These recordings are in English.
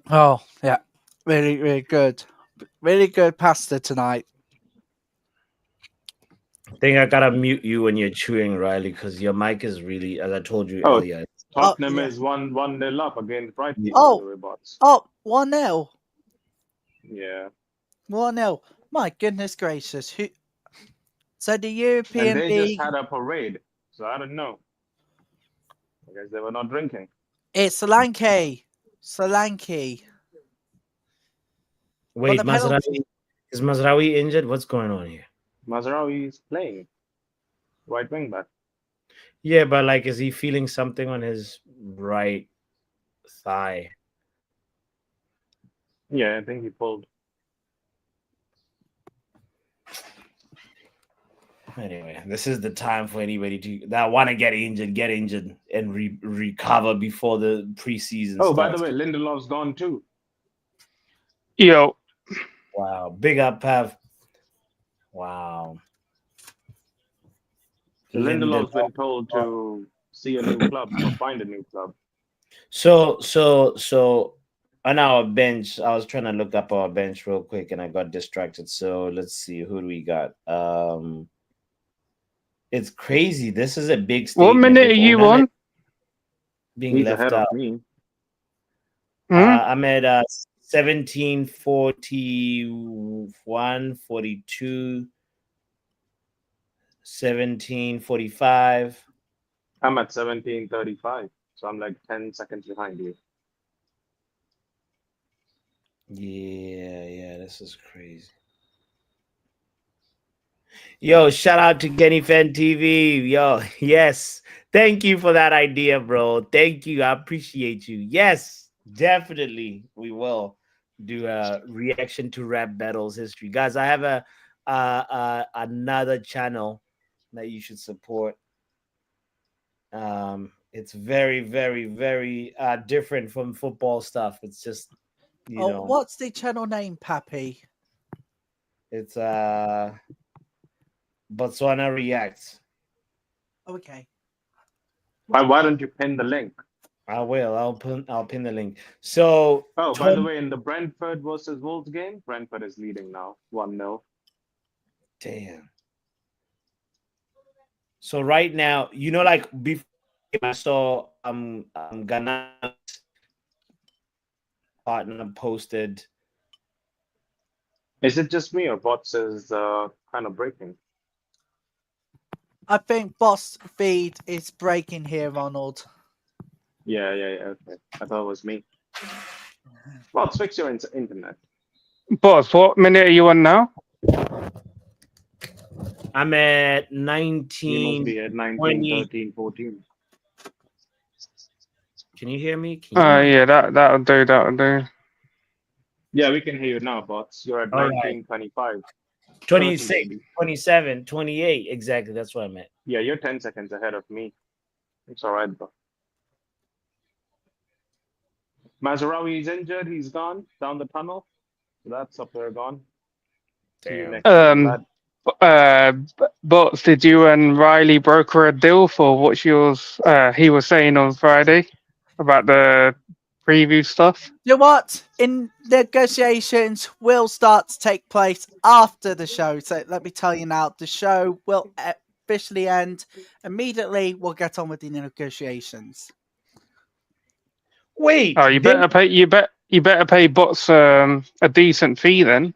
Oh, yeah. Really, really good. Really good pasta tonight. I think I gotta mute you when you're chewing, Riley, because your mic is really, as I told you Oh, earlier. Oh, Tottenham yeah. is one nil up against Brighton, you- by the Oh, way, bots. oh, 1-0. Yeah, 1-0. My goodness gracious. Who? So the and European they just League. had a parade, so I don't know. I guess they were not drinking. It's Solanke. Solanke. But Wait, the penalty. Is Mazraoui injured? What's going on here? Mazraoui is playing right wing back. Yeah, but like, is he feeling something on his right thigh? Yeah, I think he pulled. Anyway, this is the time for anybody that want to get injured, and recover before the preseason Oh, by the starts. way, Lindelof's gone too. Yo, Wow, big up, Pav. Wow. So Lindelof's been told to see a new club or find a new club. So on our bench, I was trying to look up our bench real quick and I got distracted. So let's see, who do we got? It's crazy. This is a big what statement. minute are If you Onana on? being He's left ahead out. of me. I'm at 1741, 42, 1745. I'm at 17:35, so I'm like 10 seconds behind you. Yeah, this is crazy. Yo, shout out to Kenny Fan TV. Yo, yes. Thank you for that idea, bro. Thank you. I appreciate you. Yes, definitely. We will do a reaction to rap battles history. Guys, I have another channel that you should support. It's very, very, very different from football stuff. It's just, you know, What's the channel name, Pappy? it's Botswana Reacts. Okay. Why don't you pin the link? I will. I'll pin the link. So By the way, in the Brentford versus Wolves game, Brentford is leading now, 1-0. Damn. So right now, like before I saw Ghana partner posted. Is it just me or bots is kind of breaking? I think Boss Feed is breaking here, Ronald. Yeah, okay. I thought it was me. Bots, fix your internet. Boss, what minute are you on now? I'm at You 19. must be at 19, 20. 13, 14. Can you hear me? Yeah, that'll do. Yeah, we can hear you now, bots. You're at All 19, 25. 26, 30, 27, 28. Exactly. That's what I meant. Yeah, you're 10 seconds ahead of me. It's all right, bro. Mazraoui is injured. He's gone down the tunnel. So that's up there gone. See you next week, lad. Bots, did you and Riley broker a deal for what he was saying on Friday about the preview stuff? You know what? In negotiations will start to take place after the show. So let me tell you now, the show will officially end immediately. We'll get on with the negotiations. Wait. Oh, you better pay Bots a decent fee then.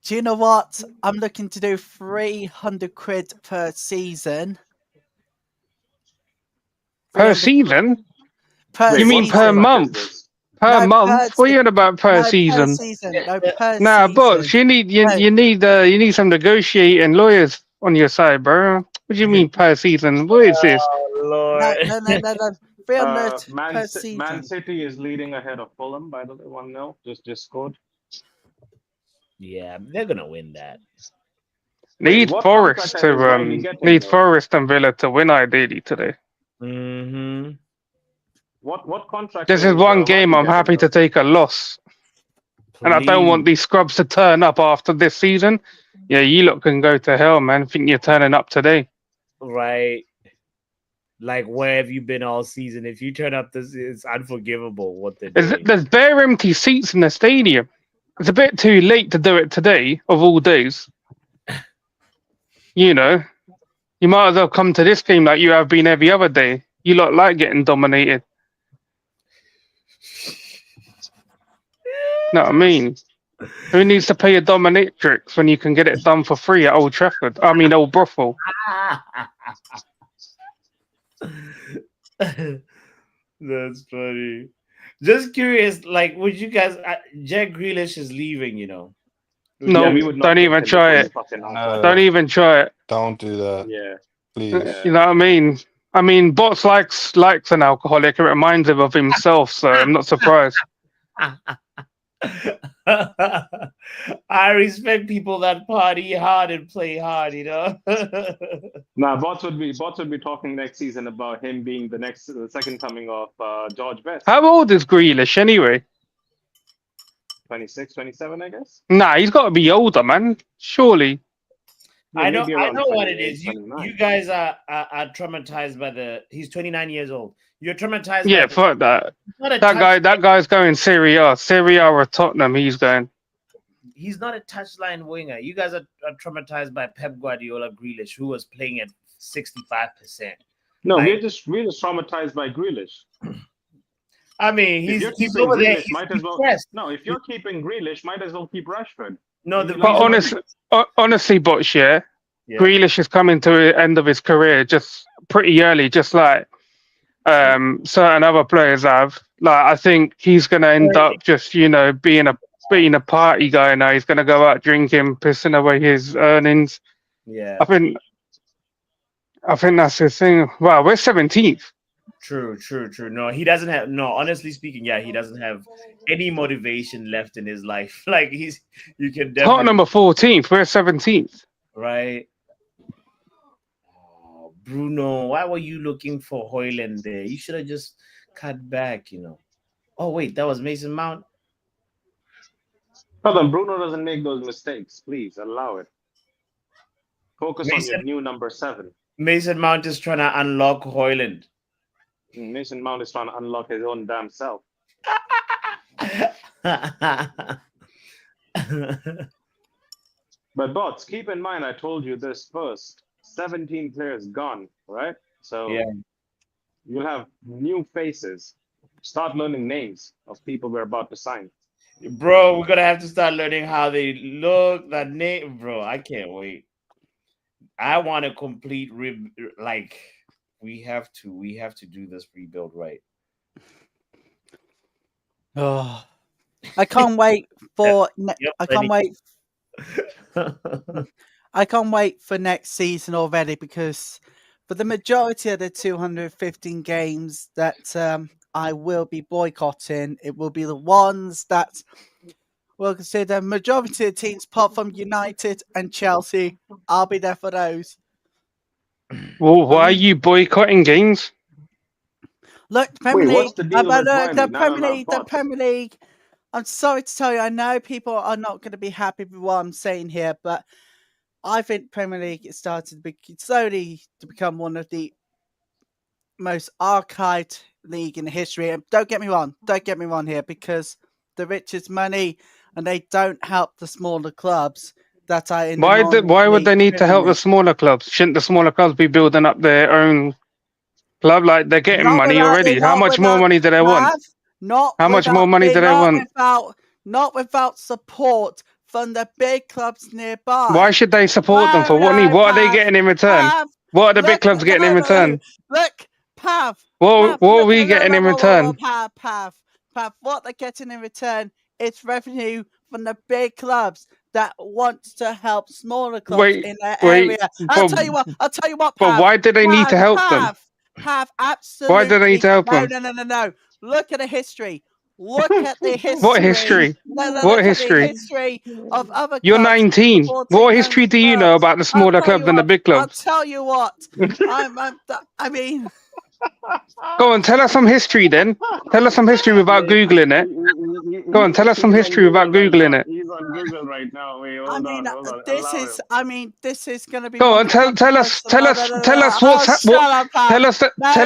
Do you know what? I'm looking to do 300 quid per season. Per season? Wait, You mean per month? Per month? What are you on about per season? Per season. No, per Nah, season. Bots, you need some negotiating lawyers on your side, bro. What do you mean per season? What is this? Oh, Lord. No. 300 per season. Man City is leading ahead of Fulham, by the way, 1-0. Just scored. Yeah, they're gonna win that. Need what Forest contract is Riley to getting, need though? Forest and Villa to win ideally today. Mm-hmm. What contract? This is one game I'm happy to take a loss. And I don't want these scrubs to turn up after this season. Yeah, you lot can go to hell, man. I think you're turning up today. Right. Like, where have you been all season? If you turn up this, it's unforgivable what they're doing. There's bare empty seats in the stadium. It's a bit too late to do it today, of all days. You know, you might as well come to this game like you have been every other day. You lot like getting dominated. Know what I mean? Who needs to pay a dominatrix when you can get it done for free at Old Trafford? I mean, Old Brothel. That's funny. Just curious, like, would you guys? Jack Grealish is leaving, you know. No, Yeah, we would not don't pick even him try because it. fucking No. awful. Don't even try it. Don't do that, Yeah. please. You know what I mean? I mean, Bots likes an alcoholic. It reminds him of himself, so I'm not surprised. I respect people that party hard and play hard, you know. Nah, Bots would be talking next season about him being the second coming of George Best. How old is Grealish anyway? 26, 27, I guess. Nah, he's got to be older, man. Surely. Yeah, I know maybe around what it 28, is. 29. You guys are traumatized by the. He's 29 years old. You're traumatized. Yeah, by fuck that. not a That guy's going Serie A or Tottenham. He's going. He's not a touchline winger. You guys are traumatized by Pep Guardiola Grealish, who was playing at 65%. No, Like- we're just traumatized by Grealish. I mean, If you're he's keeping over there. Grealish, He's might as well. depressed. No, if you're keeping Grealish, might as well keep Rashford. No, the But reason- honestly, Bots, yeah, Yeah. Grealish is coming to the end of his career just pretty early, just like certain other players have. Like, I think he's going to end up just, you know, being a party guy now. He's going to go out drinking, pissing away his earnings. Yeah, I think that's his thing. Wow, we're 17th. true. No, he doesn't have. No, honestly speaking, yeah, he doesn't have any motivation left in his life. Like you can definitely Tottenham are 14th. We're 17th. right. Oh, Bruno, why were you looking for Hoyland there? You should have just cut back, you know. Oh wait, that was Mason Mount. No, then Bruno doesn't make those mistakes. Please allow it. Focus on Mason- your new number 7. Mason Mount is trying to unlock Hoyland. Mason Mount is trying to unlock his own damn self. But Bots, keep in mind, I told you this first. 17 players gone, right? So Yeah. you'll have new faces. Start learning names of people we're about to sign. Bro, we're gonna have to start learning how they look. That name, bro. I can't wait. I want a complete like we have to do this rebuild right. Oh, I can't wait for. Yep, I can't Lenny. wait. I can't wait for next season already because for the majority of the 215 games that I will be boycotting, it will be the ones that will consider majority of the teams, apart from United and Chelsea. I'll be there for those. Well, why are you boycotting games? Look, the Premier Wait, League. what's the deal with the Burnley? No, Premier no, League. The Bots. Premier League. I'm sorry to tell you, I know people are not going to be happy with what I'm saying here, but I think Premier League is starting to be slowly to become one of the most archived league in history. And don't get me wrong here, because the richest money and they don't help the smaller clubs that are in. Why would they need to help the smaller clubs? Shouldn't the smaller clubs be building up their own club? Like, they're getting money already. How much more money do they want? How much more money do they want? Not without support from the big clubs nearby. Why should they support them for what? What are they getting in return? What are the big clubs getting in return? Look, Pav. What are we getting in return? Pav. What they're getting in return is revenue from the big clubs that want to help smaller clubs in their area. I'll tell you what, Pav. But why do they need to help them? Pav, absolutely. Why do they need to help them? No. Look at the history. Look at the history. What history? No, What look history? At the history of other You're clubs 19. supporting What those history do you know clubs. about the smaller clubs than the big clubs? I'll tell you what. I mean, Go on, tell us some history then. Tell us some history without Googling it. Go on, tell us some history without Googling it. He's on Google right now. Wait, I hold mean, on, hold on. this Allow is. him. I mean, this is going to be. Go one on, of the tell us what's shut up, Pat. tell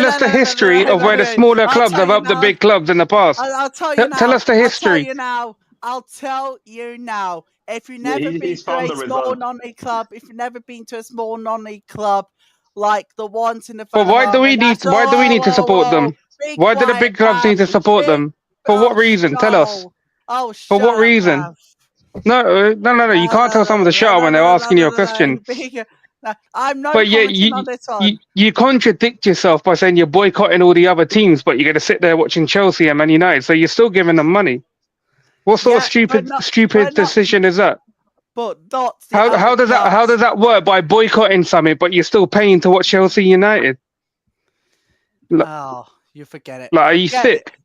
us the history Hang of on, where the hang on. smaller I'll clubs tell have you upped the now. big clubs in the past. I'll tell you now. Tell us the I'll tell history. you now. I'll tell you now. If you've Yeah, never been he's to found a the small result. non-league club, if you've never been to a small non-league club like the ones in the But why do we need to support them? Be Why do the quiet, big clubs need to support them? For what reason? Tell us. Oh, For what shut up, reason? Pav. No. You can't tell someone to shut up when they're asking you a question. I'm not But yeah, commenting on this one. you contradict yourself by saying you're boycotting all the other teams, but you're going to sit there watching Chelsea and Man United. So you're still giving them money. What sort of but stupid decision is that? But not the How other does that work by boycotting something, but you're still paying to watch Chelsea United? Oh, you forget it. Like, are you sick?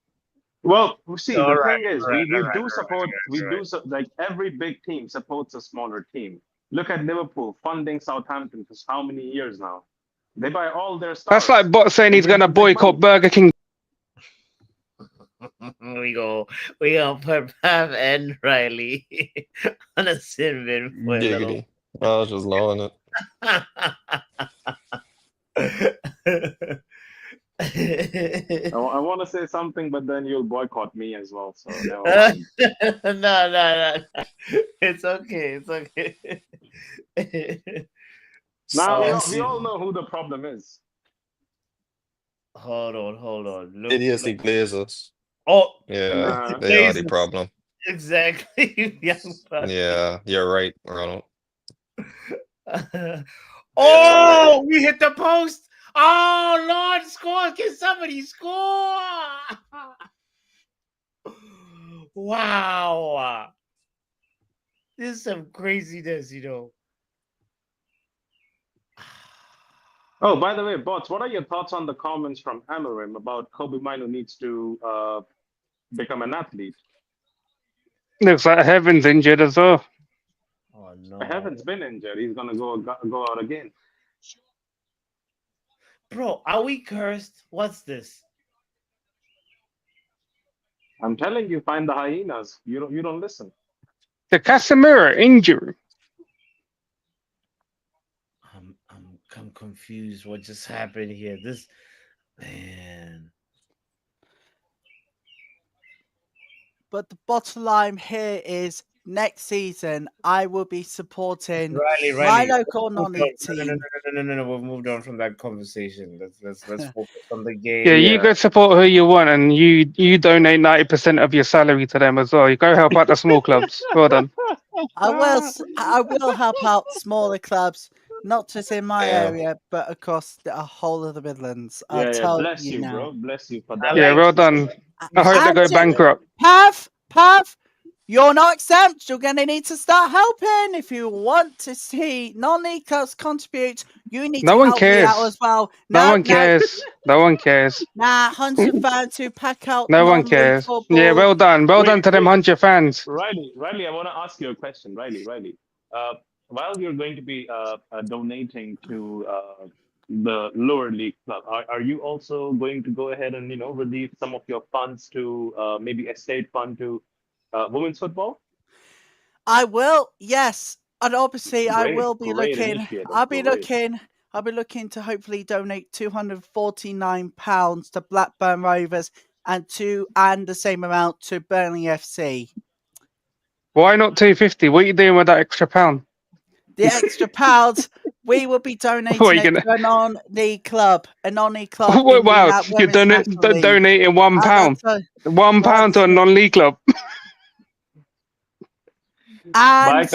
Well, see, the Alright, thing is, alright, we alright, do alright, support, we alright. do like every big team supports a smaller team. Look at Liverpool funding Southampton for how many years now? They buy all their stars. That's like Bot saying They he's give going to them big boycott money. Burger King. We gonna put Pav and Riley on a sin bin for a little. Giggity. I was just blowing it. I want to say something, but then you'll boycott me as well. So never mind. No. It's okay. It's okay. Now we all know who the problem is. Hold on. Look, Idiocy Glazers. Oh, Yeah, Nah. they are the Glazers. problem. Exactly. Young Buck. Yeah, you're right, Ronald. Oh, we hit the post. Oh, Lord, score. Can somebody score? Wow. This is some craziness, you know. Oh, by the way, bots, what are your thoughts on the comments from Amarim about Kobe Mino needs to become an athlete? Looks like Heaven's injured as well. Oh, no. Heaven's been injured. He's gonna go out again. Bro, are we cursed? What's this? I'm telling you, find the hyenas. You don't listen. The Casemiro injury. I'm confused. What just happened here? This man. But the bottom line here is next season I will be supporting Riley. my local non-league team. No. We've moved on from that conversation. Let's focus on the game. Yeah, you go support who you want, and you donate 90% of your salary to them as well. You go help out the small clubs. Well done. I will help out smaller clubs, not just in my area, but across the whole of the Midlands. I'll tell bless you, now. bro. Bless you for that. Yeah, well done. I hope they go bankrupt. Pav, you're not exempt. You're going to need to start helping. If you want to see non-league clubs contribute, you need to help me out as well. No one cares. No one cares. Nah, 100 fans who pack out No one cares. football. Yeah, well done. Well done to them 100 fans. Riley, I want to ask you a question. Riley. While you're going to be donating to the lower league club, are you also going to go ahead and relieve some of your funds to maybe a state fund to women's football? I will, yes, and obviously I will be looking. initiative, I'll be looking to hopefully donate £249 to Blackburn Rovers and the same amount to Burnley FC. Why not 250? What are you doing with that extra pound? The extra pounds we will be donating to a non-league club. Oh, wow, you're donating £1. £1 to a non-league club. And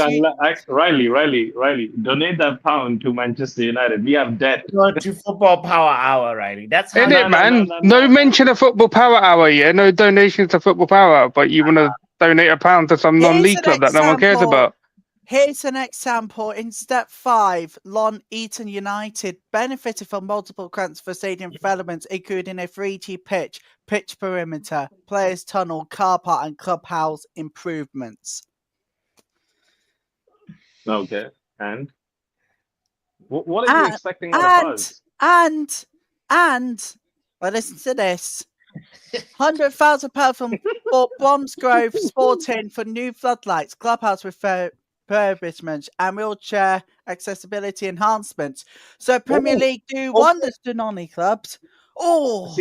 Riley, donate that pound to Manchester United. We have debt. To Football Power Hour, Riley. That's how. Isn't it, man? No mention of Football Power Hour, yeah? No donations to Football Power Hour, but you want to donate £1 to some non-league club that no one cares about. Here's an example. In step 5, Long Eton United benefited from multiple grants for stadium developments, including a 3G pitch perimeter, players' tunnel, car park, and clubhouse improvements. Okay, and what are you expecting out of us? And well, listen to this. £100,000 from Bromsgrove Sporting for new floodlights, clubhouse refurbishment, and wheelchair accessibility enhancements. So Premier League do wonders to non clubs. Oh,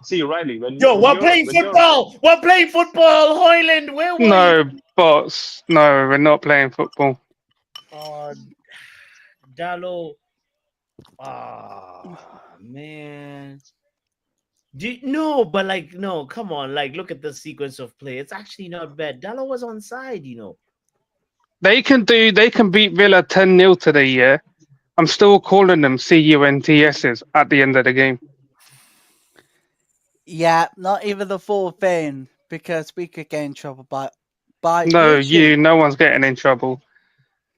See, Riley, when Yo, when we're you're playing when you're football. We're playing football. Hoyland, where were you? No, bots. No, we're not playing football. Oh, Dallo. Oh, man. No, but like, no, come on. Like, look at the sequence of play. It's actually not bad. Dallo was on side, you know. They can beat Villa 10-0 today, yeah. I'm still calling them CUNTSs at the end of the game. yeah, not even the full thing, because we could get in trouble by No, YouTube. no one's getting in trouble.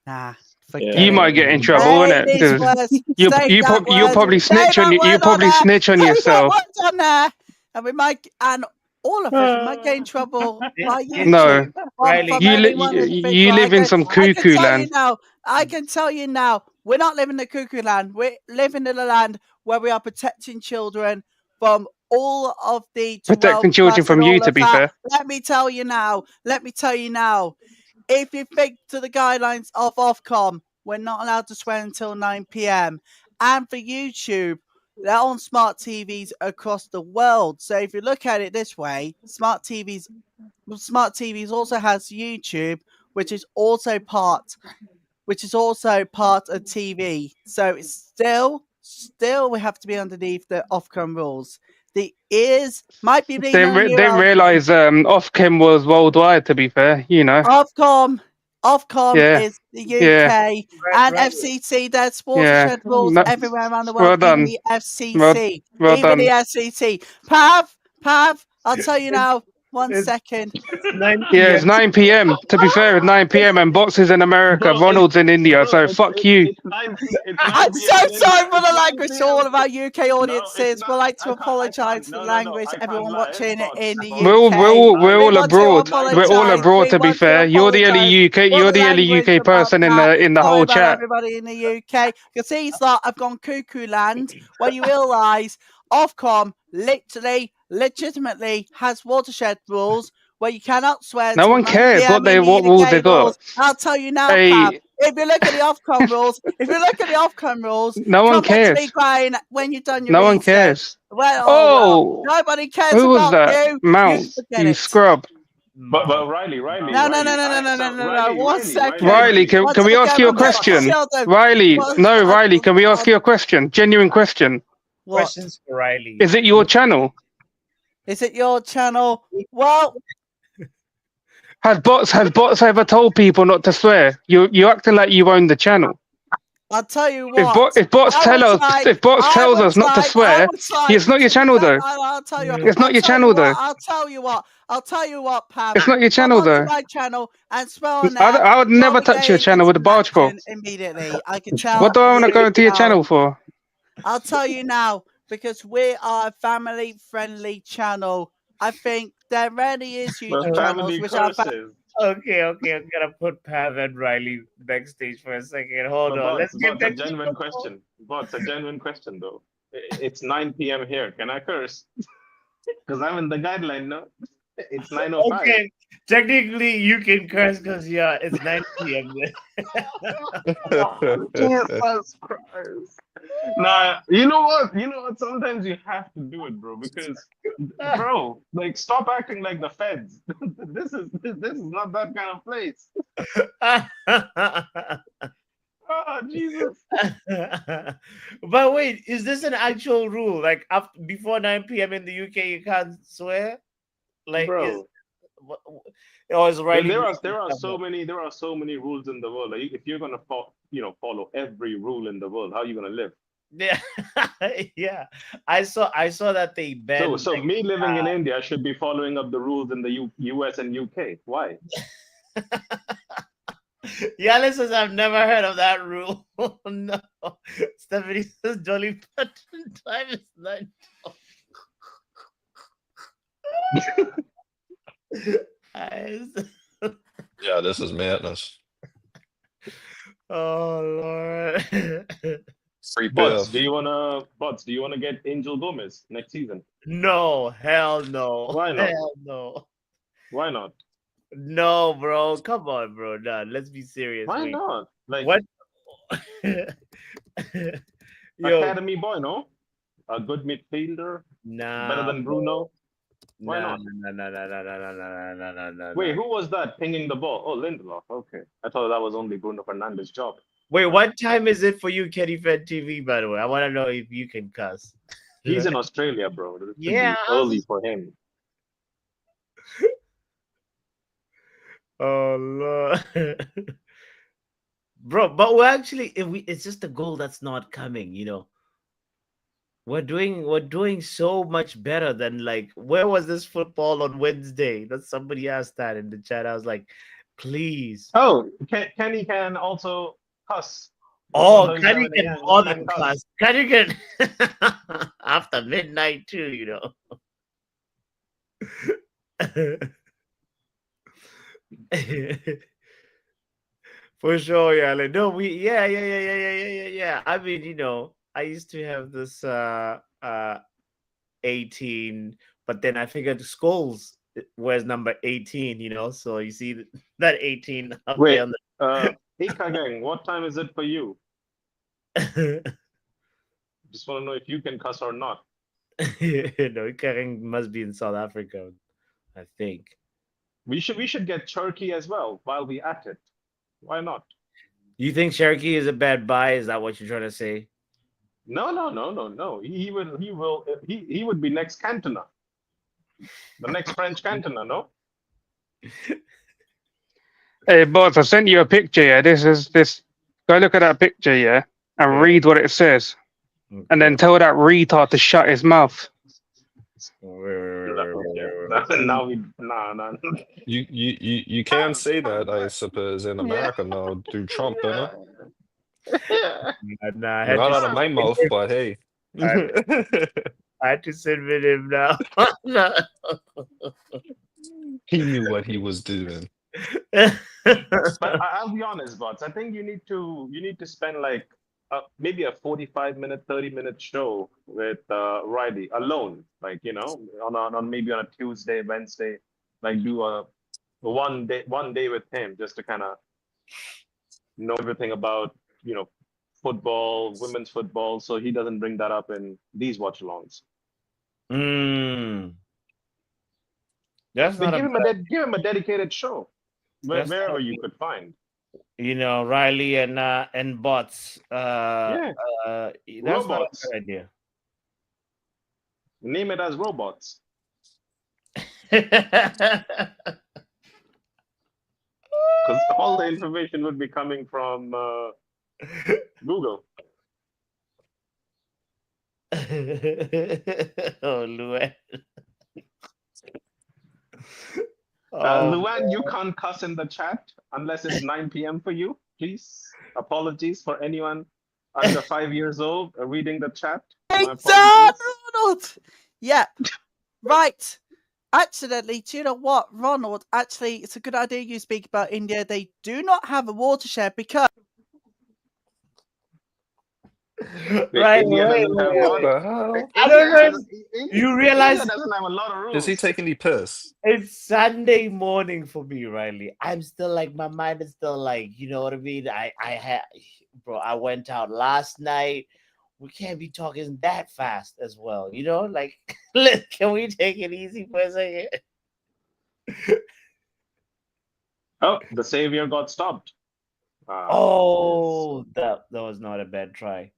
Nah, forget You it. might get in trouble, Say innit? these 'Cause words, you'll say that probably word, snitch say on that you. You word probably on there, snitch on say that yourself. word on there, and we might, and all of us might get in trouble by YouTube. No, Riley, from you anyone in you Facebook. live in some I can cuckoo tell you land. now. I can tell you now. We're not living in the cuckoo land. We're living in a land where we are protecting children from all of the 12 Protecting children plus from and you, all to of be that. fair. Let me tell you now. If you think to the guidelines of Ofcom, we're not allowed to swear until 9 p.m. And for YouTube, they're on smart TVs across the world. So if you look at it this way, smart TVs also has YouTube, which is also part of TV. So it's still we have to be underneath the Ofcom rules. The ears might be bleeding on you. Didn't realize Ofcom was worldwide, to be fair, you know. Ofcom Yeah. is the UK, Yeah. and Right. FCC. There's Yeah. watershed rules No, everywhere around the well world, done. even the FCC. Well even the done. FCC. Pav, I'll tell you now. 1 It's- second. It's 9 Yeah, it's p.m. 9 p.m. To be fair, it's 9 p.m. and Bots is in America, Bro, Ronald's in India, bro, so fuck you. It's 9 I'm so p.m. in sorry India. for the It's 9 language to all of our UK No, audiences. it's We'd not. like to I can't. apologise for the No, language I to can't everyone lie. watching it in the Bots, We're all, UK. we're all We want to abroad. We're all apologise. abroad, to We be want to fair. You're the only apologise UK. for You're the the only language UK about person in that. the Sorry whole about chat. everybody in the UK. You see, it's like I've gone cuckoo land when you realise Ofcom legitimately has watershed rules where you cannot swear No until one 9 cares p.m. in what the rules UK they got. I'll tell you now, Hey, Pam. If you look at the Ofcom rules, no one come back to me cares. crying when you've done your No one research. cares. Well, Oh, nobody cares who was about that? you. Mount, You forget you it. scrub. But Riley, No. Riley. 1 second. Riley, can we ask you a question? Riley, no, Riley, can we ask you a question? Genuine question. What? Questions for Riley. Is it your channel? Is it your channel? Well, Has bots ever told people not to swear? You acting like you own the channel. I'll tell you what. If bots tells us not to swear, it's not your channel though. I'll tell you. It's not your channel though. I'll tell you what, Pam. It's not your channel Come onto though. my channel and swear on there. I would never touch your channel with a barge pole. Immediately. I can tell. What do I want to go into your channel for? I'll tell you now, because we are a family-friendly channel. I think there rarely is YouTube channels which are Okay, I'm gonna put Pav and Riley backstage for a second. Hold on. Let's get a genuine question. Bots, a genuine question though. It's 9 p.m. here. Can I curse? Because I'm in the guideline, no? It's 9:05. Okay, technically you can curse because it's 9 p.m. Jesus Christ. Nah, you know what? Sometimes you have to do it, bro. Because, bro, like, stop acting like the feds. This is not that kind of place. Oh, Jesus. But wait, is this an actual rule? Like, before 9 p.m. in the UK, you can't swear? Like, Bro. Is Riley? There are so many rules in the world. Like, if you're gonna follow every rule in the world, how are you gonna live? Yeah, yeah. I saw that they banned. So me living in India should be following up the rules in the US and UK. Why? Yala says I've never heard of that rule. No. Stephanie says Dolly Parton time is 9. Yeah, this is madness. Oh Lord. Free Bots, Biff. do you wanna get Angel Gomez next season? No, hell no. Why not? Hell no. Why not? No, bro. Come on, bro. Nah, let's be serious. Why Wait. not? Like What? Yo, academy boy, no? A good midfielder, better nah, than bro. Bruno. Why Nah, not? nah, nah, nah, nah, nah, nah, nah, nah, nah, nah, Wait, nah. who was that pinging the ball? Oh, Lindelof. Okay, I thought that was only Bruno Fernandes' job. Wait, what time is it for you, Kenny Fed TV, by the way? I want to know if you can cuss. He's in Australia, bro. It should Yeah. be early for him. Oh, Lord. Bro, but we're actually, it's just a goal that's not coming, you know. We're doing so much better than, like, where was this football on Wednesday? That somebody asked that in the chat. I was like, please. Oh, Kenny can also cuss. It's Oh, 1:37 can a.m. more He than can cuss. cuss. Can after midnight too, you know. For sure, yeah. Like, no, yeah. I mean, you know, I used to have this 18, but then I figured Skulls was number 18, you know. So you see that 18 up Wait, there on Ika gang, what time is it for you? the Just want to know if you can cuss or not. no, Ikering must be in South Africa, I think. We should get Turkey as well while we at it. Why not? You think Cherokee is a bad buy? Is that what you're trying to say? No. He would be next Cantona. The next French Cantona, no? Hey, boss, I sent you a picture. Yeah, this is this. Go look at that picture, yeah, and Yeah. read what it says, and then tell that retard to shut his mouth. Now we nah. You can say that, I suppose, in America now through Trump, you know? Nah, I had Not to out of my mouth, but hey. I had to sit with him now. No. He knew what he was doing. But I'll be honest, bots. I think you need to spend like maybe a 45-minute, 30-minute show with Riley alone, like on maybe on a Tuesday, Wednesday, like do a one day with him just to kind of know everything about football, women's football, so he doesn't bring that up in these watch-alongs. That's They not give him a dedicated show That's wherever not- you could find. Riley and bots. Yeah, That's not a robots. good idea. Name it as robots. Because all the information would be coming from Google. Oh, Luan. Luan, you can't cuss in the chat unless it's 9 p.m. for you. Please, apologies for anyone under 5 years old reading the chat. My apologies. Ronald! Yeah. Right. Accidentally, do you know what, Ronald? Actually, it's a good idea you speak about India. They do not have a watershed because Right, India doesn't have What water. the hell? I don't know if India you realize doesn't have a lot of rules. Is he taking the piss? it's Sunday morning for me, Riley. I'm still like, my mind is still like, you know what I mean? I went out last night. We can't be talking that fast as well, you know? Like, can we take it easy for a second? Oh, the savior got stopped. Oh, that was not a bad try.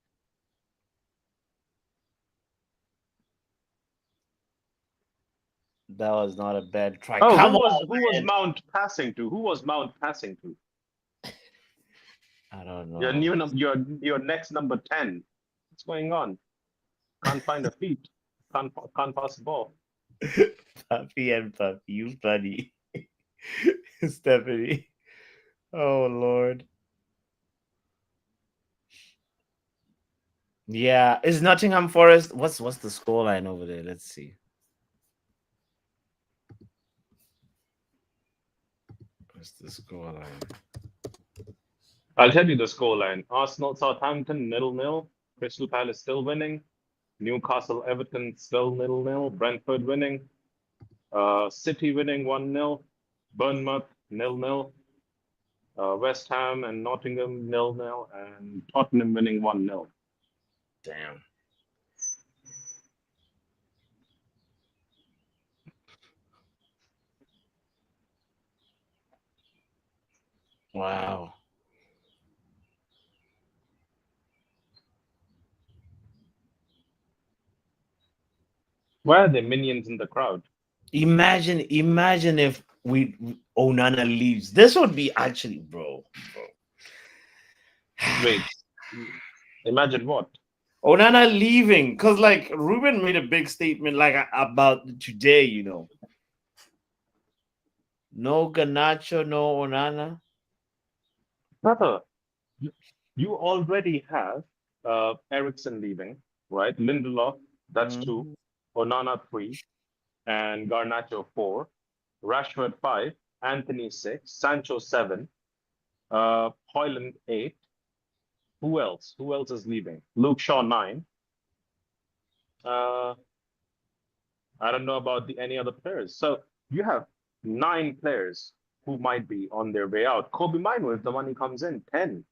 That was not a bad try. Oh, Come who on, was man. Mount passing to? Who was Mount passing to? I don't know. Your next number 10. What's going on? Can't find a feet. Can't pass the ball. Puppy and Puppy, you funny. Stephanie. Oh Lord. Yeah, is Nottingham Forest? What's the scoreline over there? Let's see. What's the scoreline? I'll tell you the scoreline. Arsenal Southampton 0-0. Crystal Palace still winning. Newcastle Everton still 0-0. Brentford winning. City winning 1-0. Bournemouth 0-0. West Ham and Nottingham 0-0. And Tottenham winning 1-0. Damn. Wow. Why are there minions in the crowd? Imagine if Onana leaves. This would be actually, bro. Wait, imagine what? Onana leaving, because like Ruben made a big statement like about today, you know. No Garnacho, no Onana. Brother, you already have Ericsson leaving, right? Lindelof, that's 2. Onana 3. And Garnacho 4. Rashford 5. Anthony 6. Sancho 7. Hoyland 8. Who else? Who else is leaving? Luke Shaw 9. I don't know about any other players. So you have 9 players who might be on their way out. Kobe Mino, if the money comes in, 10.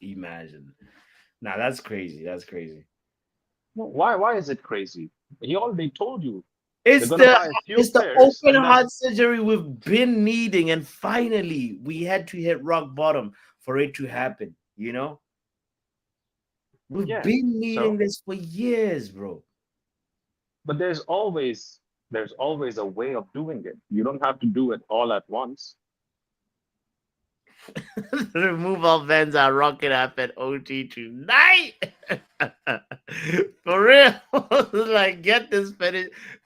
Imagine. Nah, that's crazy. That's crazy. Why is it crazy? He already told you. It's They're gonna buy a few the players open and then- heart surgery we've been needing, and finally we had to hit rock bottom for it to happen. You know, we've Yeah, been needing so- this for years, bro. But there's always a way of doing it. You don't have to do it all at once. Remove all fans are rocking up at OT tonight. For real. Like, get this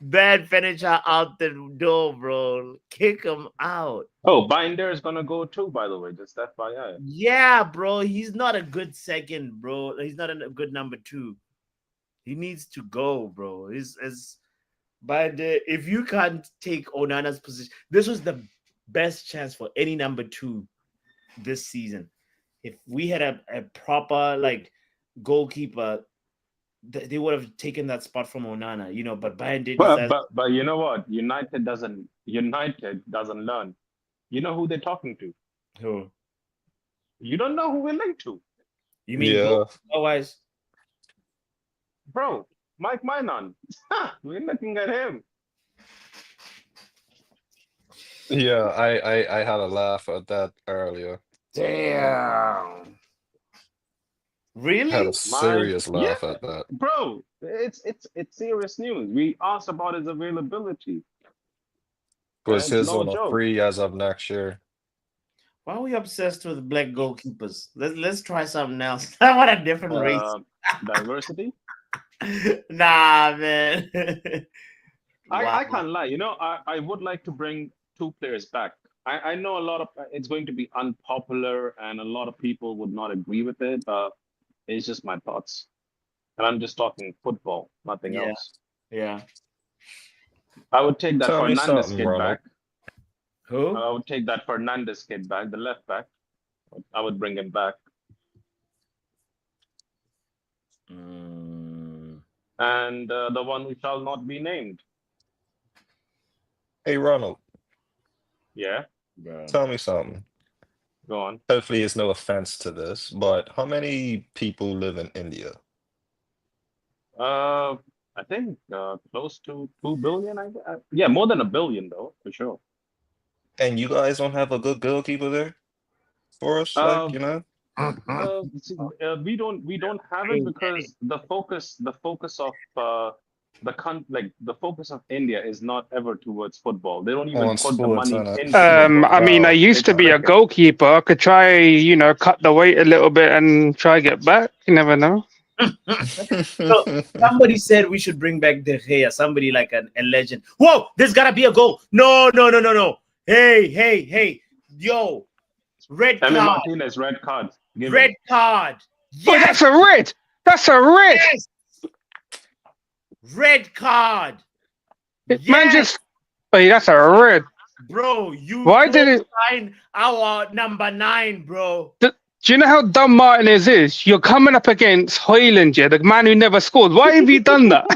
bad finisher out the door, bro. Kick him out. Oh, Binder is gonna go too, by the way. Just FYI. Yeah, bro. He's not a good second, bro. He's not a good number 2. He needs to go, bro. But if you can't take Onana's position, this was the best chance for any number 2 this season. If we had a proper like goalkeeper, they would have taken that spot from Onana, you know. But Bayern did. But you know what? United doesn't learn. You know who they're talking to? Who? You don't know who we're linked to, You mean Yeah. otherwise? bro. Mike Minon. We're looking at him. Yeah, I had a laugh at that earlier. Damn. Really? Had a serious laugh Yeah. at that. Bro, it's serious news. We asked about his availability. Was And his no on a joke. free as of next year? Why are we obsessed with black goalkeepers? Let's try something else. I want a different race. Diversity. Nah, man. I Wow. can't lie. You know, I would like to bring 2 players back. I know a lot of it's going to be unpopular and a lot of people would not agree with it, but it's just my thoughts. And I'm just talking football, nothing Yeah. else. Yeah. I would take that Tell me Fernandez something, kid Ronald. back. Who? I would take that Fernandez kid back, the left back. I would bring him back. And the one who shall not be named. Hey, Ronald, Yeah, Bro. tell me something. go on. Hopefully, it's no offense to this, but how many people live in India? I think close to 2 billion. Yeah, more than 1 billion though, for sure. And you guys don't have a good goalkeeper there for us, Um, like, you know? We don't have it because the focus of the focus of India is not ever towards football. They don't even On put the sports, money innit? into football. I mean, I used to be a goalkeeper. I could try, cut the weight a little bit and try get back. You never know. Somebody said we should bring back De Gea, somebody like a legend. Whoa, there's gotta be a goal. No. Hey. Yo, red Emi card. Martinez, red card. Give Red him. card. Oh, that's a red. That's a red. Yes. Red card. Man, Yes. just. Hey, that's a red. Bro, you Why did it? sign our number 9, bro? Do you know how dumb Martinez is? You're coming up against Hoyland, yeah, the man who never scored. Why have you done that?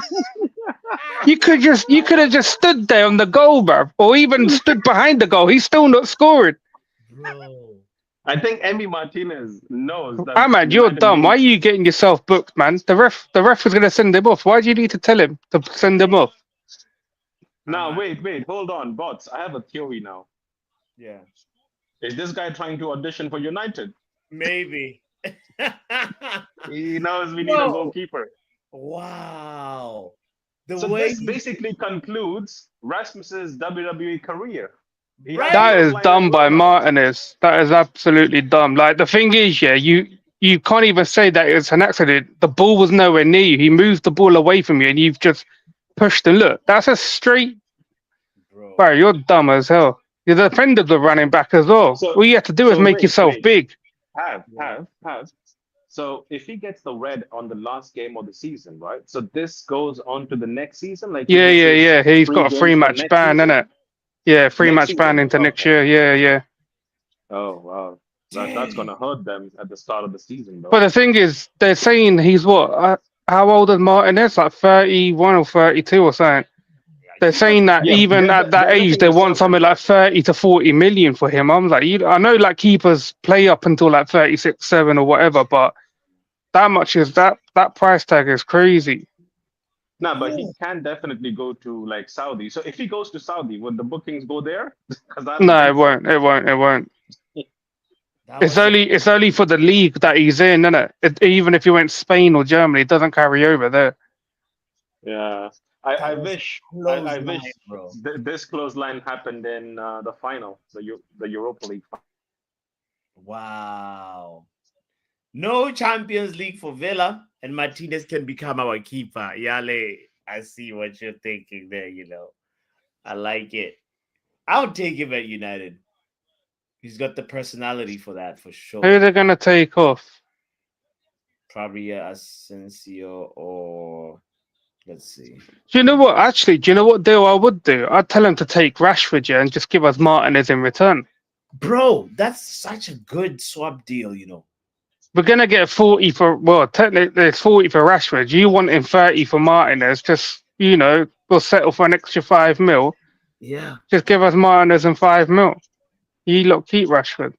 You could have just stood there on the goal, bruv, or even stood behind the goal. He's still not scoring. Bro. I think Emi Martinez knows that Ahmad, you're United dumb. Why are need. you getting yourself booked, man? The ref was gonna send him off. Why do you need to tell him to send him off? Now, wait, hold on, bots. I have a theory now. Yeah. Is this guy trying to audition for United? Maybe. He knows we need a No. goalkeeper. Wow. The So way this basically concludes Rasmus's WWE career. He Right. has That no is line dumb as by well now. Martinez. That is absolutely dumb. Like the thing is, yeah, you can't even say that it's an accident. The ball was nowhere near you. He moved the ball away from you, and you've just pushed and look. That's a straight. bro. Bro, you're dumb as hell. You're the defender's the running back as well. So- All you have to do is so make wait, yourself wait. big. Have. So if he gets the red on the last game of the season, right? So this goes on to the next season, like Yeah, this is yeah. He's three got a games three for match next ban, season? innit? Yeah, three Next match ban season? into next Okay. year. Yeah. Oh wow, that's gonna hurt them at the start of the season, though. But the thing is, they're saying he's what? How old is Martinez? Like 31 or 32 or something. They're saying that Yeah, even at that they're age, looking they to want sell him. something like 30 to 40 million for him. I'm like, I know like keepers play up until like 36, 7 or whatever, but that much is that price tag is crazy. Nah, but he can definitely go to like Saudi. So if he goes to Saudi, would the bookings go there? Because I don't No, it think so. won't. It won't. That It's was it's only for the league that he's in, isn't it? Even if you went Spain or Germany, it doesn't carry over there. Yeah, I was wish close I line, wish bro. this close line happened in the final, the Europa League. Wow. No Champions League for Villa, and Martinez can become our keeper. Yale, I see what you're thinking there, I like it. I'll take him at United. He's got the personality for that, for Who sure. are they going to take off? Probably Asensio or let's see. Do you know what? Actually, do you know what deal I would do? I'd tell him to take Rashford, yeah, and just give us Martinez in return. Bro, that's such a good swap deal, We're gonna get 40 for technically it's 40 for Rashford. You want him 30 for Martinez? Just we'll settle for an extra 5 mil. Yeah. Just give us Martinez and 5 mil. You lot keep Rashford.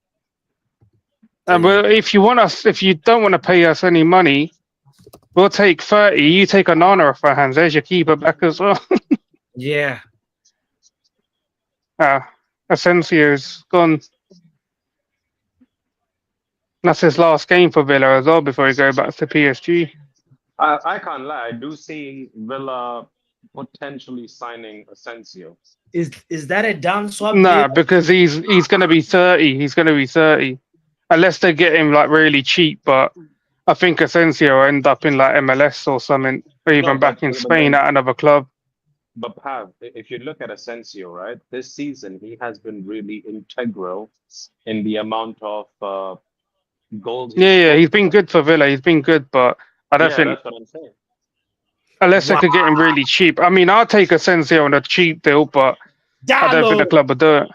And if you don't want to pay us any money, we'll take 30. You take Onana off our hands. There's your keeper back as well. Yeah. Asensio's gone. That's his last game for Villa as well before he goes back to PSG. I can't lie. I do see Villa potentially signing Asensio. Is that a down swap Nah, deal? because he's going to be 30. He's going to be 30. Unless they get him like really cheap, but I think Asensio will end up in like MLS or something, or even back in Spain at another club. But Pav, if you look at Asensio, right, this season he has been really integral in the amount of goals. He's been good for Villa. He's been good, but I don't think that's what I'm saying. unless they could get him really cheap. I mean, I'll take Asensio on a cheap deal, but I don't think the club would do it.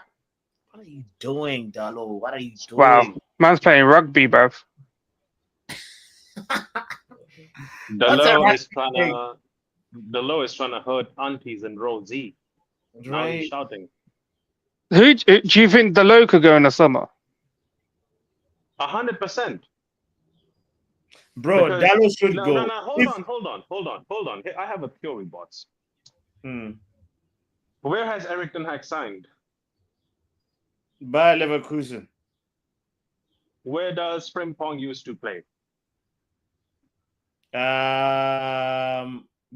What are you doing, Dalo? What are you doing? Wow, man's playing rugby, bruv. Delo is trying to hurt aunties and Rosie. Now he's Right. shouting. Who do you think Delo could go in the summer? 100%. Bro, Because- Dalo should No, go. no, no. Hold on. Hey, I have a theory, bots. Hmm. Where has Eric Ten Hag signed? Bayer Leverkusen. Where does Frimpong used to play?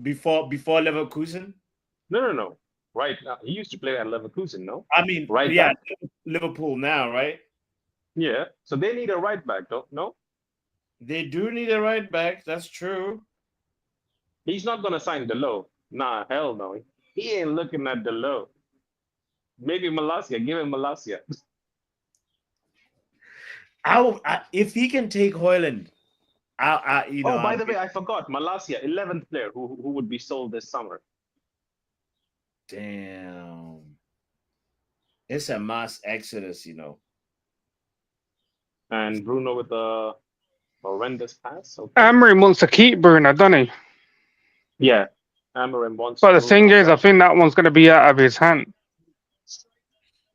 Before Leverkusen. No. Right now, he used to play at Leverkusen, no? I mean, Right yeah, back. Liverpool now, right? Yeah. So they need a right back, don't no? They do need a right back. That's true. He's not gonna sign Delo. Nah, hell no. He ain't looking at Delo. Maybe Malacia. Give him Malacia. If he can take Hoyland, By the way, I forgot Malacia, 11th player who would be sold this summer. Damn. It's a mass exodus, and Bruno with a horrendous pass. Okay. Amorim wants to keep Bruno, doesn't he? Yeah, Amorim wants. But the thing Bruno, is, I think that one's going to be out of his hand.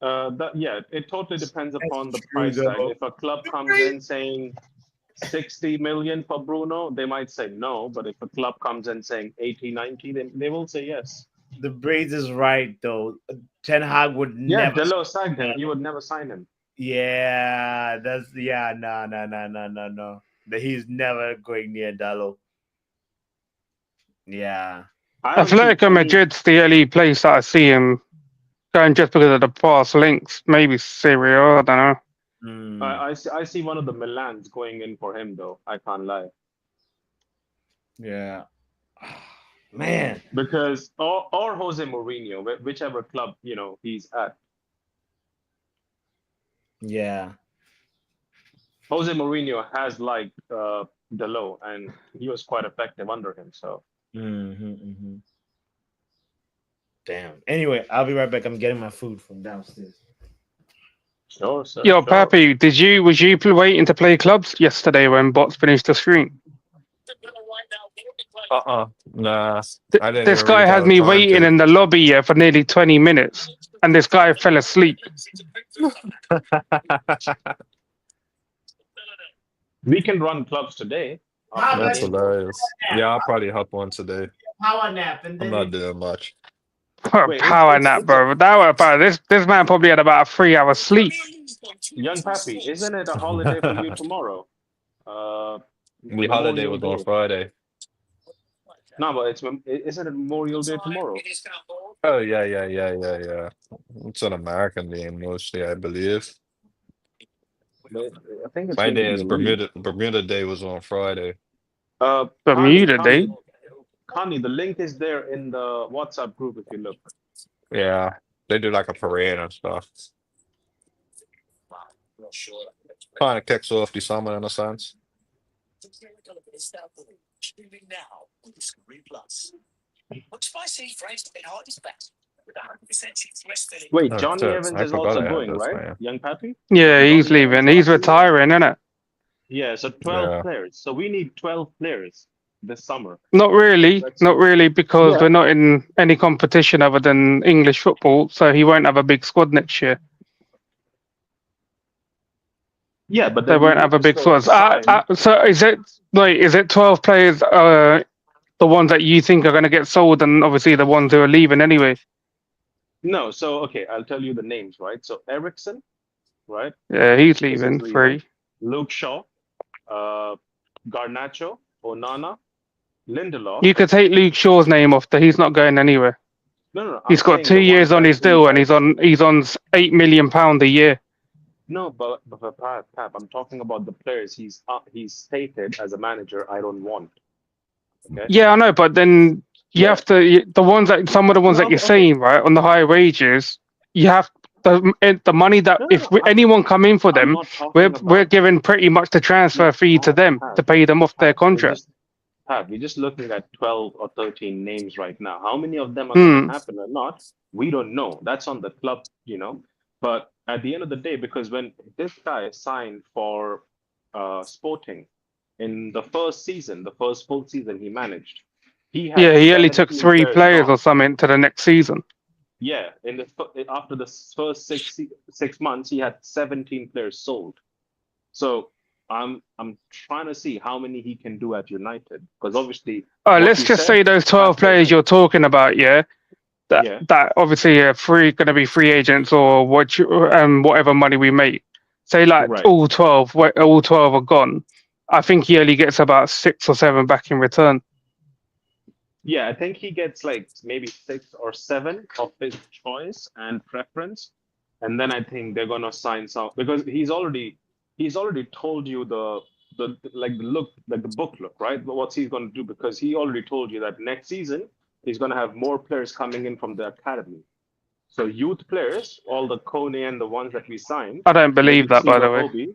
it totally depends upon the true, price tag. though. If a club comes in saying 60 million for Bruno, they might say no. But if a club comes in saying 80, 90, they will say yes. The Braids is right though. Ten Hag would Yeah, never. Delo signed him. He would never sign him. Yeah, no. He's never going near Dallo. Yeah. I don't see Atletico any- Madrid's the only place that I see him going just because of the past links. Maybe Syria, I don't know. Mm, I see one of the Milans going in for him though. I can't lie. yeah. Man. Because or Jose Mourinho, whichever club he's at. Yeah. Jose Mourinho has liked Delo, and he was quite effective under him. So Mm-hmm. Damn. Anyway, I'll be right back. I'm getting my food from downstairs. sure, sir. Yo, sure. Pappy, was you waiting to play clubs yesterday when bots finished the stream? Nah. I didn't This even guy really had have me time waiting to. in the lobby here for nearly 20 minutes, and this guy fell asleep. We can run clubs today. Ah, That's Hey. hilarious. Yeah, I'll probably hop on today. Power nap and I'm not doing much. Wait, Power it's- nap, bro. This man probably had about a 3-hour sleep. Young Pappy, isn't it a holiday for you tomorrow? The holiday Memorial was on Day. Friday. No, but isn't it Memorial Day tomorrow? Oh yeah. It's an American game mostly, I believe. I think it's My going to day be is a league. Bermuda Day was on Friday. Bermuda Day? Connie, the link is there in the WhatsApp group if you look. Yeah, they do like a parade and stuff. Kind of kicks off the summer in a sense. Wait, Oh, Johnny shit. Evans I is forgot also I had going, this, right? man. Young Pappy? Yeah, he's Johnny leaving. Evans He's also leaving? retiring, isn't it? Yeah, so 12 Yeah. players. So we need 12 players this summer. Not really, because Yeah. we're not in any competition other than English football, so he won't have a big squad next year. Yeah, but They then we won't need have a to big still squad. sign- So is it 12 players? The ones that you think are going to get sold, and obviously the ones who are leaving anyway. No, so okay, I'll tell you the names, right? So Ericsson, right? Yeah, he's This is leaving. leaving. Free. Luke Shaw, Garnacho, Onana, Lindelof. You could take Luke Shaw's name off. He's not going anywhere. No. He's I'm got saying 2 the years ones on that his deal, and invite- he's on £8 million a year. No, but Pap, I'm talking about the players he's stated as a manager. I don't want. Okay. Yeah, I know, but then you Yeah. have to some of the ones No, that you're okay. saying, right, on the high wages. You have the money that No, anyone come in for I'm them, not talking about- we're giving pretty much the transfer No, fee to them Pat, to pay them off their Pat, contract. We're just looking at 12 or 13 names right now. How many of them are Hmm. going to happen or not? We don't know. That's on the club, But at the end of the day, because when this guy signed for Sporting in the first full season he managed, he Only took 17 3 players gone. or something to the next season. Yeah, after the first 6 months, he had 17 players sold. So I'm trying to see how many he can do at United, because obviously. what Let's you just said- say those 12 players you're talking about, Yeah. that obviously are going to be free agents or whatever money we make. Say Right. all 12 are gone. I think he only gets about 6 or 7 back in return. Yeah, I think he gets like maybe 6 or 7 of his choice and preference, and then I think they're gonna sign some, because he's already told you the book look, right? What he's gonna do, because he already told you that next season he's gonna have more players coming in from the academy. So youth players, all the Kone and the ones that we signed. I don't believe that, by the way. Hobie,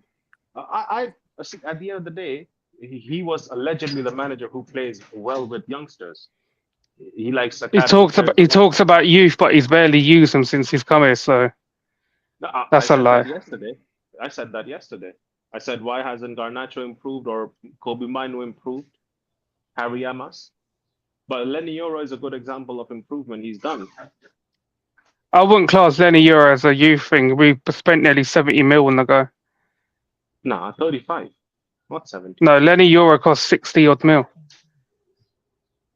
I see, at the end of the day, he was allegedly the manager who plays well with youngsters. He likes. He talks about youth, but he's barely used them since he's come here. So No, That's I a said lie. that yesterday. I said that yesterday. I said, why hasn't Garnacho improved or Kobe Mino improved? Harry Amas. But Lenny Yoro is a good example of improvement he's done. I wouldn't class Lenny Euro as a youth thing. We spent nearly 70 mil on the guy. Nah, 35, not 70. No, Lenny Euro cost 60 odd mil.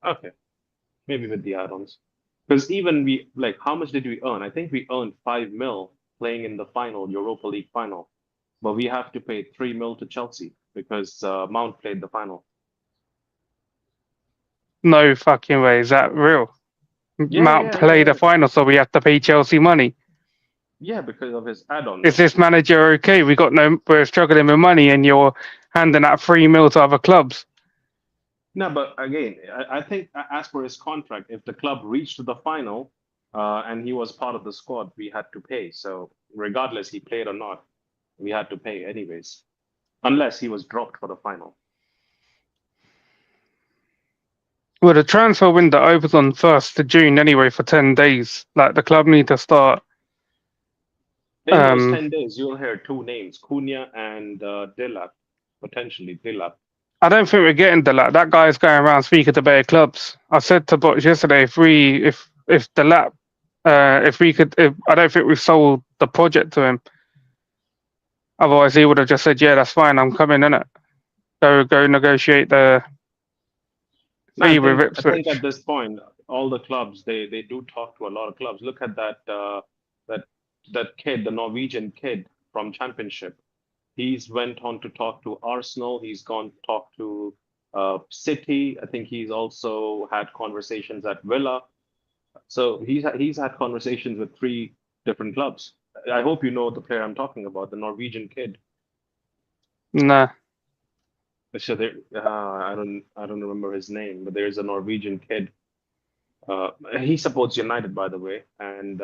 Okay, maybe with the add-ons. Because even how much did we earn? I think we earned 5 mil playing in the final, Europa League final. But we have to pay 3 mil to Chelsea because Mount played the final. No fucking way. Is that real? Mount played the final, so we have to pay Chelsea money. Yeah, because of his add-ons. Is this manager okay? We're struggling with money, and you're handing out 3 mil to other clubs. No, but again, I think as per his contract, if the club reached the final and he was part of the squad, we had to pay. So regardless he played or not, we had to pay anyways, unless he was dropped for the final. Well, the transfer window opens on 1st of June anyway for 10 days. Like, the club need to start. In those 10 days, you'll hear 2 names, Cunha and Delap, potentially Delap. I don't think we're getting Delap. That guy's going around speaking to better clubs. I said to Box yesterday, if Delap, I don't think we've sold the project to him. Otherwise, he would have just said, "Yeah, that's fine. I'm coming in it. Go negotiate the fee with Ipswich." I think at this point, all the clubs they do talk to a lot of clubs. Look at that kid, the Norwegian kid from Championship. He's went on to talk to Arsenal. He's gone to talk to City. I think he's also had conversations at Villa. So he's had conversations with 3 different clubs. I hope you know the player I'm talking about, the Norwegian kid. Nah. So there, I don't remember his name, but there's a Norwegian kid. He supports United, by the way, and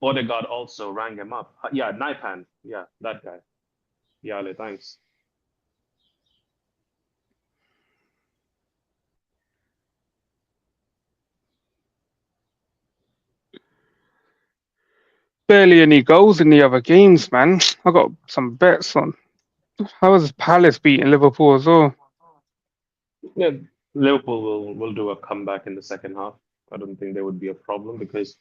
Odegaard also rang him up. Yeah, Naipan. Yeah, that guy. Yale, thanks. Barely any goals in the other games, man. I got some bets on. How was Palace beating Liverpool as well? Yeah, Liverpool will do a comeback in the second half. I don't think there would be a problem because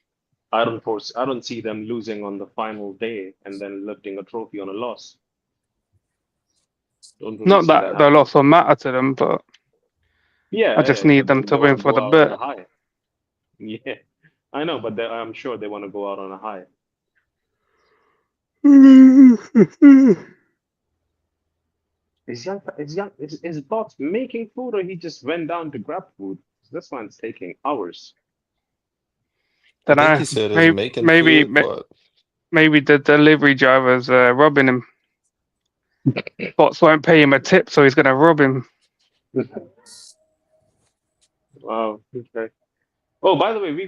I don't see them losing on the final day and then lifting a trophy on a loss. Don't really Not see that the happening. loss will matter to them, but Yeah, I just need them to win for the bet. high. Yeah, I know, but I'm sure they want to go out on a high. Is Box making food or he just went down to grab food? This one's taking hours. I Don't think know. he said he's making food, but Maybe the delivery driver's robbing him. Bots won't pay him a tip, so he's gonna rob him. Wow. Okay. Oh, by the way, we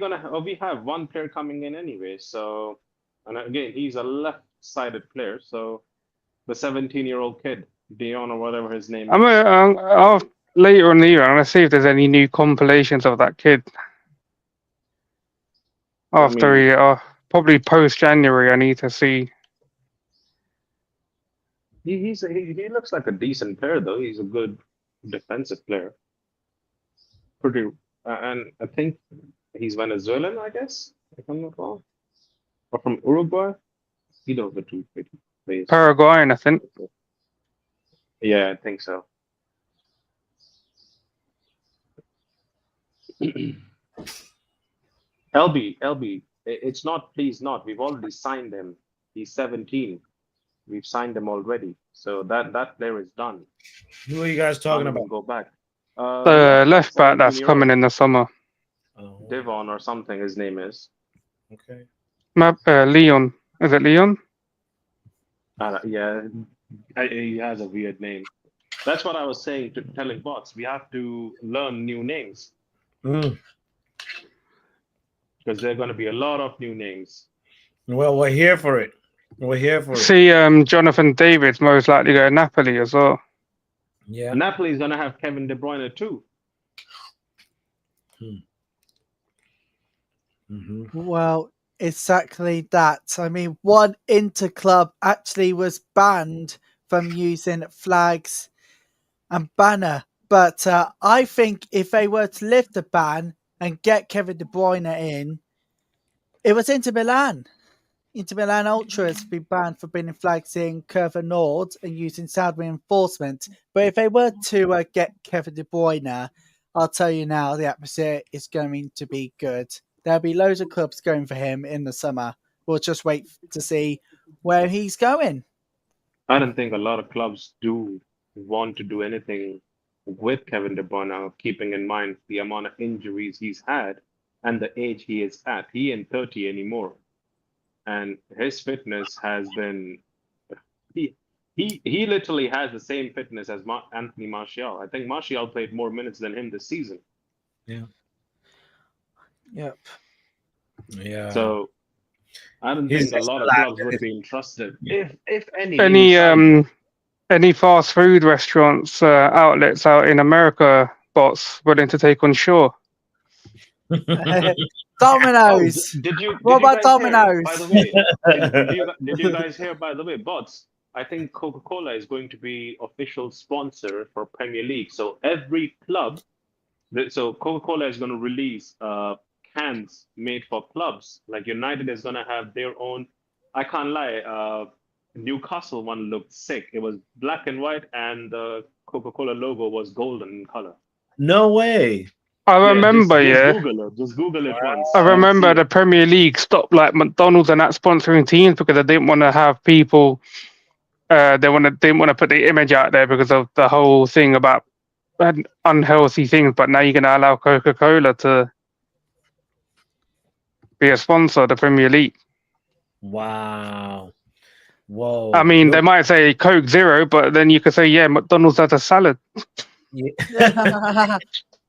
have 1 player coming in anyway. So, and again, he's a left-sided player. So, the 17-year-old kid, Dion or whatever his name is. Later in the year, I'm gonna see if there's any new compilations of that kid. Probably post January, I need to see. He looks like a decent player though. He's a good defensive player. Pretty, and I think he's Venezuelan, I guess, if I'm not wrong, or from Uruguay. Either of the 2 plays. Paraguayan, I think. Yeah, I think so. LB, it's not please not. We've already signed him. He's 17. We've signed him already. So that player is done. Who are you guys talking about? Go back. The left back that's coming in the summer. Devon or something his name is. Okay. Leon. Is it Leon? Yeah, he has a weird name. That's what I was saying telling Bots. We have to learn new names. Because there are going to be a lot of new names. Well, we're here for it. See, Jonathan David's most likely go to Napoli as well. Yeah. Napoli's going to have Kevin De Bruyne too. Well, exactly that. I mean, one Inter club actually was banned from using flags and banner. But I think if they were to lift the ban and get Kevin De Bruyne in, it was Inter Milan. Inter Milan Ultras have been banned for bringing flags in Curva Nord and using sound reinforcement. But if they were to get Kevin De Bruyne, I'll tell you now, the atmosphere is going to be good. There'll be loads of clubs going for him in the summer. We'll just wait to see where he's going. I don't think a lot of clubs do want to do anything with Kevin De Bruyne, keeping in mind the amount of injuries he's had and the age he is at. He ain't 30 anymore. And his fitness has been he literally has the same fitness as Anthony Martial. I think Martial played more minutes than him this season. Yeah. Yep. Yeah. So I don't He's think a lot of just clubs would be interested. If any. Any fast food restaurants, outlets out in America, bots willing to take on Shaw? Domino's. What about Domino's? By the way, did you guys hear? By the way, bots. I think Coca-Cola is going to be official sponsor for Premier League. So every club, so Coca-Cola is going to release cans made for clubs. Like United is going to have their own. I can't lie. Newcastle one looked sick. It was black and white, and the Coca-Cola logo was golden in color. No way. I remember, Just Google it once. I remember the Premier League stopped like McDonald's and that sponsoring teams because they didn't want to have people. They didn't want to put the image out there because of the whole thing about unhealthy things. But now you're going to allow Coca-Cola to be a sponsor of the Premier League. Wow. Whoa. I mean, they might say Coke Zero, but then you could say, yeah, McDonald's has a salad. Yeah.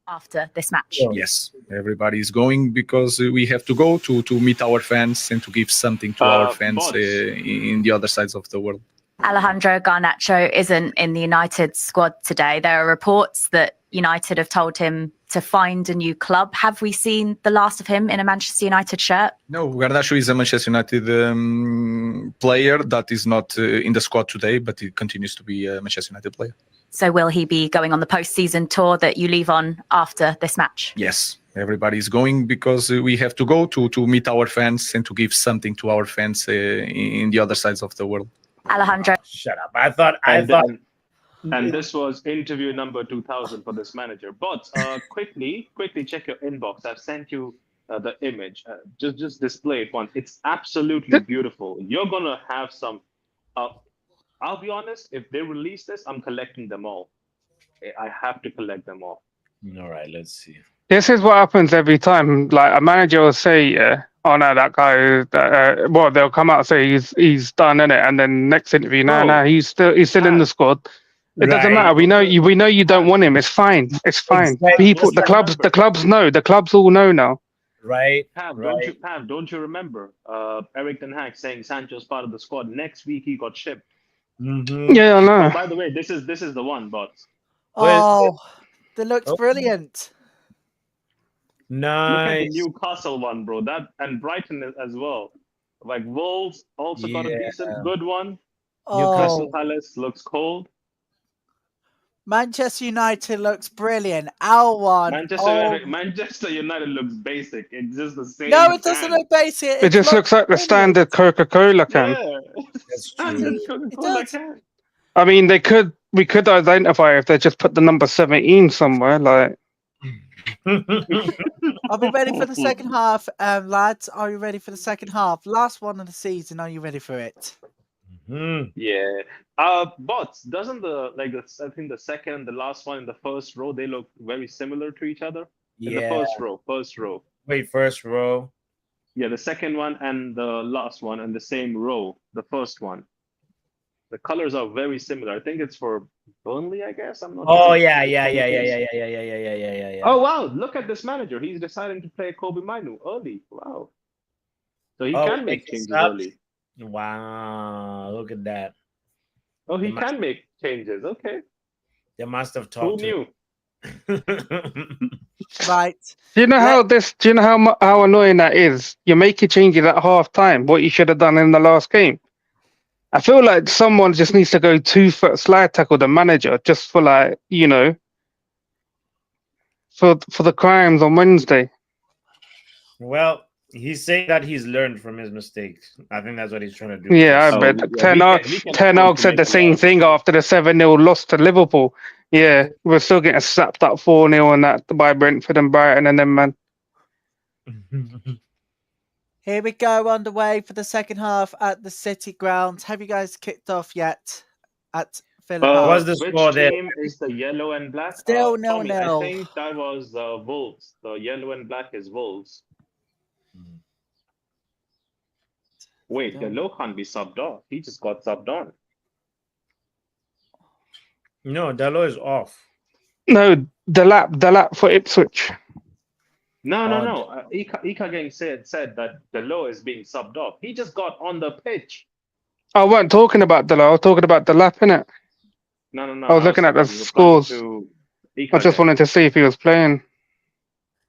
After this match. Yes, everybody is going because we have to go to meet our fans and to give something to our fans in the other sides of the world. Alejandro Garnacho isn't in the United squad today. There are reports that United have told him to find a new club. Have we seen the last of him in a Manchester United shirt? No, Garnacho is a Manchester United player that is not in the squad today, but he continues to be a Manchester United player. So will he be going on the post-season tour that you leave on after this match? Yes, everybody is going because we have to go to meet our fans and to give something to our fans in the other sides of the world. Alejandro. Shut up. I thought. And this was interview number 2000 for this manager. But quickly check your inbox. I've sent you the image. Just display it once. It's absolutely beautiful. You're gonna have some. I'll be honest. If they release this, I'm collecting them all. I have to collect them all. All right. Let's see. This is what happens every time. Like a manager will say, "Oh no, that guy." Well, they'll come out and say he's done in it, and then next interview, no, he's still in the squad. It doesn't matter. We know you don't want him. It's fine. It's fine. Exactly. People, the clubs know. The clubs all know now. Right. Pav, right. Don't you remember Eric Ten Hag saying Sancho's part of the squad? Next week he got shipped. Mm-hmm. Yeah, I know. Oh, by the way, this is the one, bots. Oh, that looks brilliant. Nice. Look at the Newcastle one, bro. That and Brighton as well. Like Wolves also got a decent, good one. Newcastle Palace looks cold. Manchester United looks brilliant. Our one. Manchester United looks basic. It's just the same. No, it doesn't look basic. It just looks like the standard Coca-Cola can. Yeah. That's Standard true. Coca-Cola can. I mean, we could identify if they just put the number 17 somewhere, like. Are we ready for the second half, lads? Are you ready for the second half? Last one of the season. Are you ready for it? Mm-hmm. Yeah. But doesn't I think the second and the last one in the first row, they look very similar to each other? In the first row. Wait, first row. Yeah, the second one and the last one and the same row, the first one. The colors are very similar. I think it's for Burnley, I guess. I'm not Oh sure. yeah. Oh wow, look at this manager. He's deciding to play Kobe Manu early. Wow. So he can make changes early. Wow, look at that. Oh, he can make changes. Okay. They must have Who talked knew? Right. Do you know how annoying that is? You're making changes at half time. What you should have done in the last game, I feel like someone just needs to go 2 foot slide tackle the manager just for like, you know, for the crimes on Wednesday. Well, he's saying that he's learned from his mistakes. I think that's what he's trying to do. Yeah, I Oh, bet. yeah, we can Ten afford Hag to said make the a lot same of thing mistakes. after the 7-0 loss to Liverpool. Yeah, we're still getting slapped up 4-0 on that by Brentford and Brighton and them, man. Here we go, underway for the second half at the City ground. Have you guys kicked off yet at Villa Park? What's the Which score there? team is the yellow and black? Still Tommy, I 0-0. think that was Wolves. The yellow and black is Wolves. Wait, the low can't be subbed off. He just got subbed on. No, Dalot is off. No, the lap for Ipswich. No. Odd. Ika Gang said that the low is being subbed off. He just got on the pitch. I wasn't talking about the lap. I was talking about the lap, innit? No. I was looking at the replying scores. to I Ika just Gang. wanted to see if he was playing.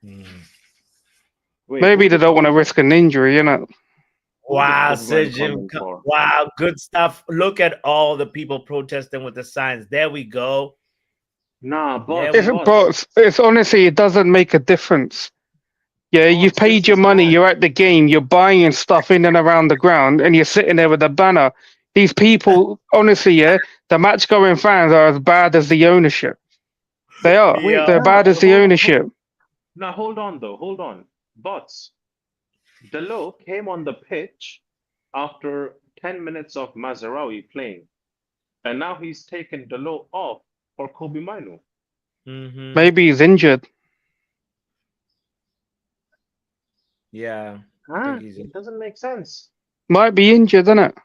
Wait, Maybe who they did don't want to Paul- risk an injury, innit? Wow, Who did Paul Sir Jim. come in for? Wow, good stuff. Look at all the people protesting with the signs. There we go. Nah, Yeah, boss. It's honestly, it doesn't make a difference. Yeah, Boss, you've paid this your is money, bad. you're at the game, you're buying stuff in and around the ground, and you're sitting there with a banner. These people, honestly, yeah, the match going fans are as bad as the ownership. They are. Yeah. They're bad as the ownership. Now hold on though, hold on. Bots. Delo came on the pitch after 10 minutes of Mazarawi playing. And now he's taken Delo off for Kobe Minu. Mhm. Maybe he's injured. Yeah. Huh? he's- It doesn't make sense. Might be injured, isn't it?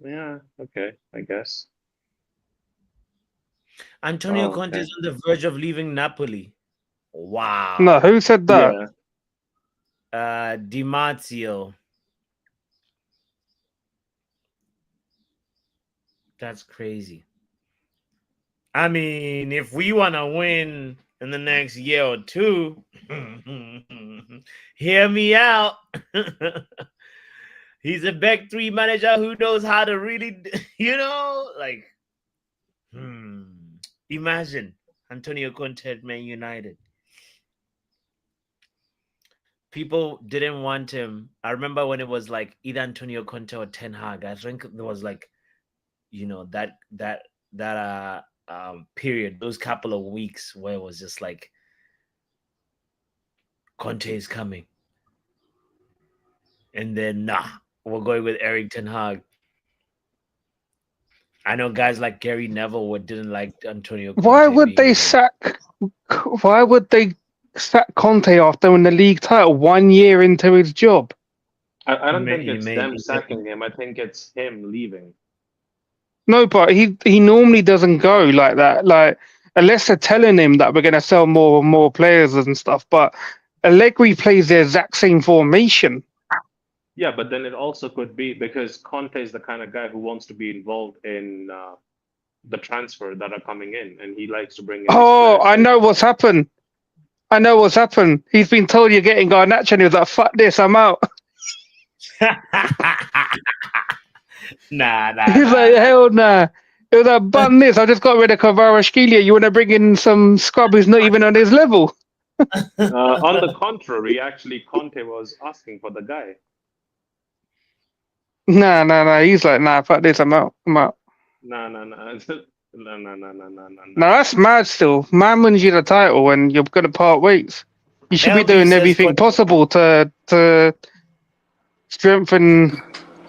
Yeah, okay, I guess. Antonio Oh, Conte okay. is on the verge of leaving Napoli. Wow. No, who said that? Yeah. Di Marzio. That's crazy. I mean, if we want to win in the next year or two, hear me out. He's a back three manager who knows how to really, like, imagine Antonio Conte at Man United. People didn't want him. I remember when it was like either Antonio Conte or Ten Hag. I think there was like, that period, those couple of weeks where it was just like Conte is coming, and then we're going with Erik Ten Hag. I know guys like Gary Neville didn't like Antonio Conte. Why would they sack Conte after winning the league title 1 year into his job? I don't He think it's may- them he sacking him. I think it's him leaving. No, but he normally doesn't go like that. Like, unless they're telling him that we're going to sell more and more players and stuff. But Allegri plays the exact same formation. Yeah, but then it also could be because Conte is the kind of guy who wants to be involved in the transfer that are coming in, and he likes to bring in. his Oh, players. I know what's happened. He's been told you're getting Garnacho, and he was like, "Fuck this, I'm out." nah. He's like, "Hell nah." It was like, "Bun this, I just got rid of Kvaratskhelia. You want to bring in some scrub who's not even on his level?" On the contrary, actually, Conte was asking for the guy. Nah. He's like, "Nah, fuck this, I'm out. No. Now that's mad still. Man wins you the title when you're gonna part ways. You should be LB doing says everything Conte- possible to strengthen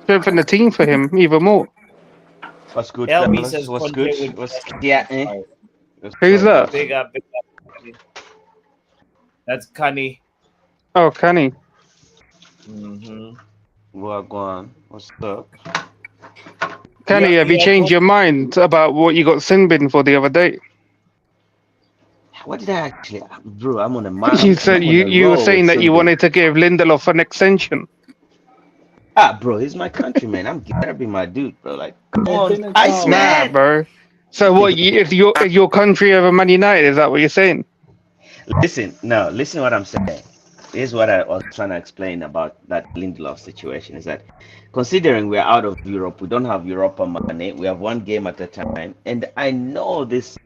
the team for him even more. What's good, LB fellas? says What's Conte good? would- What's happening? Who's that? Big up. That's Kani. Oh, Kenny. Wagwan. What's up? Kenny, have you changed your mind about what you got sin bin for the other day? What did I actually, bro? I'm on a mile. You said you were saying that you wanted to give Lindelof an extension. Bro, he's my countryman. I'm gotta be my dude, bro. Like, come on, Nah, Iceman. bro. So what? Is your country over Man United? Is that what you're saying? Listen to what I'm saying. here's what I was trying to explain about that Lindelof situation is that considering we're out of Europe, we don't have Europa money, we have one game at a time, and I know this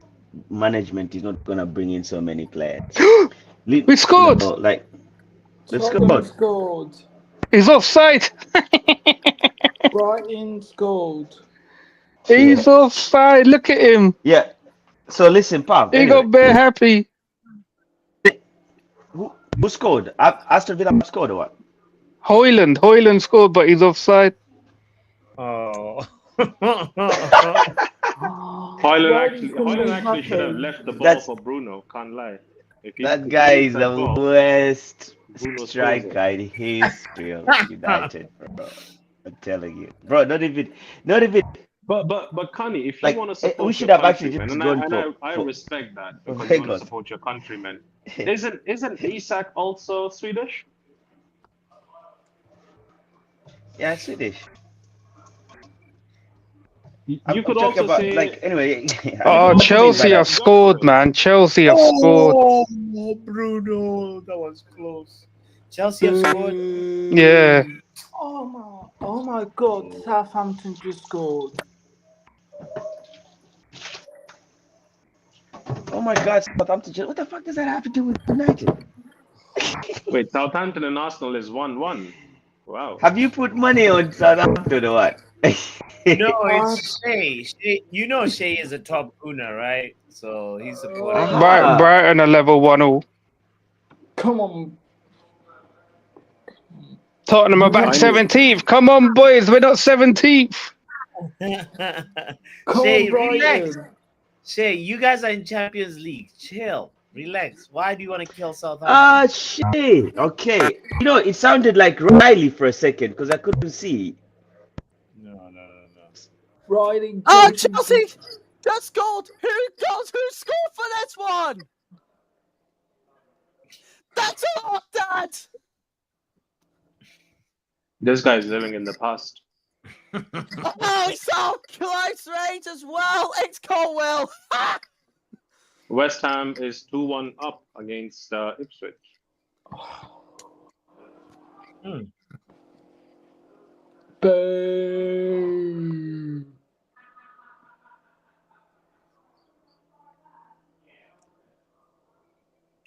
management is not gonna bring in so many players. We scored. No, like let's Tottenham go. scored. He's offside. Brighton scored. He's offside. Look at him. Yeah. So listen, Pav. He Anyway, got bare happy. who scored? Aston Villa scored or what? Hoyland scored, but he's offside. Oh. Hoyland Brighton actually should have left the ball That's- for Bruno. Can't lie. If he- That if he guy makes is that the ball, worst Bruno striker in history of United, bro. I'm telling you, bro. Not even. But Connie, if you Like, want to support we should your have actually countrymen, just and gone I for- respect that because Very you want good. to support your countrymen. Isn't Isak also Swedish? Yeah, Swedish. You I'm could talking also about, say like, anyway. Oh, Chelsea have scored, man. Chelsea have scored. Oh, Bruno, that was close. Chelsea have scored. Yeah. Oh my God! Southampton just scored. Oh my God, Southampton! What the fuck does that have to do with United? wait, Southampton and Arsenal is 1-1. Wow. Have you put money on Southampton or what? No, it's Shay. You know Shay is a top Puna, right? So he's supporting. Ah. Brighton are level 1-1. Come on. Tottenham are back 17th. Come on, boys. We're not 17th. Come Shay, on, Brighton. relax. Shay, you guys are in Champions League. Chill. Relax. Why do you want to kill Southampton? Ah, shit. Okay. You know, it sounded like Riley for a second because I couldn't see. No. Riding. Oh, Chelsea just scored. Who scored for this one? That's a lot, Dad. This guy's living in the past. Oh, it's so close range as well. It's Colwell. West Ham is 2-1 up against Ipswich. Boom.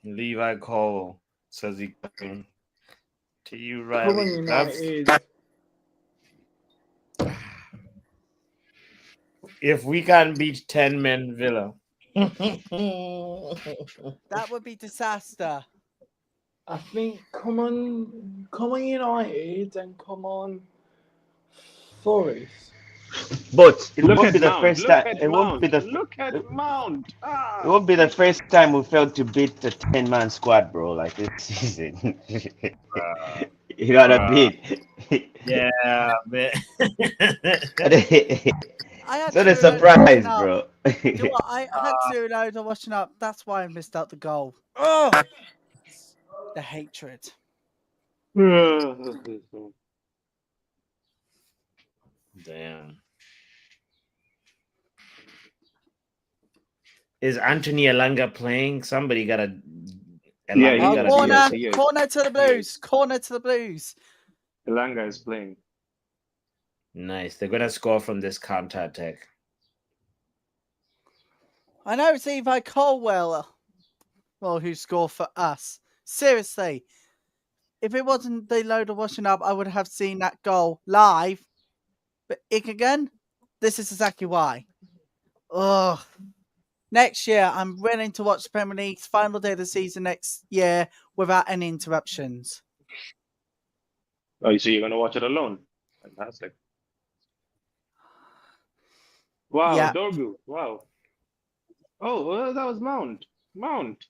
Levi Cole says he coming to you, Come Riley. on, That's- United. if we can't beat 10 men Villa. That would be disaster. I think come on United and come on Forest. But it Look won't at be the Mount. first Look time. at It won't Mount. be the. Look at Mount. Ah. It won't be the first time we failed to beat the 10-man squad, bro. Like this season. You know what I mean? Yeah, man. I had Not a to surprise, watching up. bro. You know what? I had to load of watching up. That's why I missed out the goal. Oh, the hatred. Damn. Is Anthony Alanga playing? Somebody gotta. Yeah, he Oh, gotta be corner, there, he is. corner to the Blues. Corner to the Blues. Elanga is playing. Nice. They're gonna score from this counter attack. I know it's Levi Colwell. Well, who scored for us? Seriously, if it wasn't the load of washing up, I would have seen that goal live. But again, this is exactly why. Ugh. Next year, I'm willing to watch the Premier League's final day of the season next year without any interruptions. Oh, so you're gonna watch it alone? Fantastic. Wow, Yeah. Dorgu. Wow. Oh, that was Mount. Mount.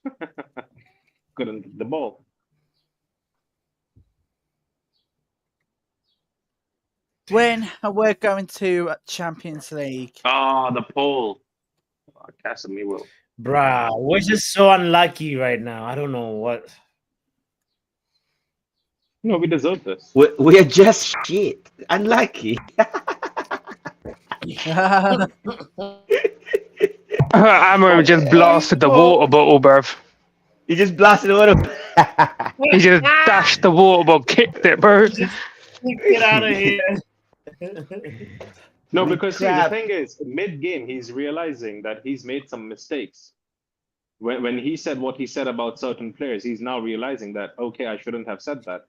Couldn't get the ball. When we're going to Champions League. Ah, the pole. Casemiro. Bruh, we're just so unlucky right now. I don't know what. No, we deserve this. We are just shit. Unlucky. Ammo just blasted the water bottle, bruv. You just blasted the water. He just dashed the water ball, kicked it, bro. Get out of here. No, We because see, the crap. thing is, mid-game, he's realizing that he's made some mistakes. When he said what he said about certain players, he's now realizing that, okay, I shouldn't have said that.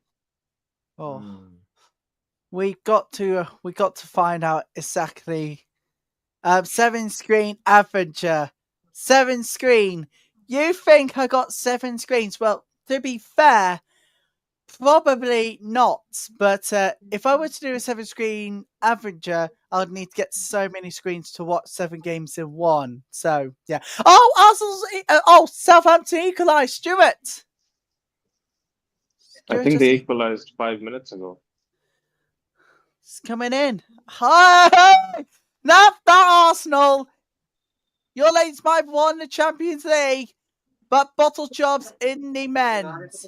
Oh, Mm. we got to find out exactly. 7 screen Avenger, 7 screen. You think I got 7 screens? Well, to be fair, probably not. But if I were to do a 7 screen Avenger, I'd need to get so many screens to watch 7 games in one. So yeah. Oh, Southampton equalised. Stuart. I think they equalized 5 minutes ago. It's coming in. Hi! Not Arsenal. Your ladies might have won the Champions League, but bottle jobs in the men's.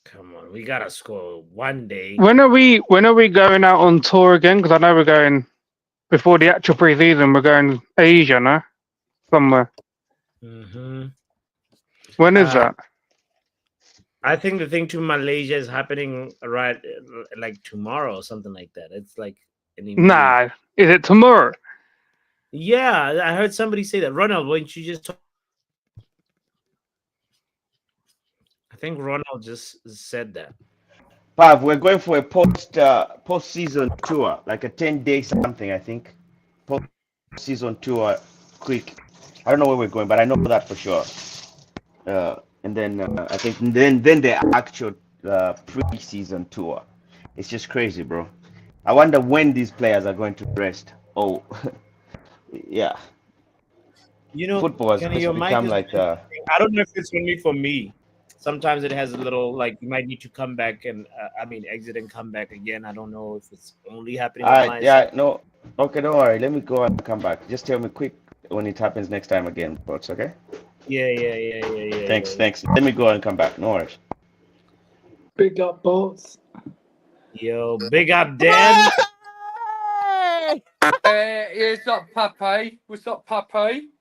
Come on, we gotta score one day. When are we going out on tour again? Because I know we're going before the actual pre-season. We're going Asia, no? Somewhere. Mm-hmm. When is that? I think the thing to Malaysia is happening right like tomorrow or something like that. It's like Nah, is it tomorrow? Yeah, I heard somebody say that. Ronald, wouldn't you just talk? I think Ronald just said that. Pav, we're going for a post-season tour, like a 10-day something, I think. Post-season tour, quick. I don't know where we're going, but I know that for sure. And then I think then the actual pre-season tour. It's just crazy, bro. I wonder when these players are going to rest. Oh, yeah. You know, Football has Kenny, your mic become is like. I don't know if it's only for me. Sometimes it has a little like you might need to come back and exit and come back again. I don't know if it's only happening. All right, yeah, no, okay, don't worry. Let me go and come back. Just tell me quick when it happens next time again, folks. Okay. Yeah. Thanks. Let me go and come back. No worries. Big up, bots. Yo, big up, Dan. What's up, Pape?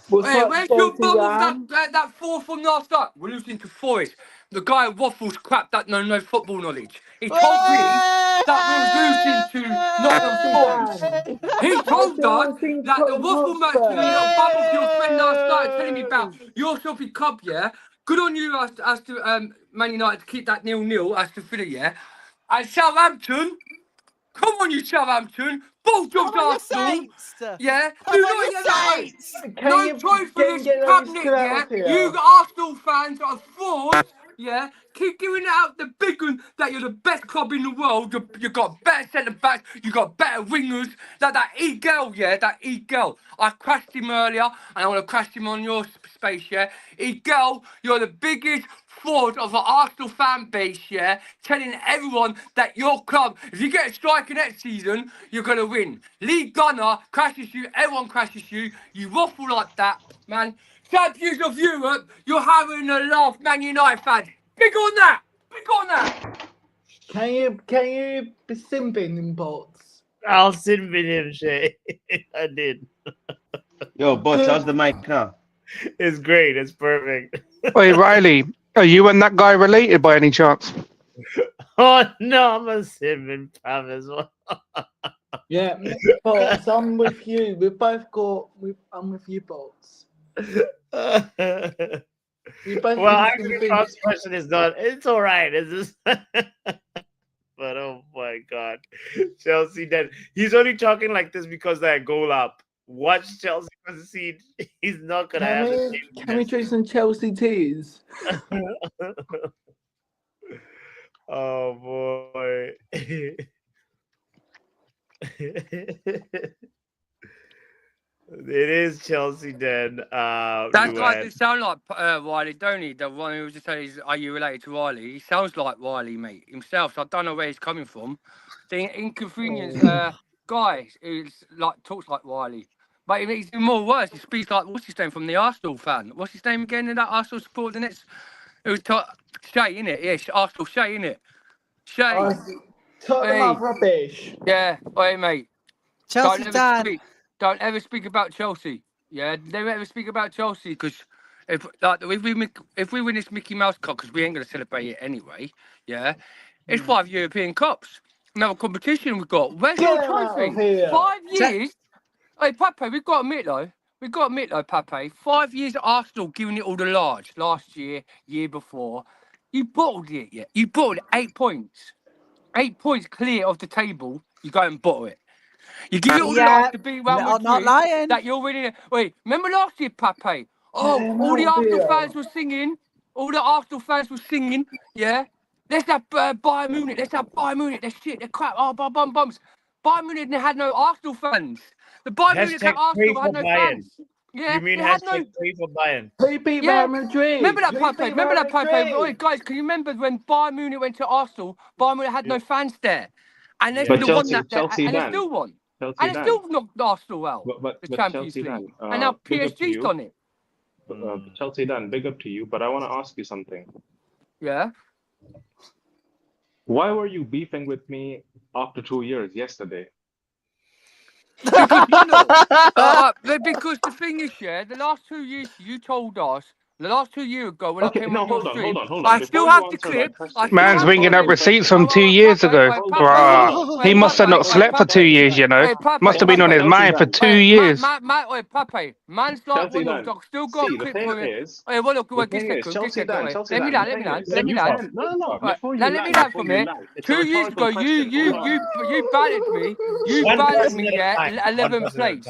What's Hey, up, where's your Salty bum Ram? of that 4 from last night? We're losing to Forest. The guy waffles crap that no football knowledge. He told me that we were losing to Nottingham Forest. He told us that the waffle match with the little bum of your friend last night telling me about your Sophie Cub, yeah? Good on you as to Man United to keep that 0-0 as to Villa, yeah? And Southampton, come on you Southampton, ball jobs Arsenal. Yeah, do not get that. No toy for this cabinet, yeah. You Arsenal fans are frauds, yeah. Keep giving it out the big one that you're the best club in the world. You got better centre backs, you got better wingers. That E-Girl, yeah, that E-Girl. I crashed him earlier, and I want to crash him on your space, yeah. E-Girl, you're the biggest fraud of the Arsenal fan base, yeah, telling everyone that your club, if you get a striker next season, you're going to win. Lee Gunner crashes you, everyone crashes you, you waffle like that, man. Champions of Europe, you're having a laugh, Man United fans. Big on that! Big on that! Can you be simping in bots? I'll sit with him, Shay. I did. Yo, boss, how's the mic now? It's great. It's perfect. Wait, Riley, are you and that guy related by any chance? Oh no, I'm a Simon Pam as well. Yeah, bots, I'm with you. I'm with you, bots. Well, actually, Tom's question is not. It's all right. It's just. But oh my God, Chelsea dead. He's only talking like this because they're goal up. Watch Chelsea concede. He's not gonna have it. Can we drink some Chelsea teas? Oh boy. It is Chelsea then. That guy does sound like Riley, don't he? The one who was just saying, "Are you related to Riley?" He sounds like Riley, mate, himself. So I don't know where he's coming from. The inconvenience guy is like talks like Riley, but he's even more worse. He speaks like what's his name from the Arsenal fan? What's his name again? In that Arsenal support, the next It was Shay, innit? Yeah, Arsenal Shay, innit? Shay. Tottenham Hey. have rubbish. Yeah, wait, mate. Chelsea Dan. Don't ever speak about Chelsea. Yeah, never ever speak about Chelsea because if we win this Mickey Mouse Cup, because we ain't gonna celebrate it anyway. Yeah, it's 5 European Cups. Another competition we've got. Where's your trophy? 5 years. Hey, Pape, we've got to admit though, Pape. 5 years at Arsenal giving it all the large. Last year, year before, you bottled it. Yeah, you bottled it. 8 points. 8 points clear of the table. You go and bottle it. You give it all the large to beat Real Madrid. Not lying. That you're winning it. Wait, remember last year, Pape? Oh, all the Arsenal fans were singing. All the Arsenal fans were singing. Yeah. Let's have Bayern Munich. Let's have Bayern Munich. They're shit. They're crap. Oh, bums. Bayern Munich had no Arsenal fans. The Bayern Munich at Arsenal had no fans. Yeah, you mean they had no. #3 for Bayern? Who beat Real Madrid? Remember that, Pape? Remember that, Pape? Oi, guys, can you remember when Bayern Munich went to Arsenal? Bayern Munich had no fans there, and they still won that. And they still won. And they still knocked Arsenal out. The Champions League. And now PSG's done it. Chelsea Dan, big up to you, but I want to ask you something. Yeah. Why were you beefing with me after 2 years yesterday? Because the thing is, yeah, the last 2 years you told us, the last 2 years ago when I came on your stream, I still have the clip. Man's bringing up receipts from 2 years ago. Bruh. He must have not slept for 2 years, you know. Must have been on his mind for 2 years. Pape, man's like, I've still got a clip for it. Hey, well, look, let me land. No. Let me land for me. 2 years ago, you bantered me. You bantered me, yeah, 11th place.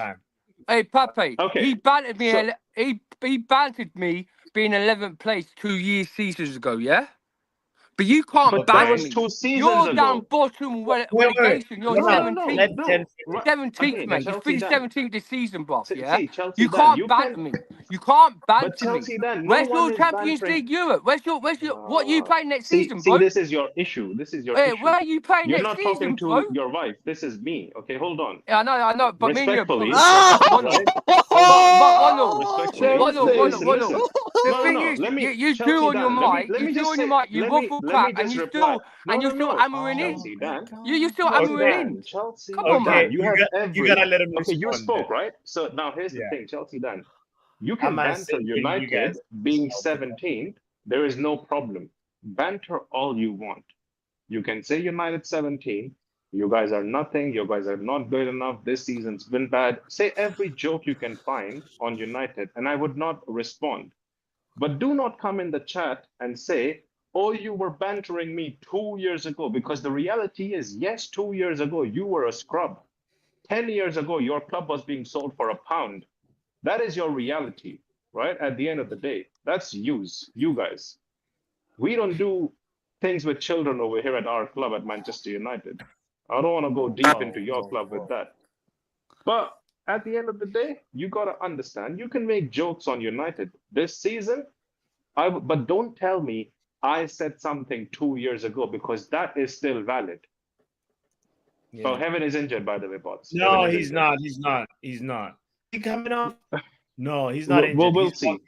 Hey, Pape, he bantered me. He bantered me being 11th place 2 seasons ago, yeah? But you can't banter me. 2 seasons You're ago. down bottom relegation. You're 17th. 17th, mate. You finished 17th this season, bro, yeah? You can't banter me. You can't banter me. Where's your Champions League Europe? Where's your what are you playing next season, bro? See, this is your issue. Hey, where are you playing You're next not season, talking bro? to your wife. This is me. Okay, hold on. Yeah, I know, but me and you. Respectfully. The thing is, you do on your mic, you waffle crap, and you're still hammering in. You're still hammering in. Come on, man. You gotta let him Okay, you respond spoke, there. right? So now here's the thing, Chelsea Dan. You can banter United being 17th. There is no problem. Banter all you want. You can say United 17. You guys are nothing. You guys are not good enough. This season's been bad. Say every joke you can find on United, and I would not respond. But do not come in the chat and say, oh, you were bantering me 2 years ago, because the reality is, yes, 2 years ago, you were a scrub. 10 years ago, your club was being sold for £1. That is your reality, right? At the end of the day, that's you guys. We don't do things with children over here at our club at Manchester United. I don't want to go deep into your club with that. But at the end of the day, you got to understand, you can make jokes on United this season, but don't tell me I said something 2 years ago, because that is still valid. Yeah. Oh, Heaven is injured, by the way, bots. No, he's not. He's not. Is he coming off? No, he's not injured. Well, we'll see.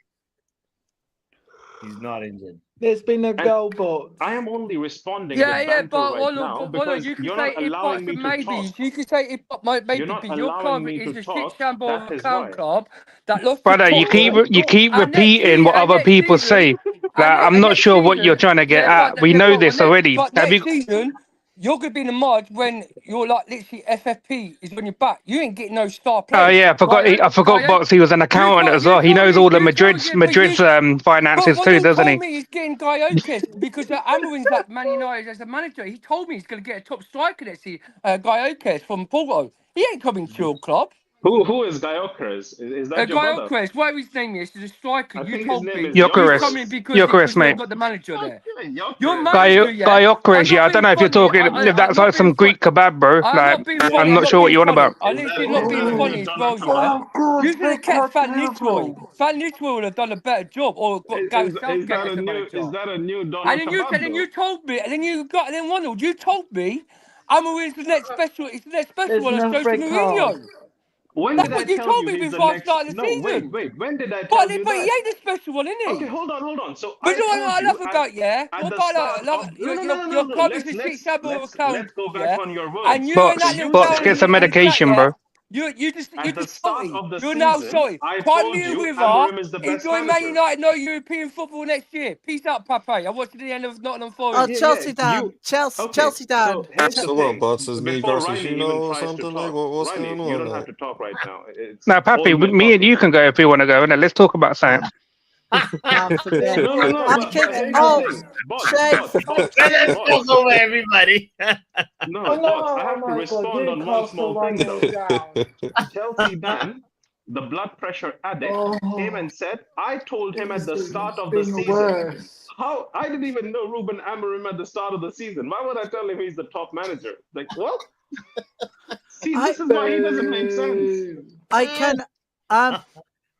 He's not injured. There's been a goal, but I am only responding. But because you can you're say not it allowing me maybe. to talk. You can say it maybe, You're not but your allowing club me is to a talk. shit shambles That of is a clown why. club that lost. Brother, you keep repeating what other people say. I'm not sure what you're trying to get at. We know this already. But next season, you're gonna be in the mud when you're like literally FFP is on your back. You ain't getting no star players. Oh yeah, I forgot Box. He was an accountant as well. He knows all the Madrid's finances too, doesn't he? He told me he's getting Gaiocas because Amarin's like Man United as a manager. He told me he's gonna get a top striker next season, Gaiocas from Porto. He ain't coming to your club. Who is Gaiocas? Is that your brother? Gaiocas, whatever his name is, he's a striker. You told me. Gyökeres, mate. You've got the manager there. Gyökeres, yeah. I don't know if you're talking. If that's like some Greek kebab, bro. Like, I'm not sure what you're on about. I literally not being funny as well. You should have kept Van Nistelrooy. Van Nistelrooy would have done a better job, or got Gareth Southgate as the manager. Is that a new Donald And then you told me, and then Ronald, you told me, Amarin's the next special. It's the next special one. I chose Mourinho. When That's did I what you tell told you me he's the before I next? started the No, season. wait. When did I But, tell you but he that? ain't a special one, isn't he? Okay, hold on. So But I you know what told I you love about, yeah? at Your the guy, start love, of no, your club is Let's a shit shabble of a clown, let's go back yeah? on your And words. you and that Bots, little You bots, clown get said in some the flat, medication, yeah? bro. You're at the just start salty. of the You're now season, sorry. I Prime told me you with her. Amorim is the best Enjoy Man manager. United, no European football next year. Peace out, Pape. I watched the end of Nottingham Oh, Forest. Chelsea down. You Chelsea, okay? Chelsea down. So here's the So what, thing. bots? Is me Before versus Riley you even know or tries to something? Like talk, what's going Riley, you on don't have now? to talk right now. It's Now, old Pappy, men me and talking. you can go if you want to go, and let's talk about something. Can't forget. No, I but can. here's the Oh, thing. Bots, Shay. Let's talk over everybody. No, Oh Bots, I no, have oh to my God, respond on one Newcastle small thing 1-0 though. down. Chelsea Dan, the blood pressure addict, came Oh, and said, I told him at the start it's of the been season. worse. How? I didn't even know Ruben Amorim at the start of the season. Why would I tell him he's the top manager? Like, what? See, I this is why he doesn't make sense. Boo. I can.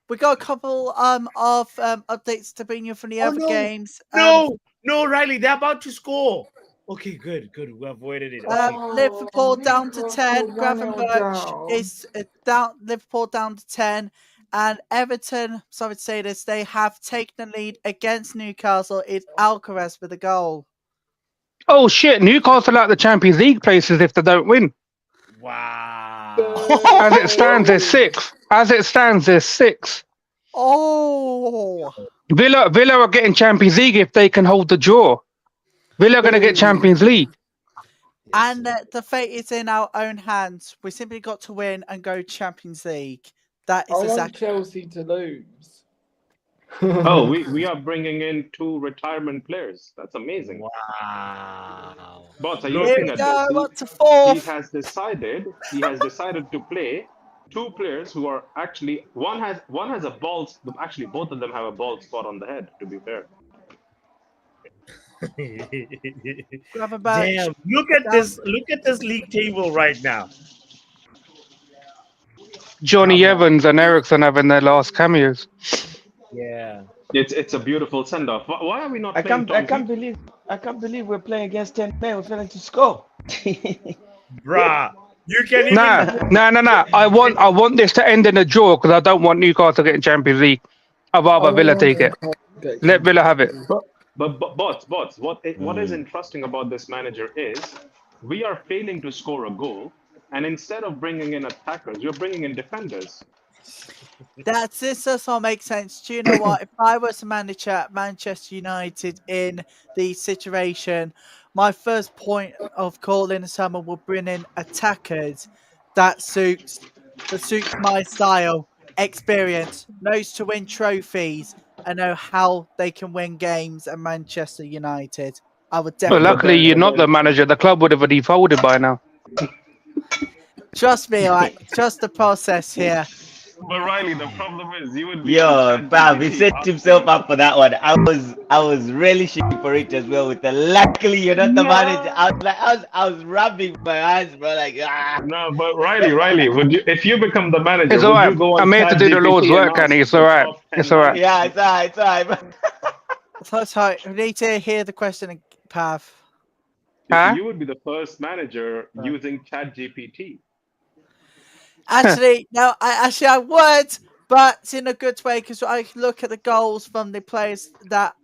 We got a couple of updates to bring you from the Oh, other no. games. No, Riley, they're about to score. Okay, good. We avoided it. Okay. Liverpool down to Newcastle 10. 1-0 Gravenberch down. is down. Liverpool down to 10. And Everton, sorry to say this, they have taken the lead against Newcastle. It's Alcaraz for the goal. Oh shit! Newcastle out the Champions League places if they don't win. Wow. As it stands, they're sixth. As it stands, they're sixth. Oh. Villa are getting Champions League if they can hold the draw. Villa are going to get Champions League. And the fate is in our own hands. We simply got to win and go Champions League. That I is want exactly. Chelsea to lose. Oh, we are bringing in 2 retirement players. That's amazing. Wow. Bots, are you Here looking we at go. this? Up to 4th. He has decided to play 2 players who are actually one has a bald. Actually, both of them have a bald spot on the head. To be fair. Gravenberch. Damn. Look at this league table right now. Johnny Evans and Ericsson having their last cameos. Yeah. It's a beautiful send off. Why are we not I playing can't believe we're playing against 10 men. We're failing to score. Bruh. You can even Nah. I want this to end in a draw because I don't want Newcastle getting Champions League. I'd rather Villa take it. Let Villa have it. But bots, what is interesting about this manager is we are failing to score a goal, and instead of bringing in attackers, you're bringing in defenders. This does all make sense. Do you know what? If I was a manager at Manchester United in the situation, my first point of call in the summer would bring in attackers that suits my style, experience, knows to win trophies, and know how they can win games at Manchester United. I would Well, definitely. luckily you're not the manager. The club would have defaulted by now. Trust me, trust the process here. But Riley, the problem is you would be. Yo, Pav, he set himself up for that one. I was really shooting for it as well. With the luckily you're not the manager. I was rubbing my eyes, bro. Like No, but Riley, would you if you become the manager? It's would alright. you go on I'm here to do the ChatGPT Lord's and work, ask Kenny. It's the alright. top 10 It's alright. yeah, it's alright. That's right. We need to hear the question, Pav. Huh? You would be the first manager using ChatGPT. Actually, no, I would, but in a good way because I look at the goals from the players that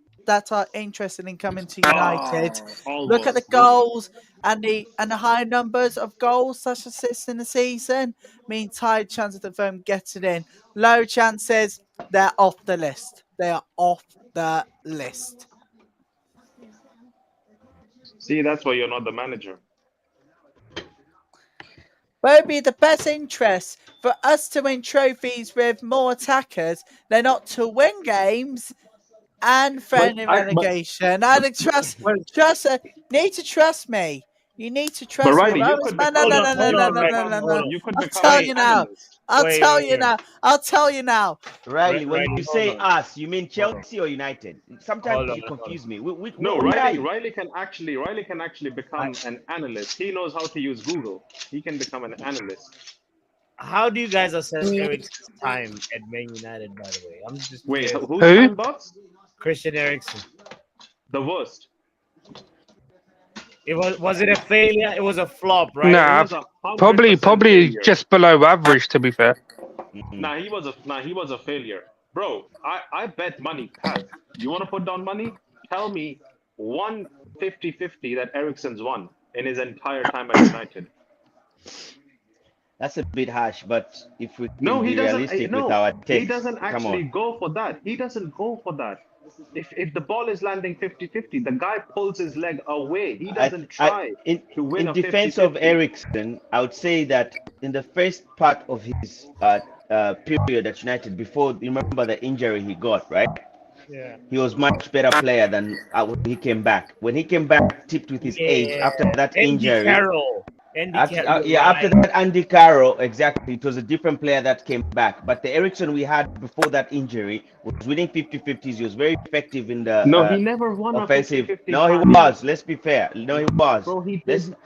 are interested in coming to United. Look at the goals and the high numbers of goals such assists in the season means high chances of them getting in. Low chances, they're off the list. They are off the list. See, that's why you're not the manager. But it would be the best interest for us to win trophies with more attackers than not to win games and friendly relegation. And need to trust me. You need to trust But me. Riley, you could No. you could I'll become tell an you now. analyst. I'll tell you now. Riley, when you say us, you mean Chelsea or United? Sometimes you confuse me. No, Riley can actually become an analyst. He knows how to use Google. He can become an analyst. How do you guys assess Eriksen's time at Man United, by the way? I'm just Wait, curious. who's time, bots? Christian Eriksen. The worst. Was it a failure? It was a flop, right? It Nah, was a 100% probably failure. just below average, to be fair. Nah, he was a failure, bro. I bet money. Pat, you want to put down money? Tell me one 50-50 that Eriksen's won in his entire time at United. That's a bit harsh, but if we No, can he be doesn't. realistic No, with our he takes, doesn't come actually on. go for that. He doesn't go for that. If the ball is landing 50-50, the guy pulls his leg away. He doesn't try to win a defense 50-50. of Eriksen, I would say that in the first part of his period at United, before you remember the injury he got, right? Yeah. He was much better player than when he came back. When he came back, tipped with his age after that Andy injury. Carroll. After Right. that Andy Carroll, exactly, it was a different player that came back. But the Eriksen we had before that injury was winning 50-50s. He was very effective in the No, he never won offensive. a 50-50. No, he was. Let's be fair. No, he was. Bro, he Let's. did.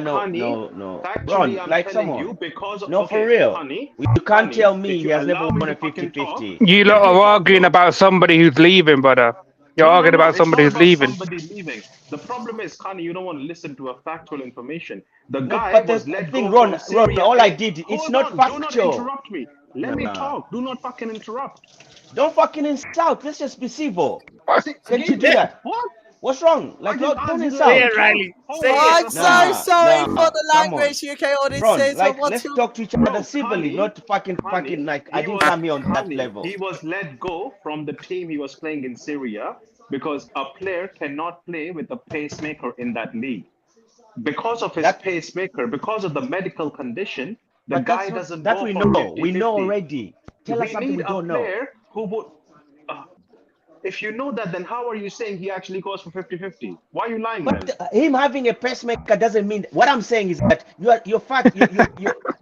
No. Factually, Ron, I'm like, telling come on. you because of, No, okay, for real. Honey, You can't tell me if he you has never allow me won to a fucking talk, 50-50. You lot are arguing about somebody who's leaving, brother. You're arguing about it's somebody not who's about leaving. somebody leaving. The problem is, Connie, you don't want to listen to a factual information. The No, guy but was the let thing, go Ron, from Syria. all I did, it's Hold not on, do not factual. interrupt me. Let me Nah. talk. Do not fucking interrupt. Don't fucking insult. Let's just be civil. See, Can't you do that? What? What's wrong? Like, I didn't don't ask you to insult. Say it, Riley. Say I'm it. so sorry for the come on. language, UK Ron, audiences. like, but what's let's your talk to each Bro, other civilly, Connie, not fucking like, I didn't come here on that level. He was let go from the team he was playing in Syria because a player cannot play with a pacemaker in that league. Because of his pacemaker, because of the medical condition, the But guy that's doesn't not, that go we for know. 50-50. We know already. Tell us We something need we a don't know. player who would. If you know that, then how are you saying he actually goes for 50-50? Why are you lying then? But him having a pacemaker doesn't mean. What I'm saying is that you're fact.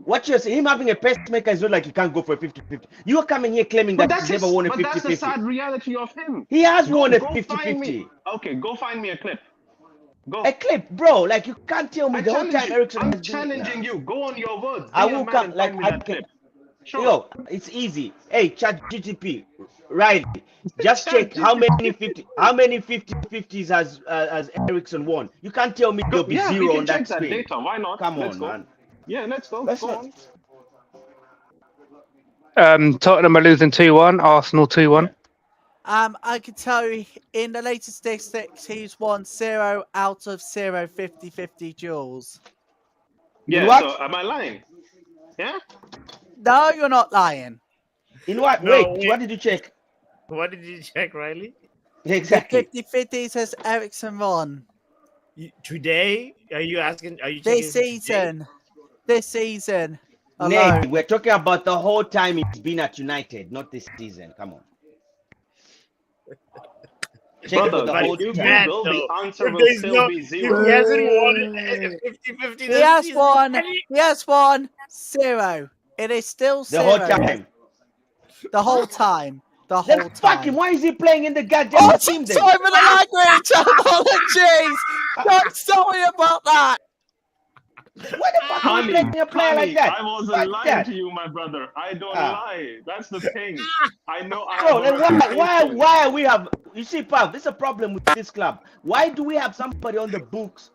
What you're saying, him having a pacemaker is not like he can't go for a 50-50. You're coming here claiming that he's never won a 50-50. But that's the sad reality of him. He has won a Go find me. 50-50. Okay, go find me a clip. Go. A clip, bro. Like, you can't tell me the whole time Eriksen I'm has been. challenging you. Go on your words. I Be a will man come. and Like, find me I that can. clip. Sure. Yo, it's easy. Hey, ChatGPT, right? Just check how many 50-50s has Eriksen won. You can't tell me there'll be we zero can on check that screen. data. Why not? Come Let's on, go. man. Yeah, let's go. Let's Go not- on. Tottenham are losing 2-1. Arsenal 2-1. I can tell you in the latest statistics, he's won 0 out of 0 50-50 duels. Yeah, what? so am I lying? Yeah? No, you're not lying. In what? No, wait, what did you check? What did you check, Riley? Exactly. The 50-50 says Eriksen won. Today? Are you checking This today? season. This season. Nay, Alone. we're talking about the whole time he's been at United, not this season. Come on. Check for Brother, the if whole you time. Google, the answer If will there's still no- be If zero. he hasn't won a 50-50 He this has season, won. He has won 0. It is still 0. The whole time. The whole time. The Then whole fuck time. him. Why is he playing in the goddamn Oh, team then? sorry for the language. Apologies. I'm sorry about that. Why the fuck are you playing a player like that? I wasn't Fuck lying that. to you, my brother. I don't Ah. lie. That's the thing. I know I Bro, have then a reputation. why are we have? You see, Pav, this is a problem with this club. Why do we have somebody on the books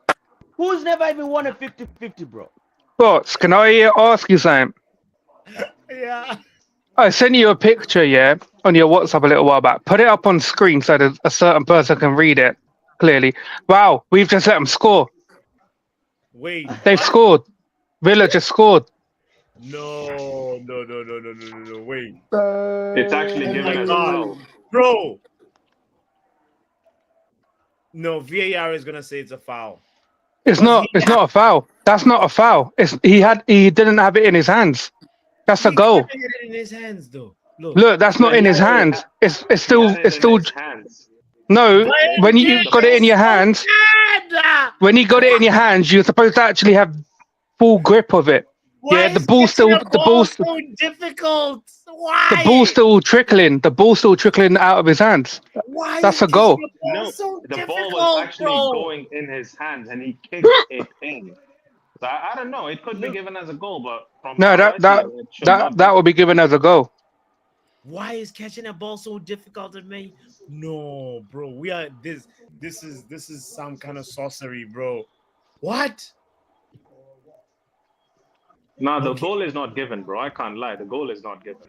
who's never even won a 50-50, bro? Bots, can I ask you something? Yeah. I sent you a picture, yeah, on your WhatsApp a little while back. Put it up on screen so that a certain person can read it clearly. Wow, we've just let them score. Wait. They've scored. Villa just scored. No. Wait. It's actually Oh given my as God. a foul. Bro. No, VAR is gonna say it's a foul. It's not a foul. That's not a foul. He didn't have it in his hands. That's a He goal. couldn't get it in his hands though. Look, that's not in his hands. It's still Hands. no. When you got it in your hands, when you got it in your hands, you're supposed to actually have full grip of it. Why Yeah, the is ball's getting still a the ball ball's so difficult. Why? the ball's still trickling. The ball's still trickling out of his hands. Why That's is a goal. getting a ball No, so the difficult, ball was actually bro? going in his hands and he kicked it in. So I don't know. It could be given as a goal, but from No, how I that see it, it should not be. that will be given as a goal. Why is catching a ball so difficult to me? No, bro. We are this is some kind of sorcery, bro. What? No, the goal is not given, bro. I can't lie. The goal is not given.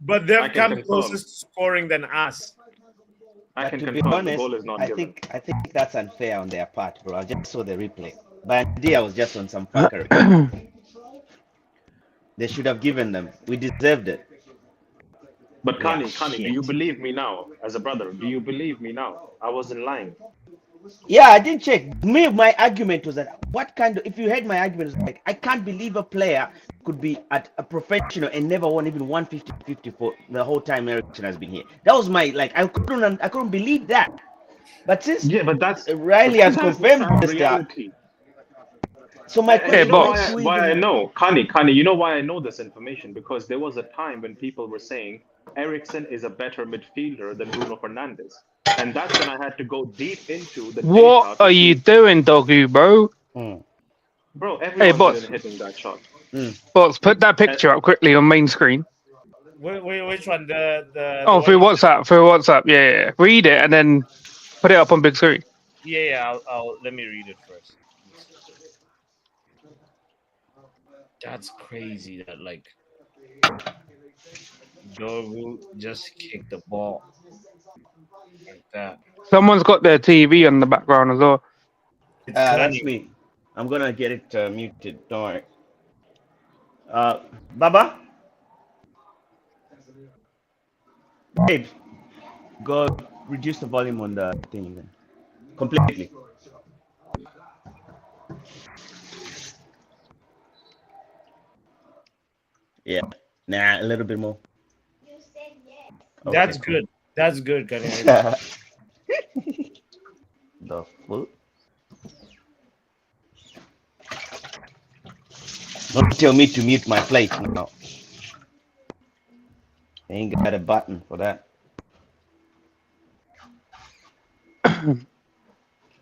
But I they've can come confirm. closest to scoring than us. I But can to be confirm the honest, goal is not I given. think that's unfair on their part, bro. I just saw the replay. But I was just on some fuckery. They should have given them. We deserved it. But Yeah, Kani, do you believe me now, as a brother? Do you believe me now? I wasn't lying. Yeah, I didn't check. My argument was that if you heard my argument, it was like, I can't believe a player could be at a professional and never won even 150-50 for the whole time Ericsson has been here. That was my, like, I couldn't believe that. But since Riley has confirmed this stuff, so my question is, why I know, Kani, you know why I know this information? Because there was a time when people were saying Ericsson is a better midfielder than Bruno Fernandes. And that's when I had to go deep into the What are you doing, Doggu, bro? Bro, Hey, everyone's boss. been hitting that shot. Boss, put that picture up quickly on main screen. Which one? The Oh, one- through WhatsApp. Yeah. Read it and then put it up on big screen. Yeah, I'll let me read it first. That's crazy that like Dogu just kicked the ball like that. Someone's got their TV on the background as well. that's me. I'm gonna get it muted. Don't worry. Baba, babe, go reduce the volume on the thing then. Completely. Yeah. Nah, a little bit more. That's Okay, good. That's good, Kani. The full. Don't tell me to mute my plate now. I ain't got a button for that.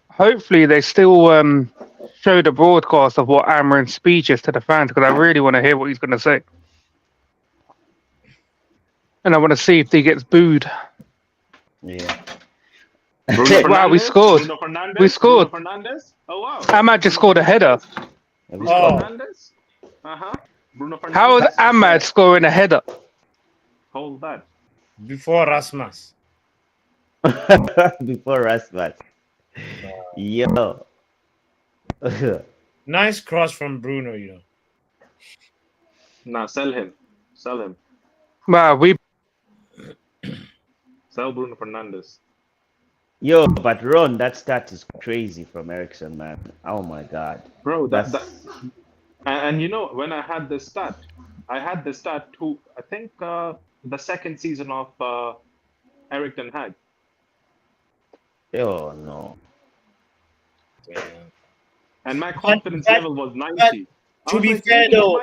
Hopefully they still show the broadcast of what Amarin's speech is to the fans, because I really want to hear what he's going to say. And I want to see if he gets booed. Yeah. Wow, we scored. Bruno Fernandes? We scored. Bruno Fernandes? Oh, wow. Ahmad just scored a header. Bruno Fernandes? Bruno Fernandes? How is Ahmad scoring a header? Hold that. Before Rasmus. Before Rasmus. Yo. Nice cross from Bruno, you know. Nah, sell him. Sell him. Wow, we Sell Bruno Fernandes. Yo, but Ron, that stat is crazy from Ericsson, man. Oh my god. Bro, That's and you know, when I had this stat to, I think, the second season of Erik ten Hag. oh no. And my confidence level was 90. To be fair, though,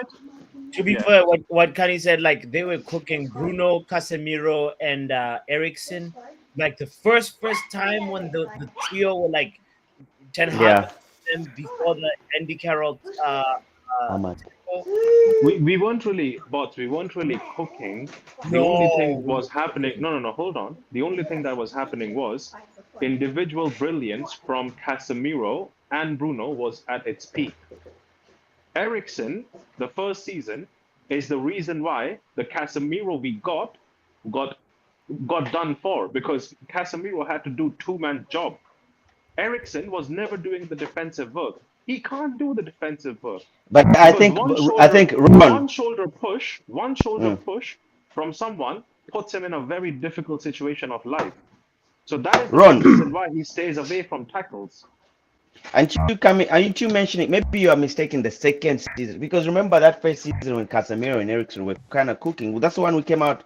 fair, what Kani said, like they were cooking Bruno, Casemiro, and Ericsson. Like the first time when the trio were like Ten Hag and before the Andy Carroll. We weren't really cooking. The only thing was happening. No, hold on. The only thing that was happening was individual brilliance from Casemiro and Bruno was at its peak. Ericsson, the first season, is the reason why the Casemiro we got done for, because Casemiro had to do two-man job. Ericsson was never doing the defensive work. He can't do the defensive work. But I think Ron, one shoulder push from someone puts him in a very difficult situation of life. So that is the reason why he stays away from tackles. Aren't you mentioning, maybe you are mistaking the second season, because remember that first season when Casemiro and Ericsson were kind of cooking. That's the one we came out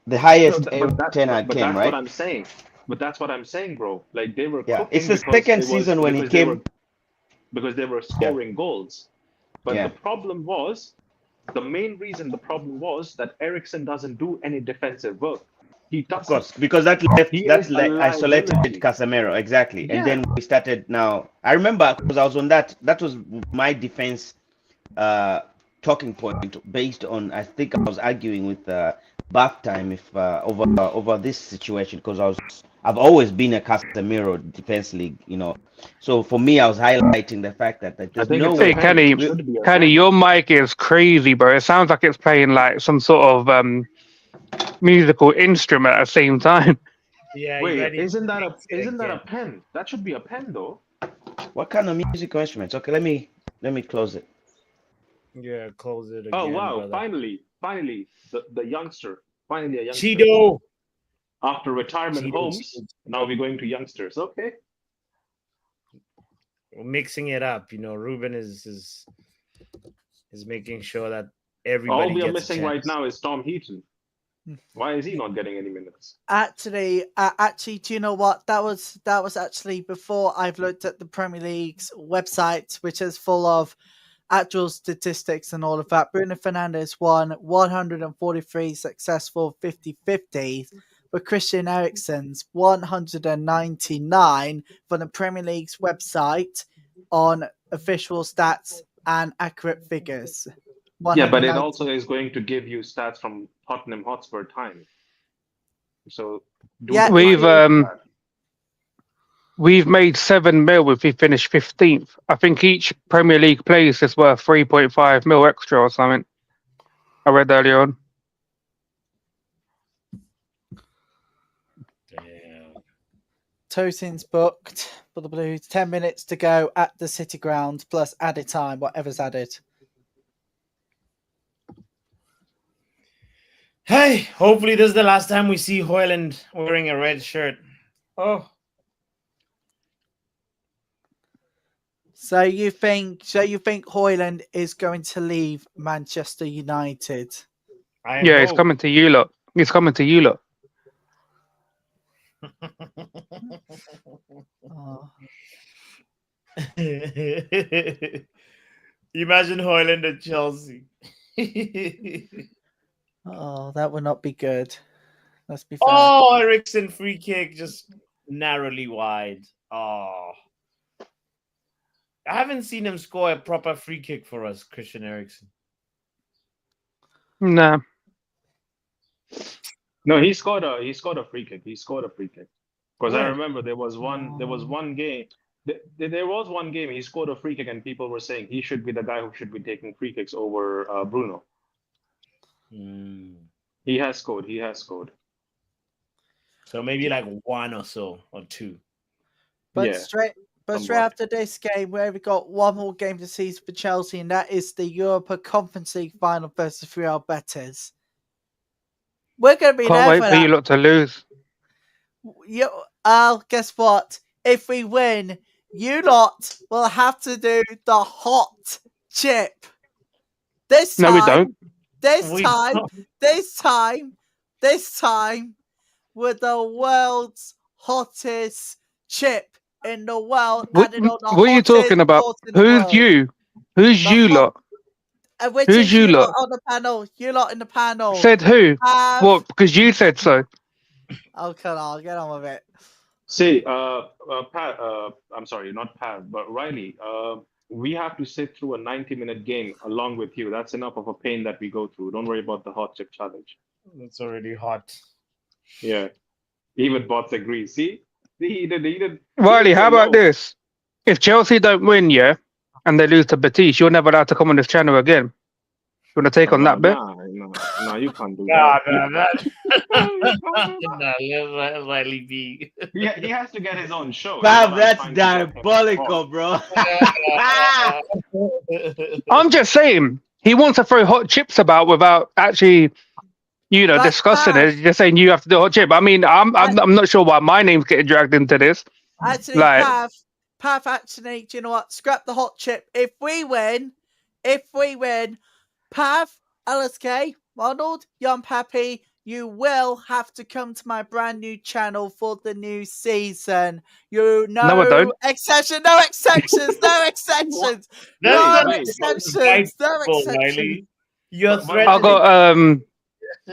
the highest Ten Hag came, right? What I'm saying. But that's what I'm saying, bro. Like they were cooking. It's the second season when he came. Because they were scoring goals. But the problem was, the main reason the problem was that Ericsson doesn't do any defensive work. He doesn't. Of course, because that isolated Casemiro, exactly. And then we started now. I remember because I was on that. That was my defense talking point based on, I think I was arguing with bath time if over this situation, because I've always been a Casemiro defense league, you know. So for me, I was highlighting the fact that there's think no it's way. Hey, Kenny, Kenny, your mic is crazy, bro. It sounds like it's playing like some sort of musical instrument at the same time. Yeah, Wait, isn't that a pen? That should be a pen, though. What kind of musical instruments? Okay, let me close it. Yeah, close it again. Oh wow! Brother. Finally, the youngster. Finally, a youngster. Cheeto. After retirement Cheetos. homes, now we're going to youngsters. Okay. We're mixing it up. You know, Ruben is making sure that everybody. All we are gets a missing right chance. now is Tom Heaton. Why is he not getting any minutes? Actually, do you know what? That was actually before I've looked at the Premier League's website, which is full of actual statistics and all of that. Bruno Fernandes won 143 successful 50-50s, but Christian Eriksen's 199 from the Premier League's website on official stats and accurate figures. Yeah, but it 190 also is going to give you stats from Tottenham Hotspur time. So Yeah, We've made 7 mil if we finish 15th. I think each Premier League place is worth 3.5 mil extra or something. I read earlier on. Damn. Tosin's booked for the Blues. 10 minutes to go at the City Ground plus added time, whatever's added. Hey, hopefully this is the last time we see Højlund wearing a red shirt. Oh. So you think Højlund is going to leave Manchester United? Yeah, he's coming to you lot. He's coming to you lot. Oh. Imagine Højlund at Chelsea. Oh, that would not be good. Let's be fair. Oh, Eriksen free kick just narrowly wide. Oh. I haven't seen him score a proper free kick for us, Christian Eriksen. Nah. No, he scored a free kick. Because I Yeah. remember there was one game. There was one game he scored a free kick and people were saying he should be the guy who should be taking free kicks over Bruno. He has scored. So maybe like one or so, or two. But Yeah. straight Somewhat. after this game, we've got one more game to see for Chelsea, and that is the Europa Conference League final versus Real Betis. We're going to be Can't there wait for for that. you lot to lose. Guess what? If we win, you lot will have to do the hot chip. This time, No, we don't. This time, with the world's hottest chip in the world. What are you talking about? Who's you? Who's you lot? Which Who's is you lot? on the panel? You lot in the panel. Said who? Have- What? Because you said so. Oh, come on, get on with it. See, Pat, I'm sorry, not Pat, but Riley, we have to sit through a 90-minute game along with you. That's enough of a pain that we go through. Don't worry about the hot chip challenge. It's already hot. Yeah. Even bots agree. See? He did. Riley, how about No. this? If Chelsea don't win, yeah, and they lose to Betis, you're never allowed to come on this channel again. You want to take on that bet? No, you can't do Nah, that. let Riley be. He has to get his own show. Fam, that's Trying to get him diabolical, bro. I'm just saying, he wants to throw hot chips about without actually, But discussing Pat- it. Just saying you have to do hot chip. I mean, I'm not sure why my name's getting dragged into this. Actually, Like- Pav, actually, do you know what? Scrap the hot chip. If we win, Pav, LSK, Ronald, Young Pappy, you will have to come to my brand new channel for the new season. No I don't. exceptions, no exceptions, no exceptions, no exceptions, no exceptions. You're But- threatening.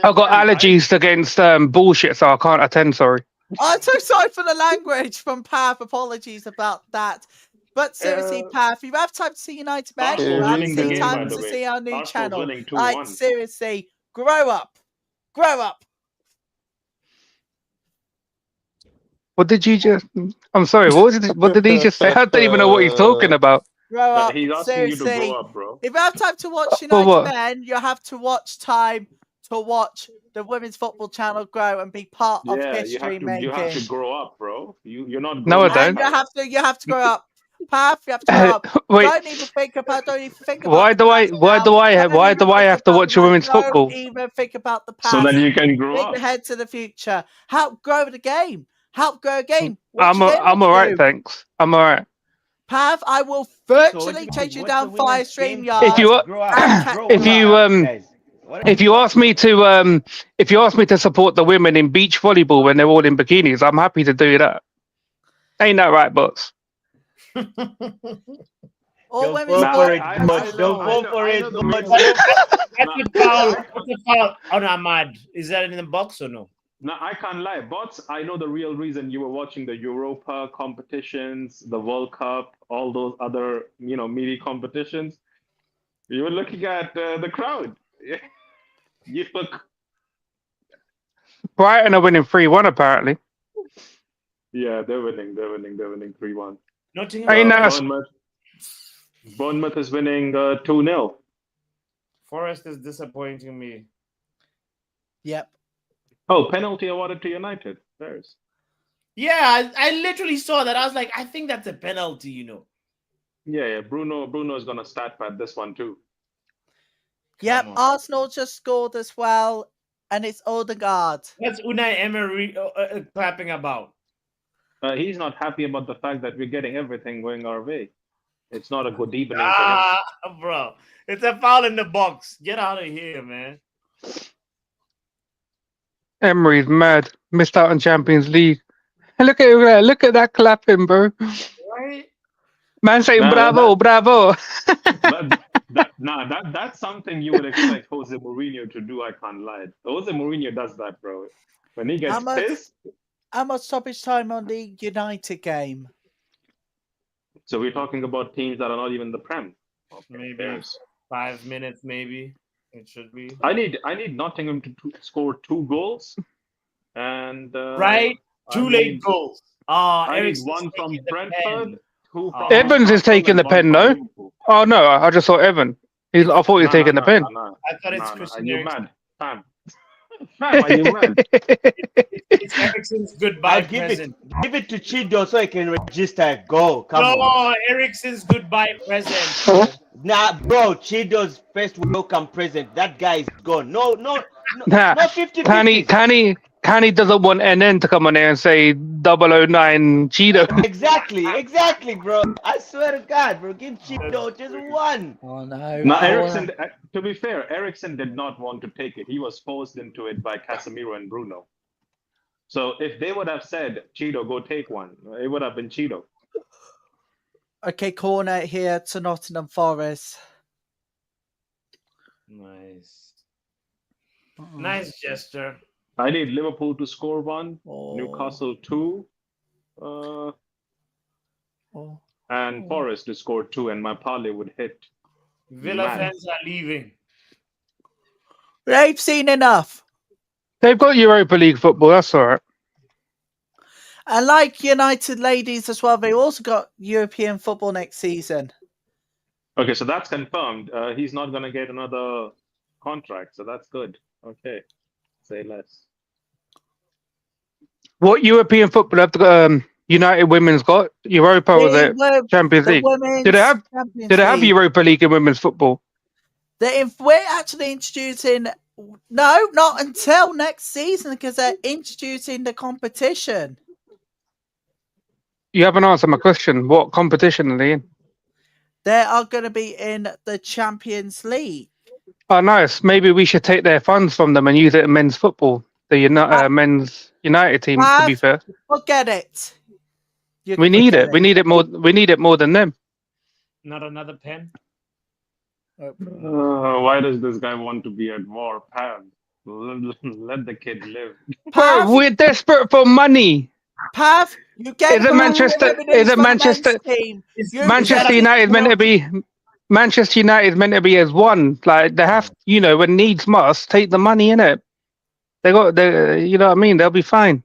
I've got allergies against bullshit, so I can't attend. Sorry. I'm so sorry for the language from Pav. Apologies about that. But seriously, Pav, you have time to see United Men. Arsenal's You have winning the game, by time the to way. see our new Arsenal's channel. winning 2-1. Like, seriously, grow up. Grow up. What did you just? I'm sorry. What did he just say? I don't even know what he's talking about. Grow up. He's asking you to Seriously. grow up, bro. If you have time to watch For United what? Men, you have to watch time to watch the women's football channel grow and be part of Yeah, history making. you have to grow up, bro. You're not. No, I grown don't. up. And you have to grow up. Pav, you have to grow up. Wait. Don't even think about Why the do I? past Why now. do I? Don't Why even do I think have to about watch the women's past. football? Don't even think about the past. So that you can grow Think up. ahead to the future. Help grow the game. Help grow a game. What I'm you gonna all right, do? thanks. I'm all right. Pav, I will So virtually chase you down via If StreamYard. you grow up, grow if you up, guys. What are if you ask me to support the women in beach volleyball when they're all in bikinis, I'm happy to do that. Ain't that right, bots? All Don't women's fall for it, I Butch. know, Don't I fall know, for I it, know the Butch. reason. That's a foul. That's a foul on Ahmad. Is that in the box or no? No, I can't lie. Bots, I know the real reason you were watching the Europa competitions, the World Cup, all those other, meaty competitions. You were looking at the crowd. You look. Brighton are winning 3-1 apparently. Yeah, they're winning. They're winning. They're winning 3-1. Nottingham. Ain't that Bournemouth is winning 2-0. Forest is disappointing me. Yep. Oh, penalty awarded to United. There's. Yeah, I literally saw that. I was like, I think that's a penalty, Yeah. Bruno is gonna stat pad this one too. Yep. Come on. Arsenal just scored as well, and it's Odegaard. What's Unai Emery clapping about? He's not happy about the fact that we're getting everything going our way. It's not a good evening for him. Bro, it's a foul in the box. Get out of here, man. Emery's mad. Missed out on Champions League. Look at that clapping, bro. Right? Man saying Nah, bravo, bravo. That's something you would expect Jose Mourinho to do. I can't lie. Jose Mourinho does that, bro. When he gets pissed. How much stoppage time on the United game? So we're talking about teams that are not even the Prem. Maybe 5 minutes, maybe. It should be. I need Nottingham to score 2 goals. And right? 2 late goals. I need 1 from Brentford. 2 from Evans is taking the pen, no? Oh no, I just saw Evan. I thought he was taking the pen. I thought it's Christian Are you Eriksen. mad? Fam, are you mad? It's Eriksen's goodbye present. Give it to Chido so he can register a goal. Come on. No, Eriksen's goodbye present. Nah, bro, Chido's first welcome present. That guy is gone. No, Nah, 50-50. Kanye doesn't want NN to come on there and say 009 Cheeto. Exactly, bro. I swear to God, bro. Give Chido just 1. Oh no. Now, Eriksen, to be fair, Eriksen did not want to take it. He was forced into it by Casemiro and Bruno. So if they would have said, Cheeto, go take one, it would have been Cheeto. Okay, corner here to Nottingham Forest. Nice. Nice gesture. I need Liverpool to score 1, Newcastle 2, and Forest to score 2, and my parlay would hit. Villa fans are leaving. They've seen enough. They've got Europa League football, that's all right. And like United ladies as well, they also got European football next season. Okay, so that's confirmed. He's not going to get another contract, so that's good. Okay, say less. What European football have United Women's got? Europa or the Champions League? Do they have Europa League in women's football? We're actually introducing. No, not until next season because they're introducing the competition. You haven't answered my question. What competition are they in? They are going to be in the Champions League. Oh, nice. Maybe we should take their funds from them and use it in men's football. The men's United team, to be fair. Forget it. We need it. We need it more. We need it more than them. Not another pen. Why does this guy want to be at war? Pam, let the kid live. Bro, we're desperate for money. Pav, you get Is it Manchester? Is it Manchester? team. Manchester United meant to be. Manchester United meant to be as one. Like they have, when needs must, take the money in it. They got the, you know what I mean. They'll be fine.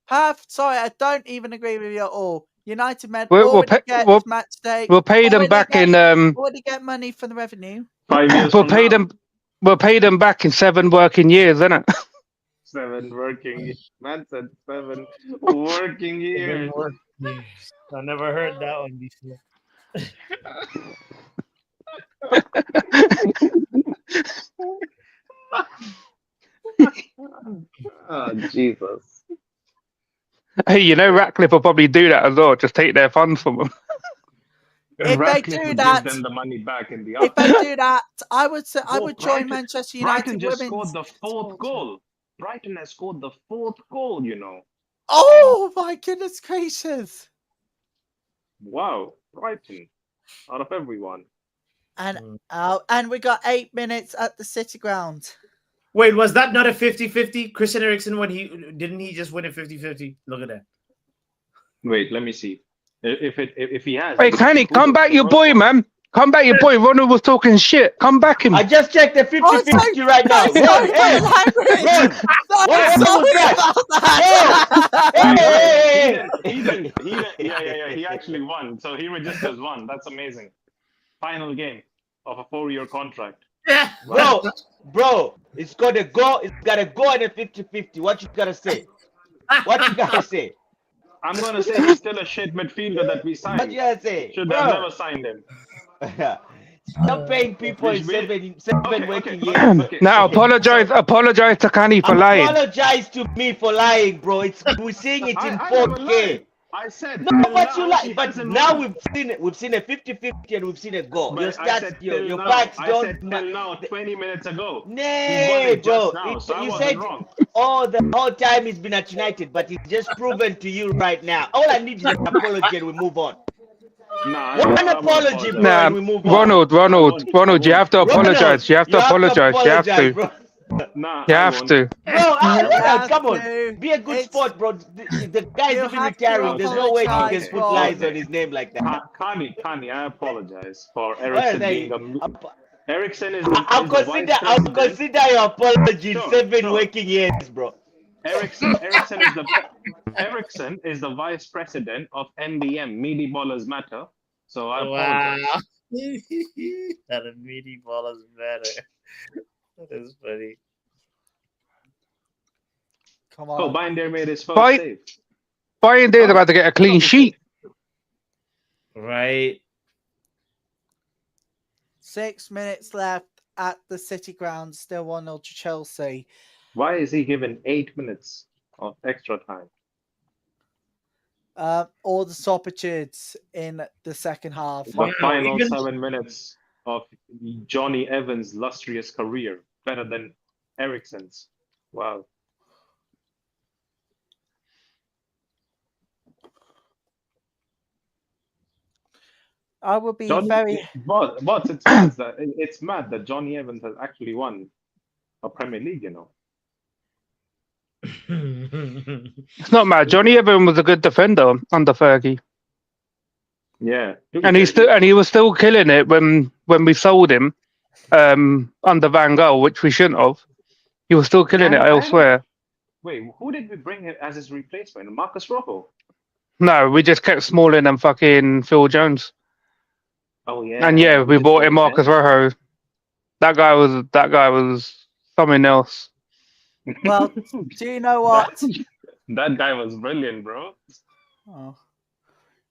Pav, sorry, I don't even agree with you at all. United men We'll already pay- get we'll- match day. We'll pay them already back get- in. Already get money from the revenue. 5 years We'll from pay now. them. We'll pay them back in 7 working years, isn't it? 7 working. Man said 7 working years. I never heard that one before. Oh, Jesus. Hey, Ratcliffe will probably do that as well. Just take their funds from them. If Ratcliffe they do would that, give them the money back in the if they aftermath. do that, I would say I Oh, would join Brighton- Manchester Brighton United just women's. scored the 4th goal. Brighton has scored the 4th goal, Oh my goodness gracious! Wow, Brighton. Out of everyone. And we got 8 minutes at the City Ground. Wait, was that not a 50-50? Christian Eriksen, when didn't he just win a 50-50? Look at that. Wait, let me see. If he has. Hey, Kenny, come back, your boy, man. Come back, your boy. Ronald was talking shit. Come back him. I just checked the 50-50 right now. I'm sorry, Ron, hey, Ron. what Sorry was that? about that. He didn't. Yeah. He actually won. So he registers one. That's amazing. Final game of a 4-year contract. Bro, it's got to go. It's got to go in a 50-50. What you gotta say? What you gotta say? I'm gonna say he's still a shit midfielder that we signed. What you gotta say? Should Bro. have never signed him. Stop paying people in seven working years. Now apologize to Kenny for lying. Apologize to me for lying, bro. We're seeing it in 4K. I said No, but you like, he but hasn't now won. we've seen a 50-50 and we've seen a goal. But Your I said stats, till your now. facts I don't. said till now, 20 minutes ago. He won Nay, it bro. just now, so I You wasn't said wrong. the whole time he's been at United, but it's just proven to you right now. All I need is an apology and we move on. Nah, One apology, bro, Nah, and we move on. Ronald, you have to apologize. You have to apologize. You have to. bro. Nah, You I have won't. to. Bro, have come on. to. Be a good It's- sport, bro. The guy's You even have to retiring. There's no way you can apologize, put bro. lies on his name like that. Kani, I apologize for Well, Eriksen they- being a. Eriksen is. I'll is the vice I'll president. consider your apology in Sure, 7 sure. working years, bro. Eriksen is the vice president of MBM, Meaty Ballers Matter. So I apologize. Wow. That a meaty ball is better. That is funny. Come Oh, on. Binder made his first Bye. save. Bayern Day's about to get a clean sheet. Right. 6 minutes left at the City Ground. Still 1-0 to Chelsea. Why is he given 8 minutes of extra time? All the stoppages in the second half. The final even- 7 minutes of Johnny Evans' lustrous career, better than Eriksen's. Wow. I would be Johnny, very. but it's mad that Johnny Evans has actually won a Premier League, It's not mad. Johnny Evans was a good defender under Fergie, Yeah. and he was still killing it when we sold him under Van Gaal, which we shouldn't have. He was still killing it elsewhere. Wait, who did we bring him as his replacement? Marcus Rojo? No, we just kept Smalling and fucking Phil Jones. Oh yeah. And yeah, we bought him Marcus Rojo. That guy was something else. Well, do you know what? That guy was brilliant, bro.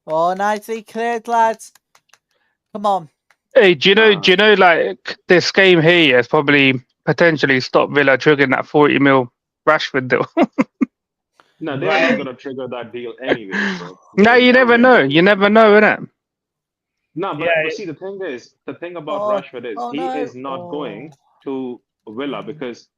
Oh, nicely cleared, lads. Come on. Hey, do you know like this game here has probably potentially stopped Villa triggering that 40 mil Rashford deal. No, they're not gonna trigger that deal anyway, bro. No, you never know. You never know, innit? No, but, Yeah, but see, the thing about Rashford is he is not going to Villa because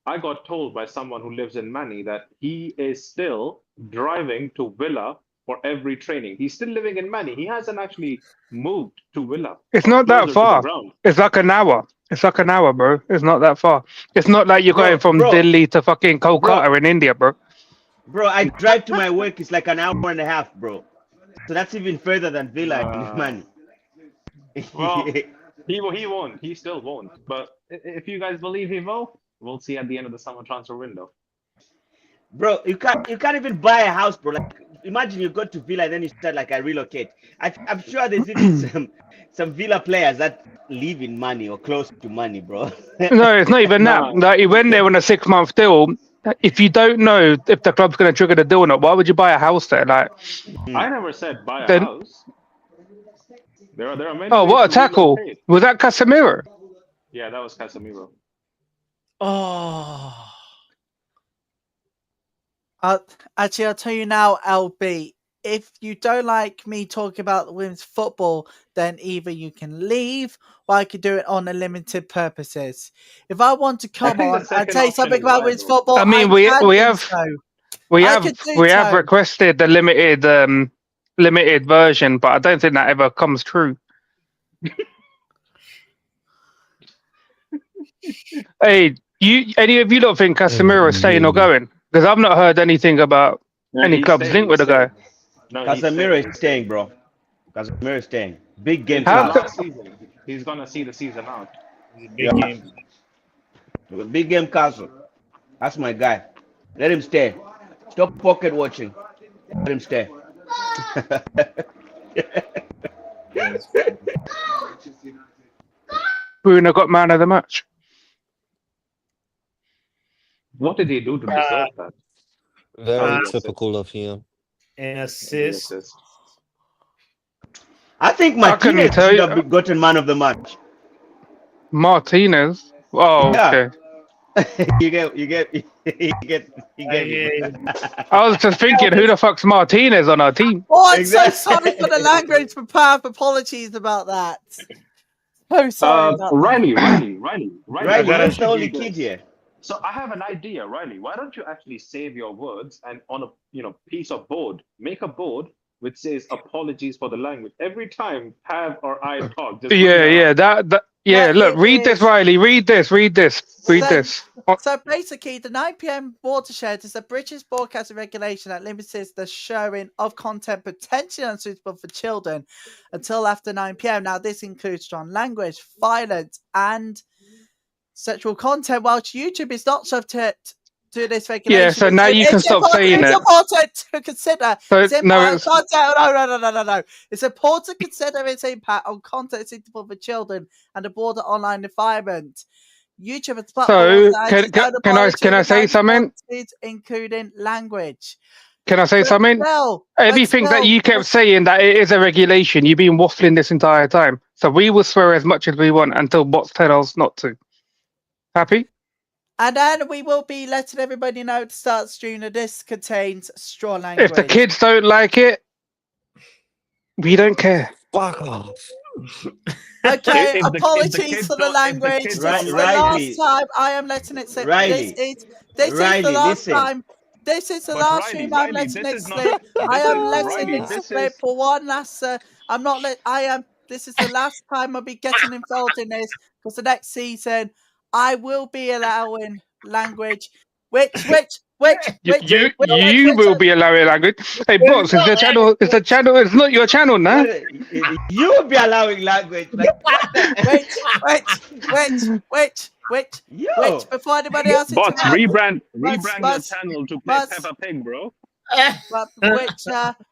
I got told by someone who lives in Manny that he is still driving to Villa for every training. He's still living in Manny. He hasn't actually moved to Villa. It's not that closer to the far. ground. It's like an hour. It's like an hour, bro. It's not that far. It's not like you're going from Delhi to fucking Kolkata in India, bro. Bro, I drive to my work. It's like an hour and a half, bro. So that's even further than Villa and Money. Well, he won't. He still won't. But if you guys believe he will, we'll see at the end of the summer transfer window. Bro, you can't even buy a house, bro. Like, imagine you go to Villa and then you start like I relocate. I'm sure there's even some Villa players that live in Money or close to Money, bro. No, it's not even that. Like, you went there on a 6-month deal. If you don't know if the club's going to trigger the deal or not, why would you buy a house there? Like, I never said buy a house. There are many. Oh, what a tackle! Was that Casemiro? Yeah, that was Casemiro. Oh. Actually, I'll tell you now, LB. If you don't like me talking about the women's football, then either you can leave or I could do it on a limited purposes. If I want to come on and say something about women's football, I mean, we have requested the limited version, but I don't think that ever comes true. Hey, any of you don't think Casemiro is staying or going? Because I've not heard anything about any clubs linked with the guy. No, Casemiro is staying, bro. Casemiro is staying. Big game. He's gonna see the season out. Big game. Big game, Castle. That's my guy. Let him stay. Stop pocket watching. Let him stay. Bruno got man of the match. What did he do to deserve that? Very typical of him. An assist. I think Martinez should have gotten man of the match. Martinez? Oh, Yeah. okay. you get. I was just thinking, who the fuck's Martinez on our team? Oh, I'm so sorry for the language, but apologies about that. So sorry. About Riley, that's the only kid here. So I have an idea, Riley. Why don't you actually save your words and on a piece of board, make a board which says apologies for the language every time Pav or I talk. Just Look, read this, Riley. Read this. So basically, the 9 p.m. watershed is a British broadcasting regulation that limits the showing of content potentially unsuitable for children until after 9 p.m. Now, this includes strong language, violence, and sexual content, whilst YouTube is not subject to this regulation. Yeah, so now you can stop saying it. It's important to consider its impact on content. No. It's important to consider its impact on content suitable for children and the broader online environment. YouTube is platform. Can I say something? Including language. Can I say something? Everything that you kept saying that it is a regulation, you've been waffling this entire time. So we will swear as much as we want until bots tell us not to. Happy? And then we will be letting everybody know to start stream that this contains strong language. If the kids don't like it, we don't care. Fuck off. Okay, apologies for the language. This is the last time I am letting it slip. This is the last time. This is the last stream I'm letting it slip. I am letting it slip for one last. I'm not let. I am. This is the last time I'll be getting involved in this because the next season I will be allowing language, which you will be allowing language. Hey, boss, it's the channel. It's not your channel now. You will be allowing language. Like, which before anybody else. Bots, rebrand your channel to play Peppa Pig, bro.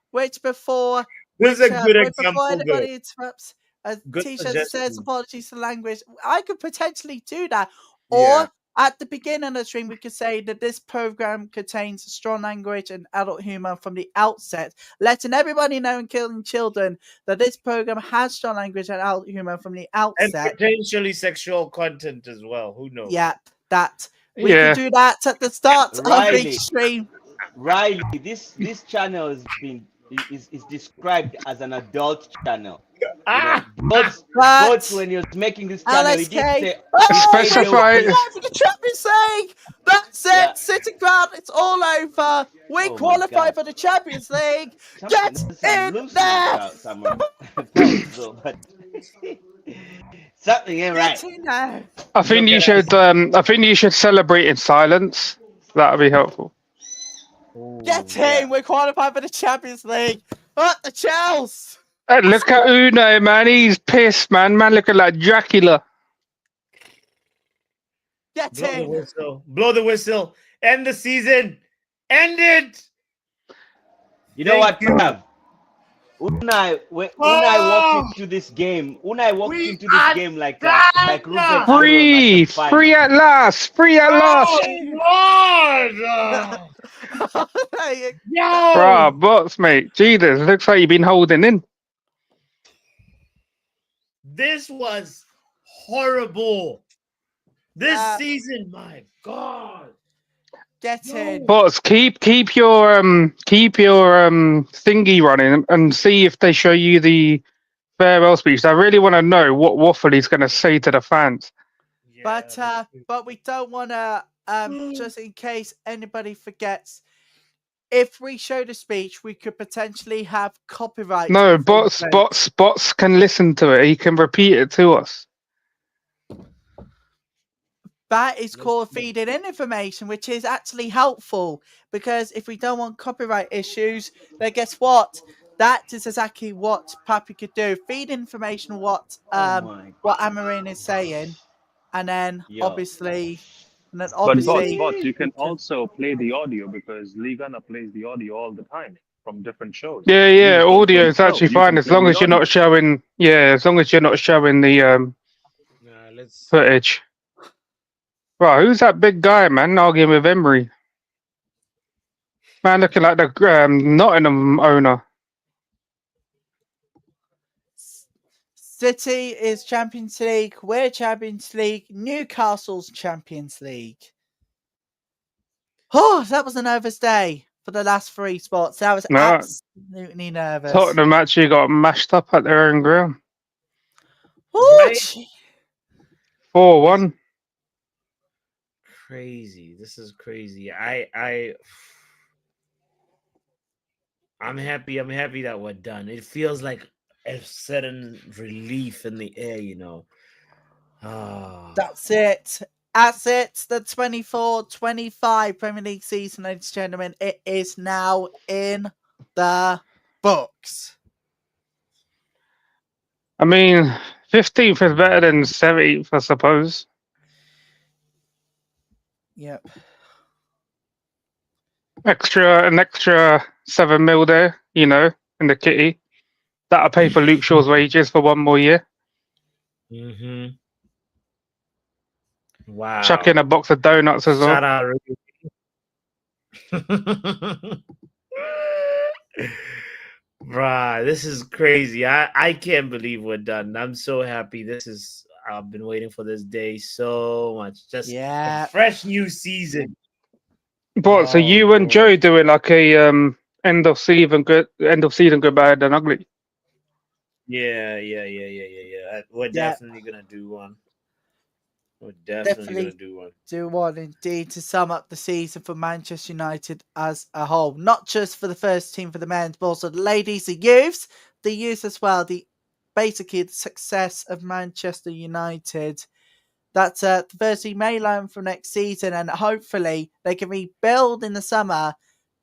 Which before. This is a good example. Before anybody interrupts, a T-shirt says apologies for language. I could potentially do that, or at the beginning of the stream, we could say that this program contains strong language and adult humor from the outset, letting everybody know, including children, that this program has strong language and adult humor from the outset, and potentially sexual content as well. Who knows? Yeah, that we can do that at the start of each stream. Riley, this channel is described as an adult channel. But when you're making this channel, you did say specify for the Champions League. That's it. Sitting ground. It's all over. We qualify for the Champions League. Get in there. Something ain't right. Get in there. I think you should. I think you should celebrate in silence. That would be helpful. Get in. We're qualified for the Champions League. Up the Chelsea. Hey, look at Unai, man. He's pissed, man. Man looking like Dracula. Get Blow the in. whistle. Blow the whistle. End the season. End it. You know Thank what, you. Trav? Unai walked into this game. Unai walked into this game like Ruben Free, free at last, free at last. Bruh, bots, mate. Jesus, looks like you've been holding in. This was horrible. This Yeah. season, my God. Get in. Bots, keep your thingy running and see if they show you the farewell speech. I really want to know what Waffle he's going to say to the fans. But we don't want to, just in case anybody forgets, if we show the speech, we could potentially have copyright. No, infringement. bots can listen to it. He can repeat it to us. That is called feeding in information, which is actually helpful because if we don't want copyright issues, then guess what? That is exactly what Pappy could do. Feed information what Amarin is saying, and then obviously. But obviously, bots, you can also play the audio because Ligana plays the audio all the time from different shows. Yeah, audio is So actually you fine can as play long the as you're not audio. showing. Yeah, as long as you're not showing the footage. Right, who's that big guy, man, arguing with Emery? Man, looking like the Nottingham owner. City is Champions League. We're Champions League. Newcastle's Champions League. Oh, that was a nervous day for the last three spots. That was No. absolutely nervous. Tottenham actually got mashed up at their own ground. Oh, 4-1. Crazy. This is crazy. I'm happy. I'm happy that we're done. It feels like a sudden relief in the air, you know. That's it. That's it. The 24-25 Premier League season, ladies and gentlemen. It is now in the books. I mean, 15th is better than 17th, I suppose. Yep. An extra 7 mil there, you know, in the kitty. That'll pay for Luke Shaw's wages for 1 more year. Mm-hmm. Wow. Chuck in a box of donuts as well. Shout out, Bruh, this is crazy. I can't believe we're done. I'm so happy. I've been waiting for this day so much. Just a fresh new season. What? So you and Joe doing like a end of season goodbye and ugly? Yeah. We're definitely gonna do one. We're definitely gonna do one. Do one indeed to sum up the season for Manchester United as a whole. Not just for the first team for the men, but also the ladies, the youths as well. Basically the success of Manchester United. That's the first team may learn from next season, and hopefully they can rebuild in the summer,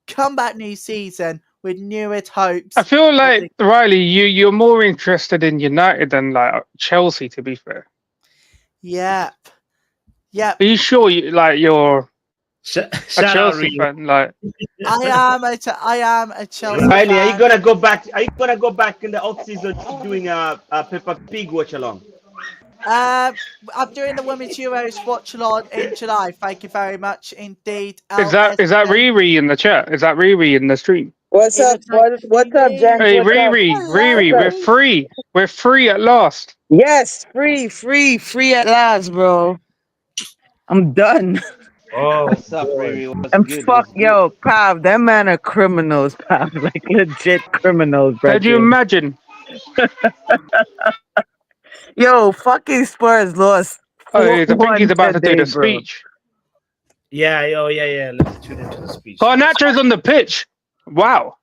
come back new season with newest hopes. I feel like Riley, you're more interested in United than like Chelsea, to be fair. Yep. Are you sure you're a shout out, Chelsea fan? Like, I am a Chelsea Riley, fan. are you gonna go back? Are you gonna go back in the off season doing a Peppa Pig watch along? I'm doing the Women's Euros watch along in July. Thank you very much indeed. is that Riri in the chat? Is that Riri in the stream? What's up? What's up, Jen? Hey, What's Riri, we're free. We're free at last. Yes, free at last, bro. I'm done. Oh, what's up, Riri? I'm yo, Pav, that man are criminals, Pav. Like legit criminals, bro. Could you imagine? Yo, fucking Spurs lost. Oh, I think he's about to do the bro. speech. Yeah. Let's tune into the speech. Garnacho's on the pitch. Wow.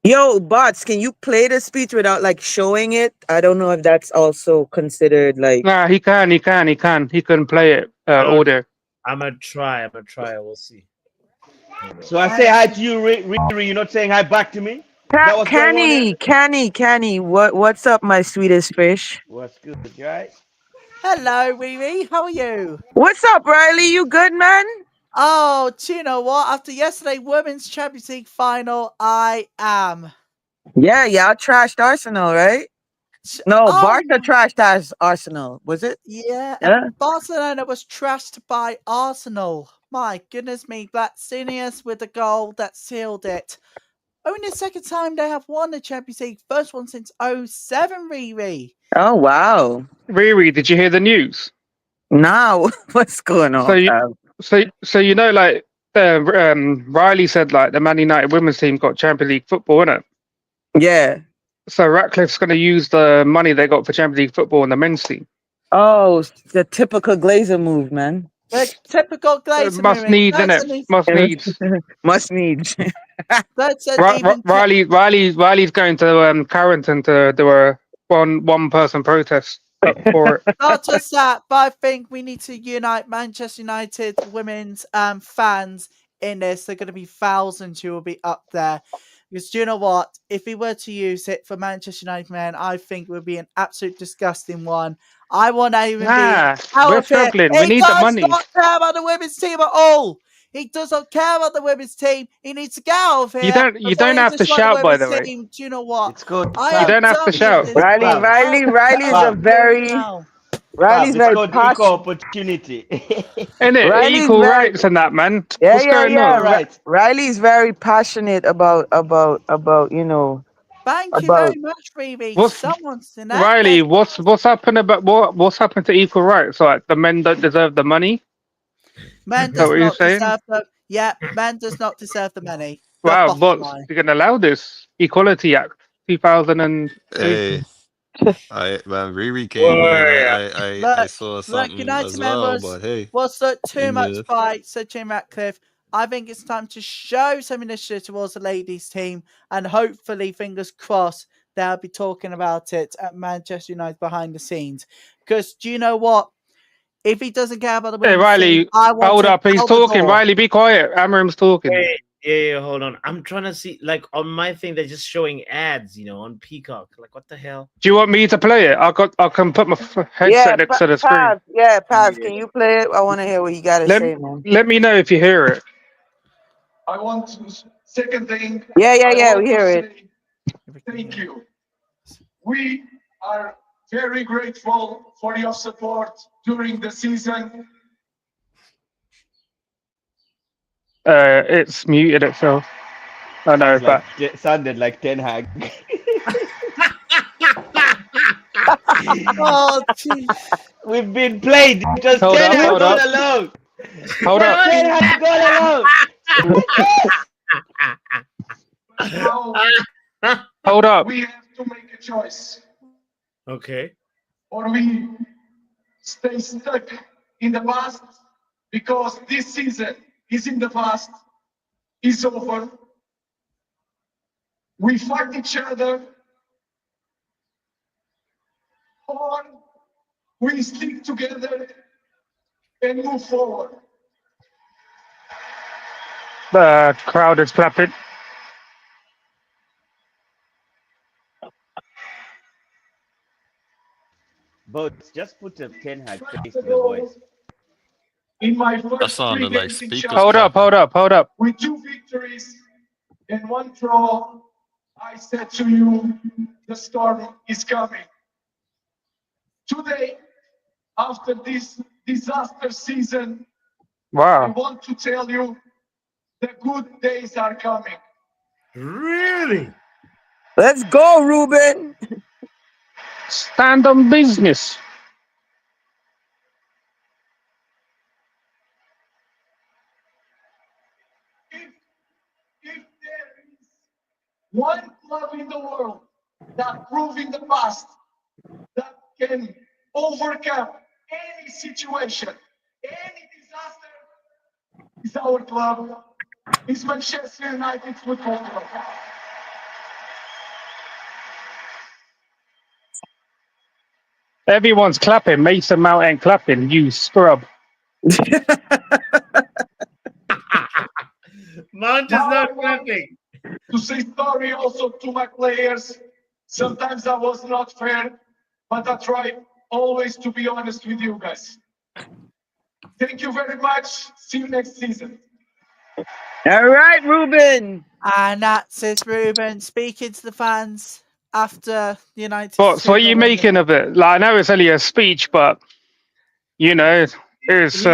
Yo, bots, can you play the speech without like showing it? I don't know if that's also considered like. Nah, he can. He can play it audio. I'm gonna try. We'll see. So I say hi to you, Riri. You're not saying hi back to me? That was going on here? Canny, what's up, my sweetest fish? What's good, right? Hello, Riri. How are you? What's up, Riley? You good, man? Oh, do you know what? After yesterday Women's Champions League final, I am. Yeah, y'all trashed Arsenal, right? No, Barca trashed Arsenal. Was it? Yeah, Yeah. Barcelona was trashed by Arsenal. My goodness me, Blackstenius with the goal that sealed it. Only the second time they have won the Champions League. First one since 07, Riri. Oh, wow. Riri, did you hear the news? Now, what's going on? So you know, like Riley said, like the Man United women's team got Champions League football, innit? Yeah. So Ratcliffe's going to use the money they got for Champions League football on the men's team. Oh, the typical Glazer move, man. The typical Glazer Must move. needs, innit? Must needs. Must needs. That's even Riley's going to Carrington to do a one person protest for it. Not just that, but I think we need to unite Manchester United women's fans in this. There are going to be thousands who will be up there. Because do you know what? If we were to use it for Manchester United men, I think it would be an absolute disgusting one. I want to even be out we're of here. struggling. We He need the money. does not care about the women's team at all. He does not care about the women's team. He needs to get out of here. You don't have to shout, by the way. Do you know what? It's good. You don't have to shout. Riley's a very Riley's very equal passionate. opportunity. Isn't it? Riley's Equal very- rights and that, man. Yeah, What's going on? Right. Riley's very passionate about you know. Thank you very much, Riri. Someone's in that. Riley, what's happened about what's happened to equal rights? Like the men don't deserve the money. Man Is that does what you're not saying? deserve the. Yeah, man does not deserve the money. The Wow, bottom but line. you're gonna allow this Equality Act 2003. Hey, when Riri came here, I saw something United as well, members, but hey. what's that too we much live. fight, said Jim Ratcliffe. I think it's time to show some initiative towards the ladies' team, and hopefully, fingers crossed, they'll be talking about it at Manchester United behind the scenes. Because do you know what? If he doesn't care about the Hey, women's Riley, team, I want hold to up. He's hold the talking. door. Riley, be quiet. Amram's talking. Yeah, hold on. I'm trying to see, like, on my thing, they're just showing ads, on Peacock. Like, what the hell? Do you want me to play it? I can put my headset next to the screen. Paz, can you play it? I want to hear what you got to say, man. Let me know if you hear it. I want to second thing. Yeah, we hear it. Thank you. We are very grateful for your support during the season. It's muted itself. I know, but Sounded like Ten Hag. Oh, geez. We've been played. Just Hold Ten up, Hag hold all up. along. Hold up. Ten Hag all along. Now, Hold up. we have to make a choice. Okay. Or we stay stuck in the past because this season is in the past, is over. We fight each other, or we stick together and move forward. The crowd is clapping. But just put a Ten Hag face to the voice. In my That first 3 sounded like games in speakers. Hold up. with 2 victories and 1 draw, I said to you, the storm is coming. Today, after this disaster season, I Wow. want to tell you the good days are coming. Really? Let's go, Ruben. Stand on business. If there is one club in the world that proved in the past that can overcome any situation, any disaster, is our club. It's Manchester United Football Club. Everyone's clapping. Mason Mount ain't clapping. You scrub. Mount is Now not I want clapping. to say sorry also to my players. Sometimes I was not fair, but I try always to be honest with you guys. Thank you very much. See you next season. All right, Ruben. And that's it, Ruben speaking to the fans after the United. What are you making of it? Like, I know it's only a speech, but you know, it's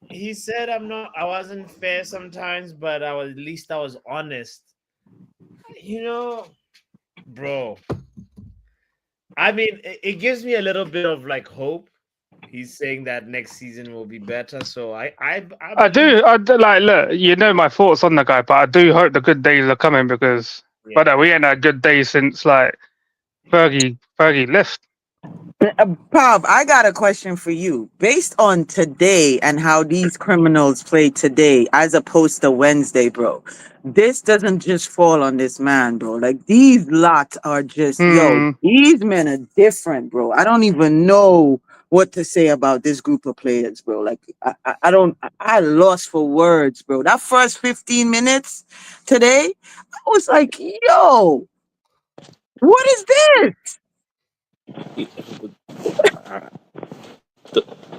He said I wasn't fair sometimes, but at least I was honest. You know, bro. I mean, it gives me a little bit of like hope. He's saying that next season will be better. So I do like, look, you know my thoughts on the guy, but I do hope the good days are coming because but we ain't had good days since like Fergie left. Pav, I got a question for you. Based on today and how these criminals play today, as opposed to Wednesday, bro, this doesn't just fall on this man, bro. Like, these lots are just, yo, these men are different, bro. I don't even know what to say about this group of players, bro. Like, I lost for words, bro. That first 15 minutes today, I was like, yo, what is this?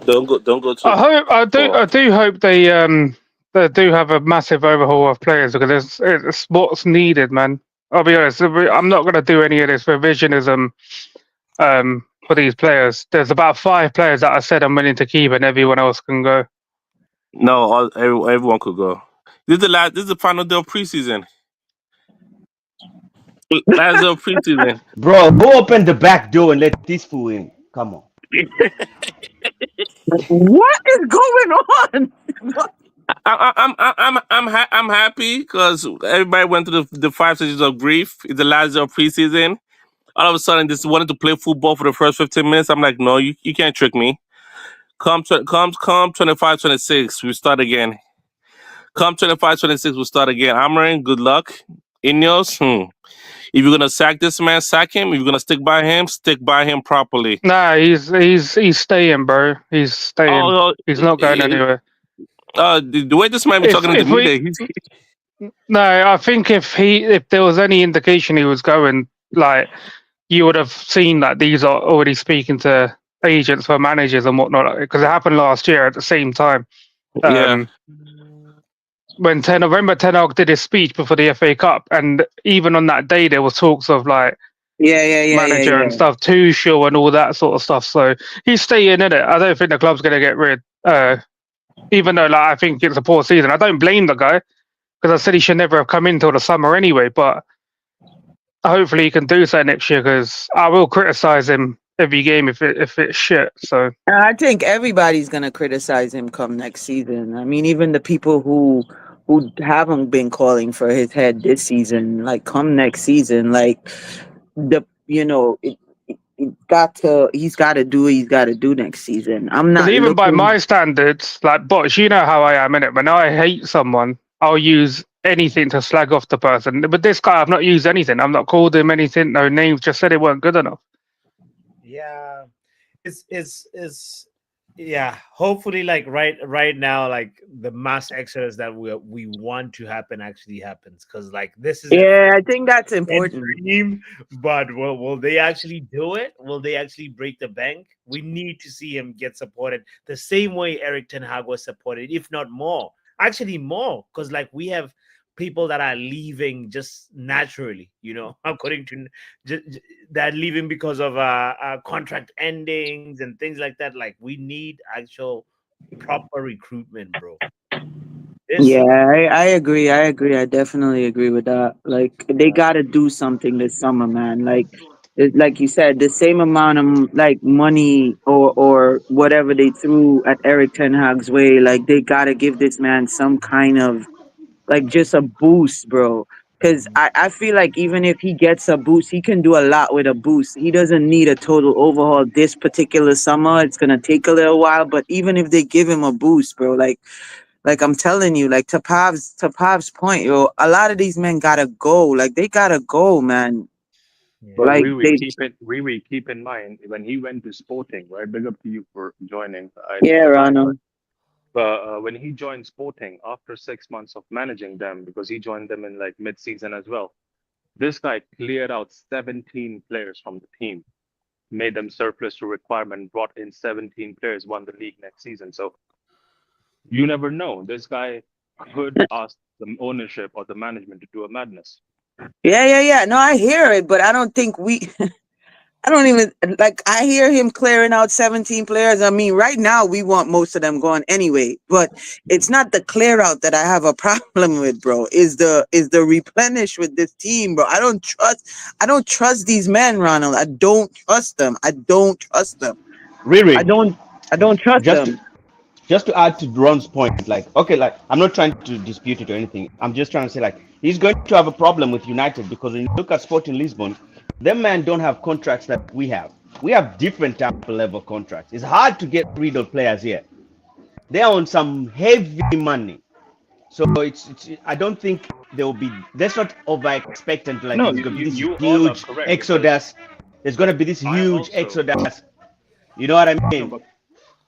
Don't go too. I do hope they do have a massive overhaul of players because it's what's needed, man. I'll be honest, I'm not going to do any of this revisionism for these players. There's about 5 players that I said I'm willing to keep, and everyone else can go. No, everyone could go. This is the final day of preseason. Last day of preseason. Bro, go open the back door and let this fool in. Come on. What is going on? I'm happy because everybody went through the 5 stages of grief. It's the last day of preseason. All of a sudden, just wanted to play football for the first 15 minutes. I'm like, no, you can't trick me. Come 25-26, we start again. Come 25-26, we'll start again. Amarin, good luck. Ineos, if you're gonna sack this man, sack him. If you're gonna stick by him properly. Nah, he's staying, bro. He's staying. He's not going anywhere. The way this man be talking to the media, No, I think if there was any indication he was going, like, you would have seen that these are already speaking to agents for managers and whatnot, because it happened last year at the same time. When Ten Hag did his speech before the FA Cup, and even on that day there was talks of like manager and stuff, Tuchel and all that sort of stuff. So he's staying in it. I don't think the club's going to get rid. Even though, like, I think it's a poor season. I don't blame the guy because I said he should never have come in till the summer anyway. But hopefully he can do so next year because I will criticize him every game if it's shit. So I think everybody's gonna criticize him come next season. I mean, even the people who haven't been calling for his head this season, like, come next season, like, he's got to do what he's got to do next season. I'm not even by my standards, like, Bots, you know how I am in it. When I hate someone, I'll use anything to slag off the person. But this guy, I've not used anything. I've not called him anything. No names. Just said it weren't good enough. Yeah, it's yeah. Hopefully, like right now, like the mass exodus that we want to happen actually happens, because like this is I think that's important. Dream, but will they actually do it? Will they actually break the bank? We need to see him get supported the same way Erik ten Hag was supported, if not more. Actually, more, because like we have people that are leaving just naturally, according to that, leaving because of contract endings and things like that. Like, we need actual proper recruitment, bro. I agree. I definitely agree with that. Like, they got to do something this summer, man. Like you said, the same amount of like money or whatever they threw at Erik ten Hag's way, like, they got to give this man some kind of, like, just a boost, bro. Because I feel like even if he gets a boost, he can do a lot with a boost. He doesn't need a total overhaul this particular summer. It's going to take a little while. But even if they give him a boost, bro, like I'm telling you, like, to Pav's point, yo, a lot of these men got to go. Like, they got to go, man. But Like they, keep in mind when he went to Sporting, right? Big up to you for joining. I yeah, didn't join, Ronald. but when he joined Sporting after 6 months of managing them, because he joined them in like mid-season as well, this guy cleared out 17 players from the team, made them surplus to requirement, brought in 17 players, won the league next season. So you never know. This guy could ask the ownership or the management to do a madness. Yeah. No, I hear it, but I don't think we. I don't even like. I hear him clearing out 17 players. I mean, right now we want most of them gone anyway. But it's not the clear out that I have a problem with, bro. Is the replenish with this team, bro? I don't trust these men, Ronald. I don't trust them. I don't trust them. Riri, I don't trust them. Just to add to Ron's point, like, okay, like, I'm not trying to dispute it or anything. I'm just trying to say, like, he's going to have a problem with United because when you look at Sporting Lisbon, them men don't have contracts that we have. We have different type of level contracts. It's hard to get rid of players here. They're on some heavy money. So it's I don't think there will be, let's not over expectant like No, there's going to be this you all are huge correct, exodus. There's going to be this huge exodus. You know what I mean? No,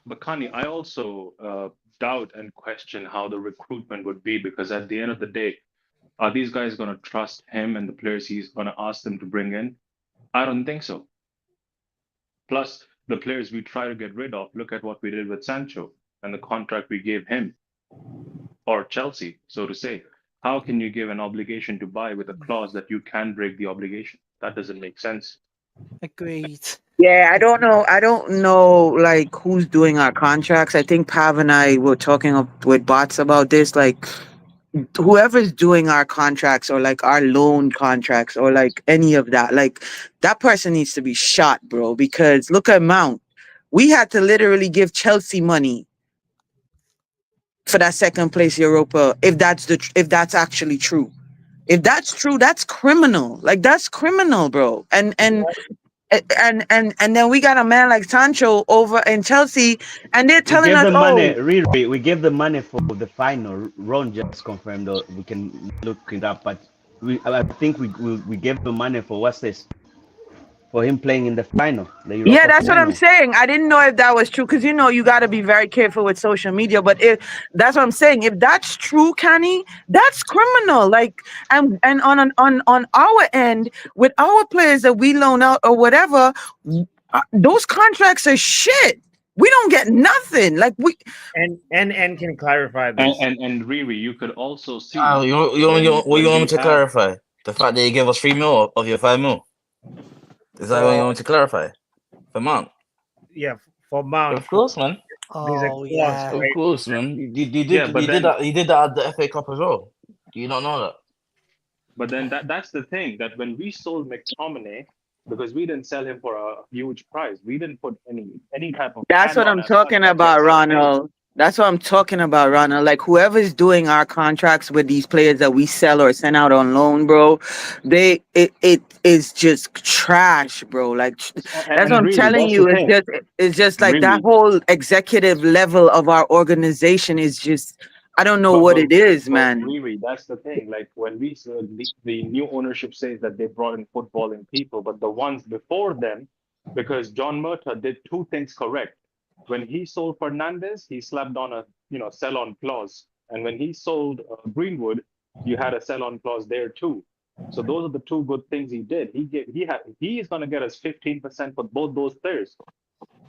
but Kani, I also doubt and question how the recruitment would be, because at the end of the day, are these guys going to trust him and the players he's going to ask them to bring in? I don't think so. Plus, the players we try to get rid of, look at what we did with Sancho and the contract we gave him, or Chelsea, so to say. How can you give an obligation to buy with a clause that you can break the obligation? That doesn't make sense. Agreed. Yeah, I don't know like who's doing our contracts. I think Pav and I were talking up with bots about this. Like whoever's doing our contracts or like our loan contracts or like any of that, like that person needs to be shot, bro. Because look at Mount. We had to literally give Chelsea money for that second place Europa. If that's actually true. If that's true, that's criminal. Like that's criminal, bro. And then we got a man like Sancho over in Chelsea, and they're telling us, We gave the money for the final. Ron just confirmed, or we can look it up. But I think we gave the money for what's this? For him playing in the final. Yeah, that's what I'm saying. I didn't know if that was true because you got to be very careful with social media. But that's what I'm saying. If that's true, Kenny, that's criminal. Like, and on our end with our players that we loan out or whatever, those contracts are shit. We don't get nothing. Like we and can clarify this. And Riri, you could also see. What you want me to clarify? The fact that you gave us 3 mil of your 5 mil. Is that what you want to clarify? For Mount? Yeah, for Mount. Of course, man. Oh yeah, of course, man. You did that. You did that at the FA Cup as well. Do you not know that? But then that's the thing, that when we sold McTominay, because we didn't sell him for a huge price, we didn't put any type of. That's what I'm talking about, Ronald. That's what I'm talking about, Ronald. Like whoever's doing our contracts with these players that we sell or send out on loan, bro, it is just trash, bro. Like that's what I'm telling you. It's just like that whole executive level of our organization is just, I don't know what it is, man. Riri, that's the thing. Like when we the new ownership says that they brought in footballing people, but the ones before them, because John Murtaugh did 2 things correct. When he sold Fernandes, he slapped on a sell-on clause, and when he sold Greenwood, you had a sell-on clause there too. So those are the 2 good things he did. He is going to get us 15% for both those players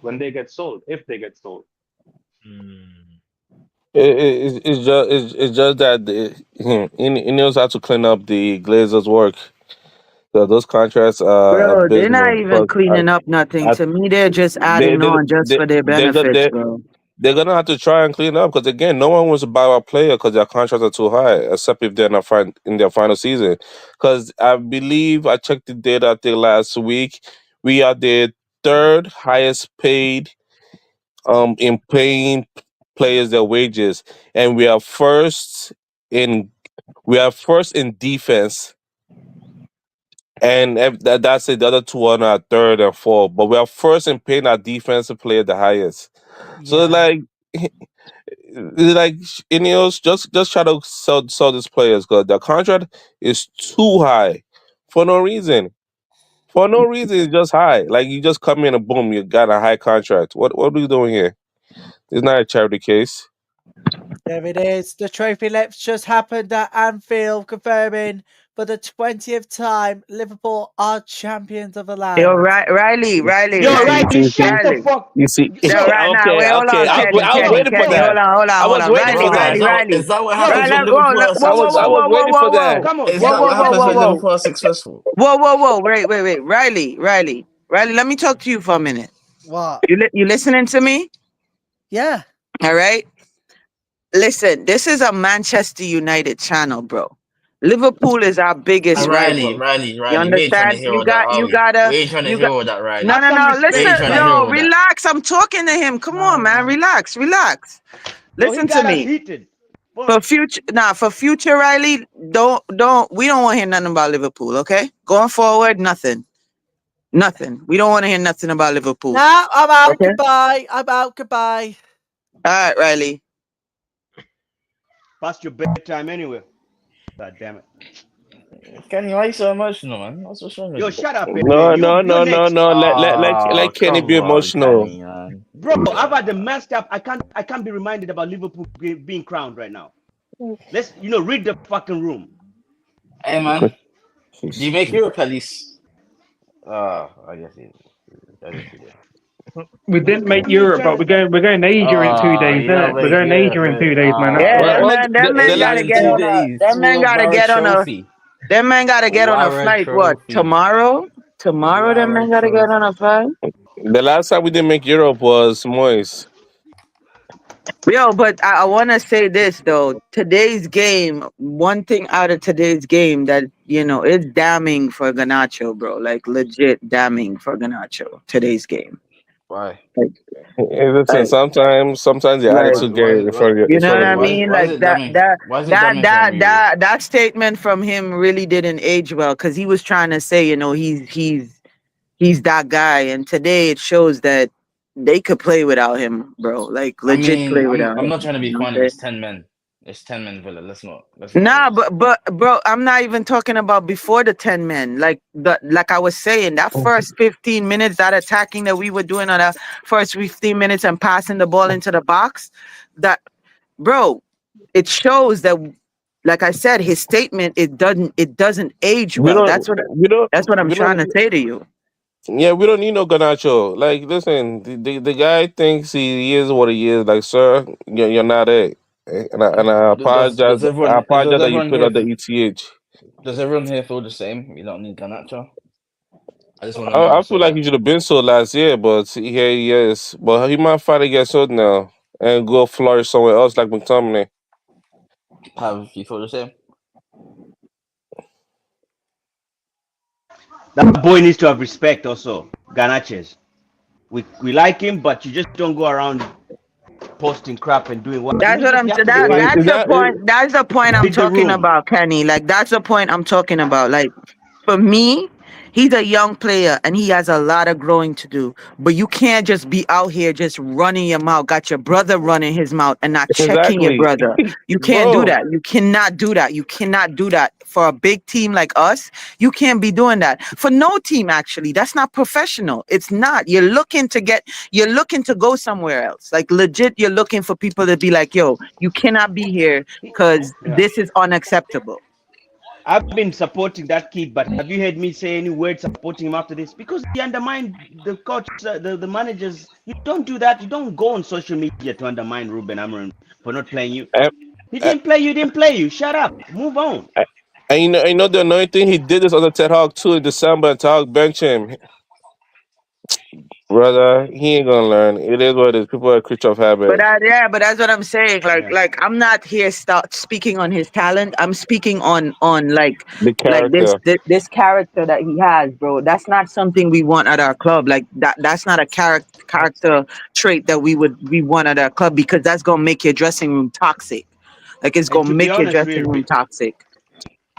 when they get sold, if they get sold. It's just that Ineos had to clean up the Glazers' work. So those contracts bro, they're not even cleaning up nothing. To me, they're just adding on just for their benefits, bro. They're gonna have to try and clean up because again, no one wants to buy our player because their contracts are too high, except if they're not in their final season. Because I believe I checked the data I think last week, we are the 3rd highest paid in paying players their wages, and we are first in defense. And that's it. The other 2 are 3rd and 4th, but we are first in paying our defensive player the highest. So like Ineos, just try to sell these players because the contract is too high for no reason. For no reason, it's just high. Like you just come in and boom, you got a high contract. What are we doing here? It's not a charity case. There it is. The trophy lift just happened at Anfield, confirming for the 20th time Liverpool are champions of the land. Yo, Riley. Yo, Riley, shut the fuck. You see? No, right now, wait, hold on, I was waiting for that. Hold I was on. waiting for that. Riley. Is that what happens when Whoa, Liverpool are whoa, successful? I was waiting for that. Come on. Is that what happens when Liverpool are successful? Whoa. Wait. Riley, let me talk to you for a minute. What? You listening to me? Yeah. All right. Listen, this is a Manchester United channel, bro. Liverpool is our biggest rival. Riley. You We ain't trying to understand? hear You all that, are we? gotta. We ain't trying to hear all that, Riley. No. We ain't trying Listen, to hear no, all that. relax. I'm talking to him. Come on, man. Relax. Listen to me. For future, Riley, we don't want to hear nothing about Liverpool, okay? Going forward, nothing. We don't want to hear nothing about Liverpool. Now I'm out. Okay. Goodbye. All right, Riley. Past your bedtime anyway. God damn it. Kenny, why you so emotional, man? What's wrong with Yo, you? shut up. No. Let Kenny be come on, emotional. Kenny, man. Bro, I've had the messed up. I can't be reminded about Liverpool being crowned right now. Let's read the fucking room. Hey, man. Do you make Europe at least? I guess you did. We didn't make Europe, but we're going to Asia in 2 days, innit? We're going to Asia in 2 days, man. Yeah, Well, that man gotta get on a. That man gotta get on a. That man gotta get on a flight. What, tomorrow? Tomorrow, that man gotta get on a flight. The last time we didn't make Europe was Moyes. Yo, but I want to say this though. Today's game, one thing out of today's game that is damning for Garnacho, bro. Like legit damning for Garnacho. Today's game. Why? Listen, sometimes the attitude get in front of you. You know what I mean? Like that statement from him really didn't age well, because he was trying to say, he's that guy, and today it shows that they could play without him, bro. Like legit play without him. I'm not trying to be funny. It's 10 men. It's 10 men, Villa. Let's not. Nah, but bro, I'm not even talking about before the 10 men. Like I was saying, that first 15 minutes, that attacking that we were doing on that first 15 minutes and passing the ball into the box, that, bro, it shows that, like I said, his statement, it doesn't age well. That's what I'm trying to say to you. Yeah, we don't need no Garnacho. Like, listen, the guy thinks he is what he is. Like, sir, you're not it. And I apologize. I apologize that you put out the ETH. Does everyone here feel the same? You don't need Garnacho. I feel like he should have been sold last year, but here he is. But he might finally get sold now and go flourish somewhere else like McTominay. Have you feel the same? That boy needs to have respect also. Garnaches. We like him, but you just don't go around posting crap and doing what. That's what I'm. That's the point. That's the point I'm talking about, Kenny. Like that's the point I'm talking about. Like for me, he's a young player and he has a lot of growing to do. But you can't just be out here just running your mouth. Got your brother running his mouth and not checking your brother. You can't do that. You cannot do that. You cannot do that for a big team like us. You can't be doing that for no team. Actually, that's not professional. It's not. You're looking to go somewhere else. Like legit, you're looking for people to be like, yo, you cannot be here because this is unacceptable. I've been supporting that kid, but have you heard me say any word supporting him after this? Because he undermined the coach, the managers. You don't do that. You don't go on social media to undermine Ruben Amorim for not playing you. He didn't play you. Didn't play you. Shut up. Move on. And you know the annoying thing, he did this on the Ted Hawk too in December, and Ted Hawk bench him. Brother, he ain't gonna learn. It is what it is. People are creature of habit. But that's what I'm saying. Like I'm not here speaking on his talent. I'm speaking on like the character. Like this character that he has, bro. That's not something we want at our club. Like that's not a character trait that we want at our club, because that's gonna make your dressing room toxic. Like it's gonna make your dressing room toxic.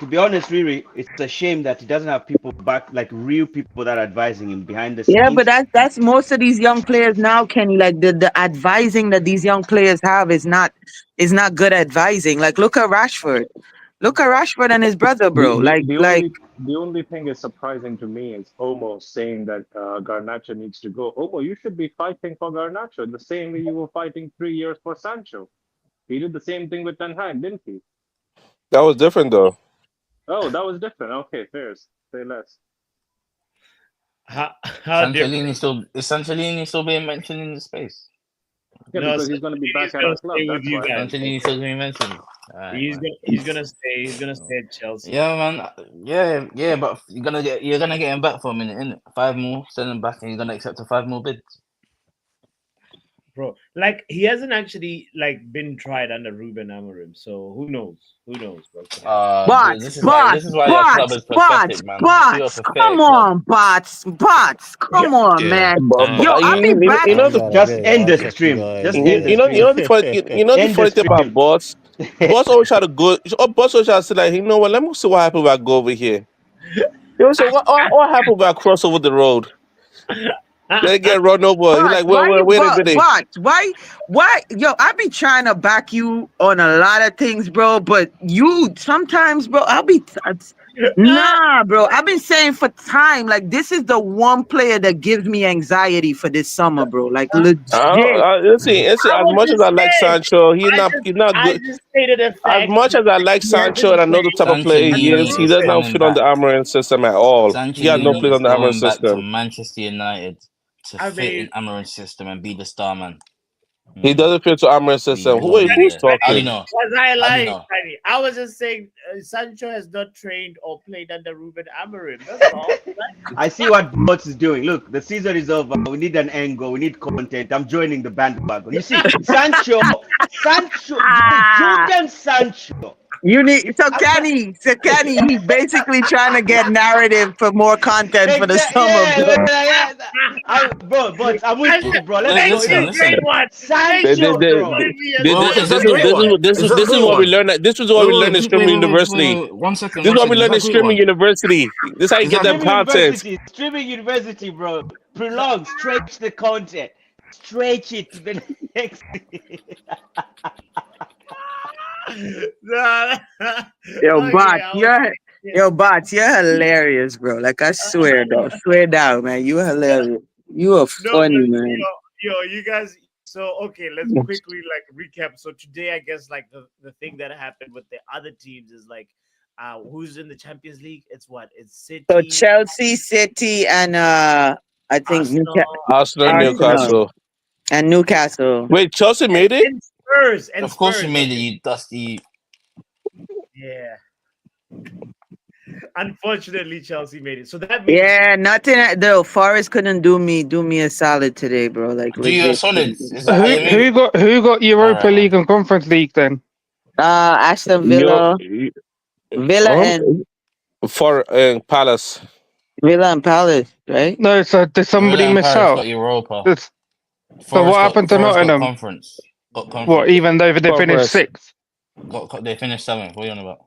To be honest, Riri, it's a shame that he doesn't have people back, like real people that are advising him behind the scenes. Yeah, but that's most of these young players now, Kenny. Like the advising that these young players have is not good advising. Like look at Rashford. Look at Rashford and his brother, bro. The only thing is surprising to me is Omo saying that Garnacho needs to go. Omo, you should be fighting for Garnacho the same way you were fighting 3 years for Sancho. He did the same thing with Ten Hag, didn't he? That was different though. Oh, that was different. Okay, fair. Say less. How Is Sanchellini still being mentioned in the space? Yeah, No, because he's going to be back at our club. That's why. Sanchellini still being mentioned. He's gonna stay. He's gonna stay at Chelsea. Yeah, man. Yeah, but you're gonna get him back for a minute, innit? 5 more, send him back, and you're gonna accept a 5 more bids. Bro, like he hasn't actually like been tried under Ruben Amorim, so who knows? Who knows, bro? This is why your club is pathetic, man. Bots, come on, Bots, come on, man. Yo, I'll be back. Just end the stream. Just end the You know the funny thing about Boss? Boss always try to go. Boss always try to say like, you know what? Let me see what happened when I go over here. You know, so what happened when I cross over the road? They get run over. You're like, wait a minute. Why? Yo, I be trying to back you on a lot of things, bro. But you sometimes, bro, nah, bro. I've been saying for time, like this is the one player that gives me anxiety for this summer, bro. Like legit. See, as much as I like Sancho, he's not good. As much as I like Sancho and I know the type of player he is, he does not fit on the Amorim system at all. He had no place on the Amorim system. To Manchester United to fit in Amorim's system and be the star man. He doesn't fit to Amorim's system. Who's talking? How do you know? I was just saying Sancho has not trained or played under Ruben Amorim. That's all. I see what Bots is doing. Look, the season is over. We need an angle. We need content. I'm joining the bandwagon. You see, Sancho, Jordan Sancho. You need Kenny, he's basically trying to get narrative for more content for the summer, bro. Bro, I'm with you, bro. Let's go. Sancho, bro. This is what we learned. This is what we learned in Streaming University. 1 second. This is what we learned in Streaming University. This is how you get that content. Streaming University, bro. Prolong, stretch the content. Stretch it to the next. Yo, Bots, you're hilarious, bro. Like I swear, though. Swear down, man. You are hilarious. You are funny, man. Yo, you guys. So okay, let's quickly like recap. So today, I guess like the thing that happened with the other teams is like, who's in the Champions League? It's what? It's City. So Chelsea, City, and I think Arsenal, Newcastle, and Newcastle. Wait, Chelsea made it? Spurs, and of course Spurs. you made it, you dusty. Yeah. Unfortunately, Chelsea made it. So that means nothing. Though Forest couldn't do me a solid today, bro. Like do you a solid? Who got Europa League and Conference League then? Aston Villa, and Palace. Villa and Palace, right? No, so did somebody miss out? Got Europa. So what happened to Nottingham? Conference. What? Even though they finished 6th? They finished 7th. What are you on about?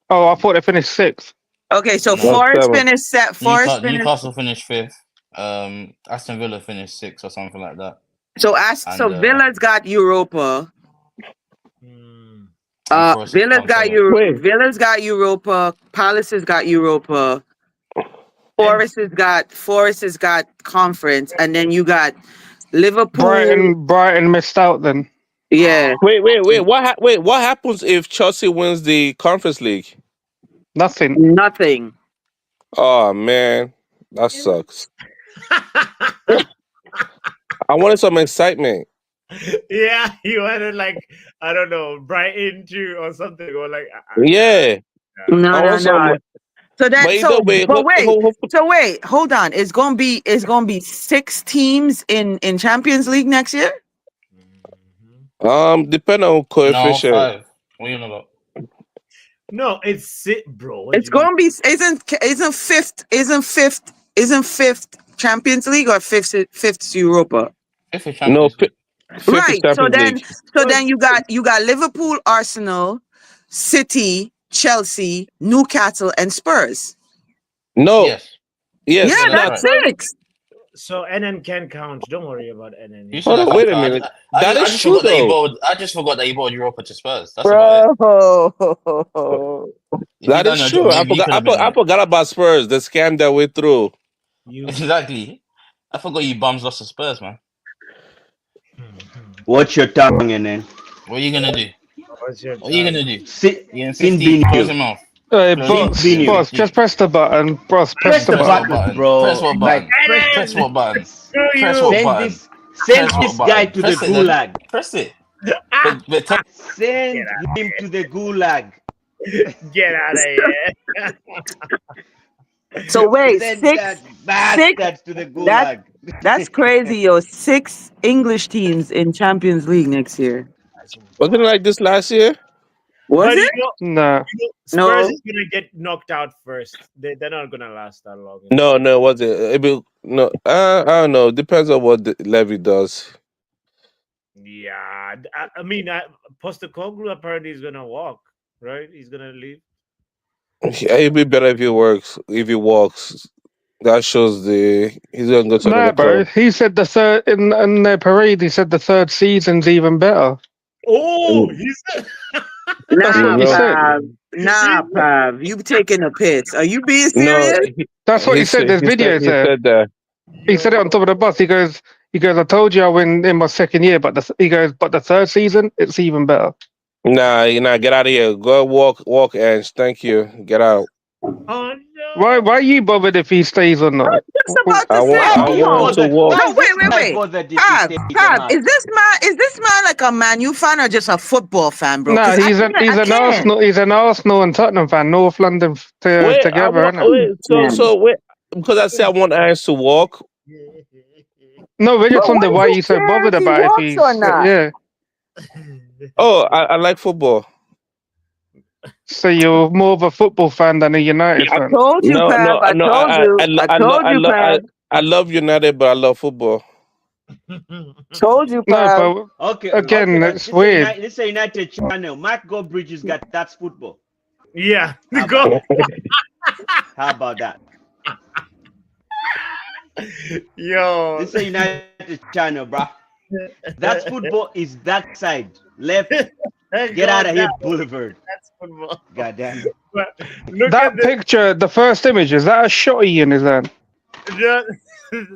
Oh, I thought they finished 6th. Okay, so Forest finished set. Newcastle finished 5th. Aston Villa finished 6th or something like that. So Villa's got Europa. Villa's got Europa. Villa's got Europa. Palace has got Europa. Forest has got Conference, and then you got Liverpool. Brighton missed out then. Yeah. Wait. What happens if Chelsea wins the Conference League? Nothing. Oh man, that sucks. I wanted some excitement. Yeah, you wanted like I don't know, Brighton too or something, or like yeah. No. So wait, hold on. It's gonna be 6 teams in Champions League next year. Depending on coefficient. No, 5. What are you on about? No, it's bro. It's gonna be isn't fifth Champions League or fifth Europa? No, right. So then you got Liverpool, Arsenal, City, Chelsea, Newcastle, and Spurs. No. Yes. Yeah, that's 6. So NN can count. Don't worry about NN. You Hold should on, wait a minute. That is true though. I just forgot that you bought Europa to Spurs. That's about it. Bro. If you That done is your true. job, I maybe you forgot. could have been I on it. forgot about Spurs. They scammed their way through. Exactly. I forgot you bums lost to Spurs, man. Watch your tongue, NN. What are you gonna do? What's your What are you gonna do? Sit You in in 15, close your Binu. mouth. Hey, Close boss, your mouth. boss, just press the button. Boss, press Press the the Press button. what button, button? bro. Press what Like, button? Press what button? Screw Press you. what send button? this, send Press what this guy button? to the Press it then. gulag. Press it. But tell Send him to the gulag. Get out of here. So wait, Send six, that bastard to the gulag. that's crazy, yo. 6 English teams in Champions League next year. Wasn't it like this last year? Was But it? No. Spurs No. is gonna get knocked out first. They're not gonna last that long. No, it wasn't. No, I don't know. Depends on what Levy does. Yeah, I mean, Postecoglou apparently is gonna walk, right? He's gonna leave. Yeah, it'd be better if he works. If he walks, that shows he's gonna go to Nah, another bro. club. He said the third in their parade. He said the third season's even better. Oh, he's That's Nah, what he said. Pav. Nah, Pav. You taking a piss. Are you being No, serious? That's what he said. There's videos he there. said that. He said it on top of the bus. He goes, I told you I win in my second year, but but the third season, it's even better. Nah, get out of here. Go walk, Ange. Thank you. Get out. Oh Why are you bothered if he stays or not? Just about I to say, want him to walk. No, wait. Pav, is this man like a Man U fan or just a football fan, bro? No, 'Cause he's I can't. He's an Arsenal and Tottenham fan, North London Wait, together, isn't it? wait. Because I said I want Ange to walk. No, we're just But wondering what why do you you so care bothered if he about if walks he's or not? yeah. Oh, I like football. So you're more of a football fan than a United fan. Told you, No, Pav. I no. told you. I told you, Pav. I love United, but I love football. Told you, No, Pav. but Okay, again, but it's weird. This is a United channel. Mark Goldbridge has got that's football. Yeah, How go. about that? How about that? Yo, This is a United channel, bruh. That's football is that side. Left. Get out of here, Boulevard. That's football. Goddamn. Look That at picture, the first image, is that a shotty in his hand?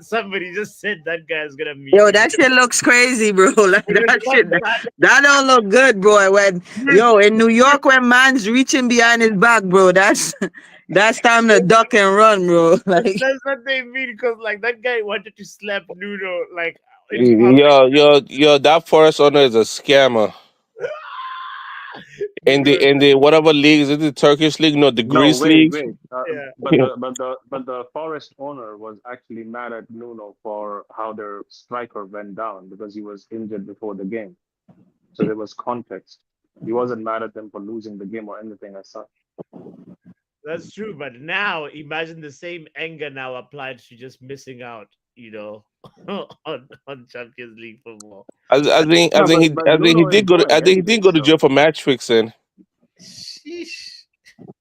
Somebody just said that guy's gonna meet. Yo, that shit looks crazy, bro. Like that shit, that don't look good, bro. When in New York, when man's reaching behind his back, bro, that's time to duck and run, bro. Like That's what they mean, because like that guy wanted to slap Nuno, like Yo, that Forest owner is a scammer. In the whatever league, is it the Turkish league? No, the Greece league. Wait. But the Forest owner was actually mad at Nuno for how their striker went down because he was injured before the game. So there was context. He wasn't mad at them for losing the game or anything as such. that's true. But now imagine the same anger now applied to just missing out, on Champions League football. I think he did go to jail for match fixing.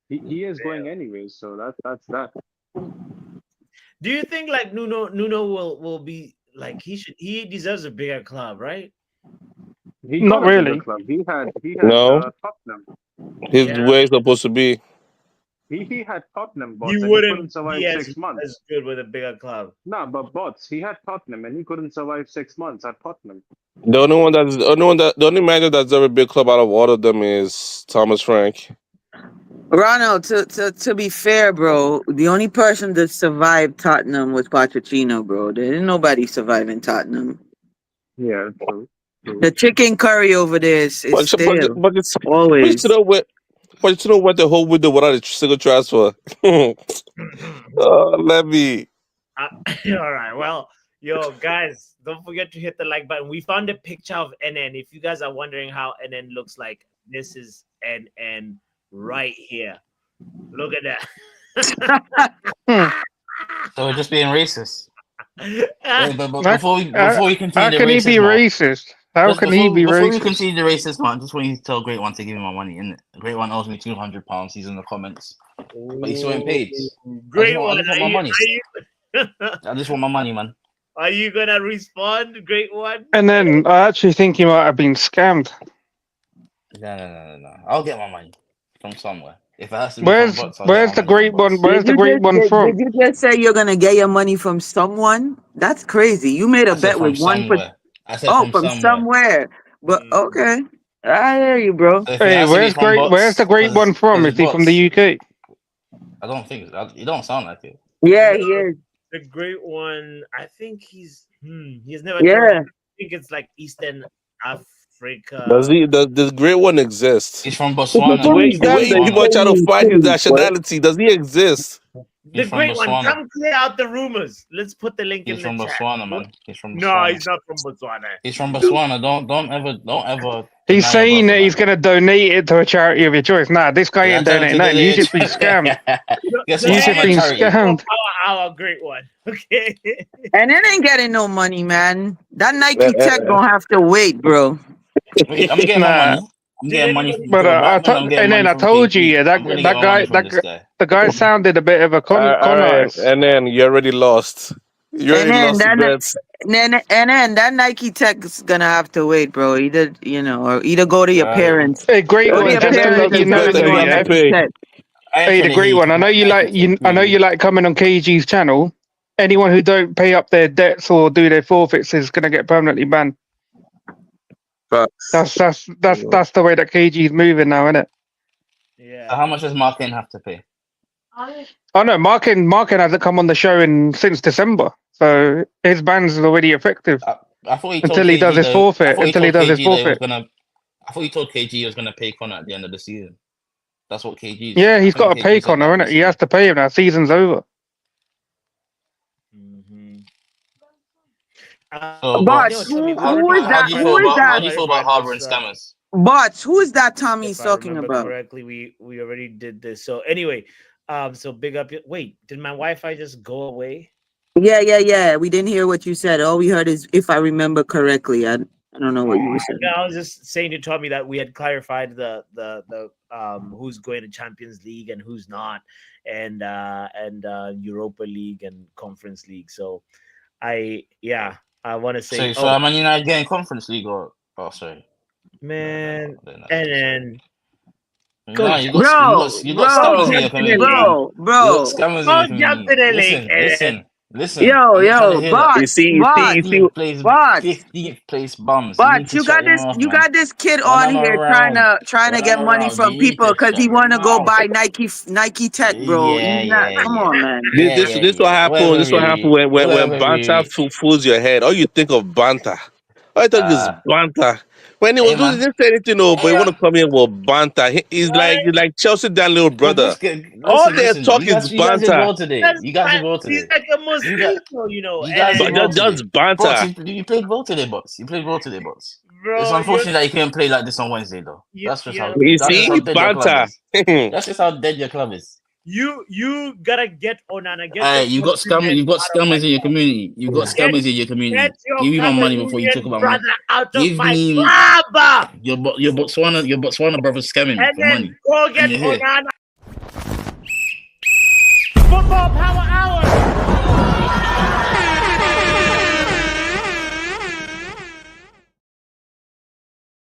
He is going anyways, so that's that. Do you think like Nuno will be like he deserves a bigger club, right? He Not got a bigger really. club. He had No. Tottenham. His Yeah. way is supposed to be. He had Tottenham, but He he wouldn't couldn't survive be as 6 months. good with a bigger club. No, but bots. He had Tottenham, and he couldn't survive 6 months at Tottenham. The only manager that's ever big club out of all of them is Thomas Frank. Ronald, to be fair, bro, the only person that survived Tottenham was Pochettino, bro. There didn't nobody survive in Tottenham. Yeah, true. The chicken curry over there is But stale. it's Always. Pochettino went the whole window without a single transfer. Levy. All right. Well, yo, guys, don't forget to hit the like button. We found a picture of NN. If you guys are wondering how NN looks like, this is NN right here. Look at that. So we're just being racist. Wait, but How- before we continue How the can he racist be part, racist? How just can he be before we racist? continue the racist part, just want you to tell Great One to give me my money. In Great One owes me £200. He's in the comments, but he's still in paid. Great I one. just want my money. I just want my money, man. Are you gonna respond, Great One? And then I actually think he might have been scammed. No. I'll get my money from somewhere. If it has to be Where's from bots, I'll get where's my the money great from bots. one? Where's the great one from? Did you just say you're gonna get your money from someone? That's crazy. You made a I said bet from with one person. somewhere. I said Oh, from from somewhere. somewhere. But okay, I hear you, bro. So if it Hey, has to be where's from great? bots, Where's the great one from? Is he from the UK? I don't think it don't sound like it. Yeah, he is. The Great One, I think he's never Yeah. told me. I think it's like Eastern Africa. Does this great one exist? He's from The Botswana. way He's from people are Botswana. trying to find his nationality, does he exist? The He's from Great One, Botswana. come clear out the rumors. Let's put the link He's in from the chat. Botswana, man. He's from No, Botswana. he's not from Botswana. He's from Botswana. Don't ever. He's deny saying your that brother, he's going to donate it to a charity of your choice. Nah, this guy Yeah, ain't tell him to donating nothing. donate You it just to- been scammed. Guess You what? just I'm a been charity. scammed. Our Great One. Okay. And it ain't getting no money, man. That Nike Uh, Tech gonna have to wait, bro. Wait, I'm getting my Nah. money. I'm getting money from But Joe I Batman. I'm getting and then money I from told you, KP. yeah, I'm gonna get my money from this guy. the guy sounded a bit of a con all right, artist. and then you already lost. You And already then lost the bets. that Nike Tech's gonna have to wait, bro. Either or either go to your parents. Hey, great Go to one. your Just to parents let you and tell know, them you though, want yeah. Nike Tech. Hey, the great one. I know you like I know you like coming on KG's channel. Anyone who don't pay up their debts or do their forfeits is gonna get permanently banned. That's the way that KG's moving now, isn't it? Yeah. So how much does Markin have to pay? Oh no, Markin hasn't come on the show since December, so his ban's already effective I thought he told until he KG does his that- I forfeit. thought Until he told does his KG that he was forfeit. gonna. I thought he told KG he was gonna pay Connor at the end of the season. That's what KG. Yeah, he's got to pay Connor, innit? He has to pay him now. Season's over. So, But bots, who how, is how that? do you Who feel is about how that? do you feel about harboring scammers? But who is that Tommy he's If I talking remember about? correctly, we already did this. So anyway, so big up. Wait, did my Wi-Fi just go away? Yeah. We didn't hear what you said. All we heard is, if I remember correctly. I don't know what you were saying. No, I was just saying to Tommy that we had clarified the who's going to Champions League and who's not, and Europa League and Conference League. So I want to say, So am I United getting Conference League or? Oh, sorry. man, and then. No, you got scammers in your community. bro. You got scammers in your jump in the link. Listen. Yo, I'm trying to hear that. Bot, You see, Bot, 15th place bums. But you got this kid on here trying to get money from people because he want to go buy Nike Tech, bro. Come on, man. This what happened. This what happened when banter fools your head. All you think of banter. All you think is banter. When he was doing, he didn't say anything, but he want to come in with banter. He's like Chelsea, that little brother. All they talk is You guys did banter. well today. You guys did well today. He's like a mosquito, you know. You guys did well Just today. banter. Bots, you played well today, bots. You played well today, bots. Bro, It's unfortunate that you couldn't play like this on Wednesday, though. That's just how dead your club banter. is. That's just how dead your club is. You gotta get Onana. Hey, you got scammers. You've got scammers in your community. You've got scammers in your community. Give me my money before you talk about money. Give me your Botswana brothers scamming and for then money. go get And you're here. Onana. Football Power Hour.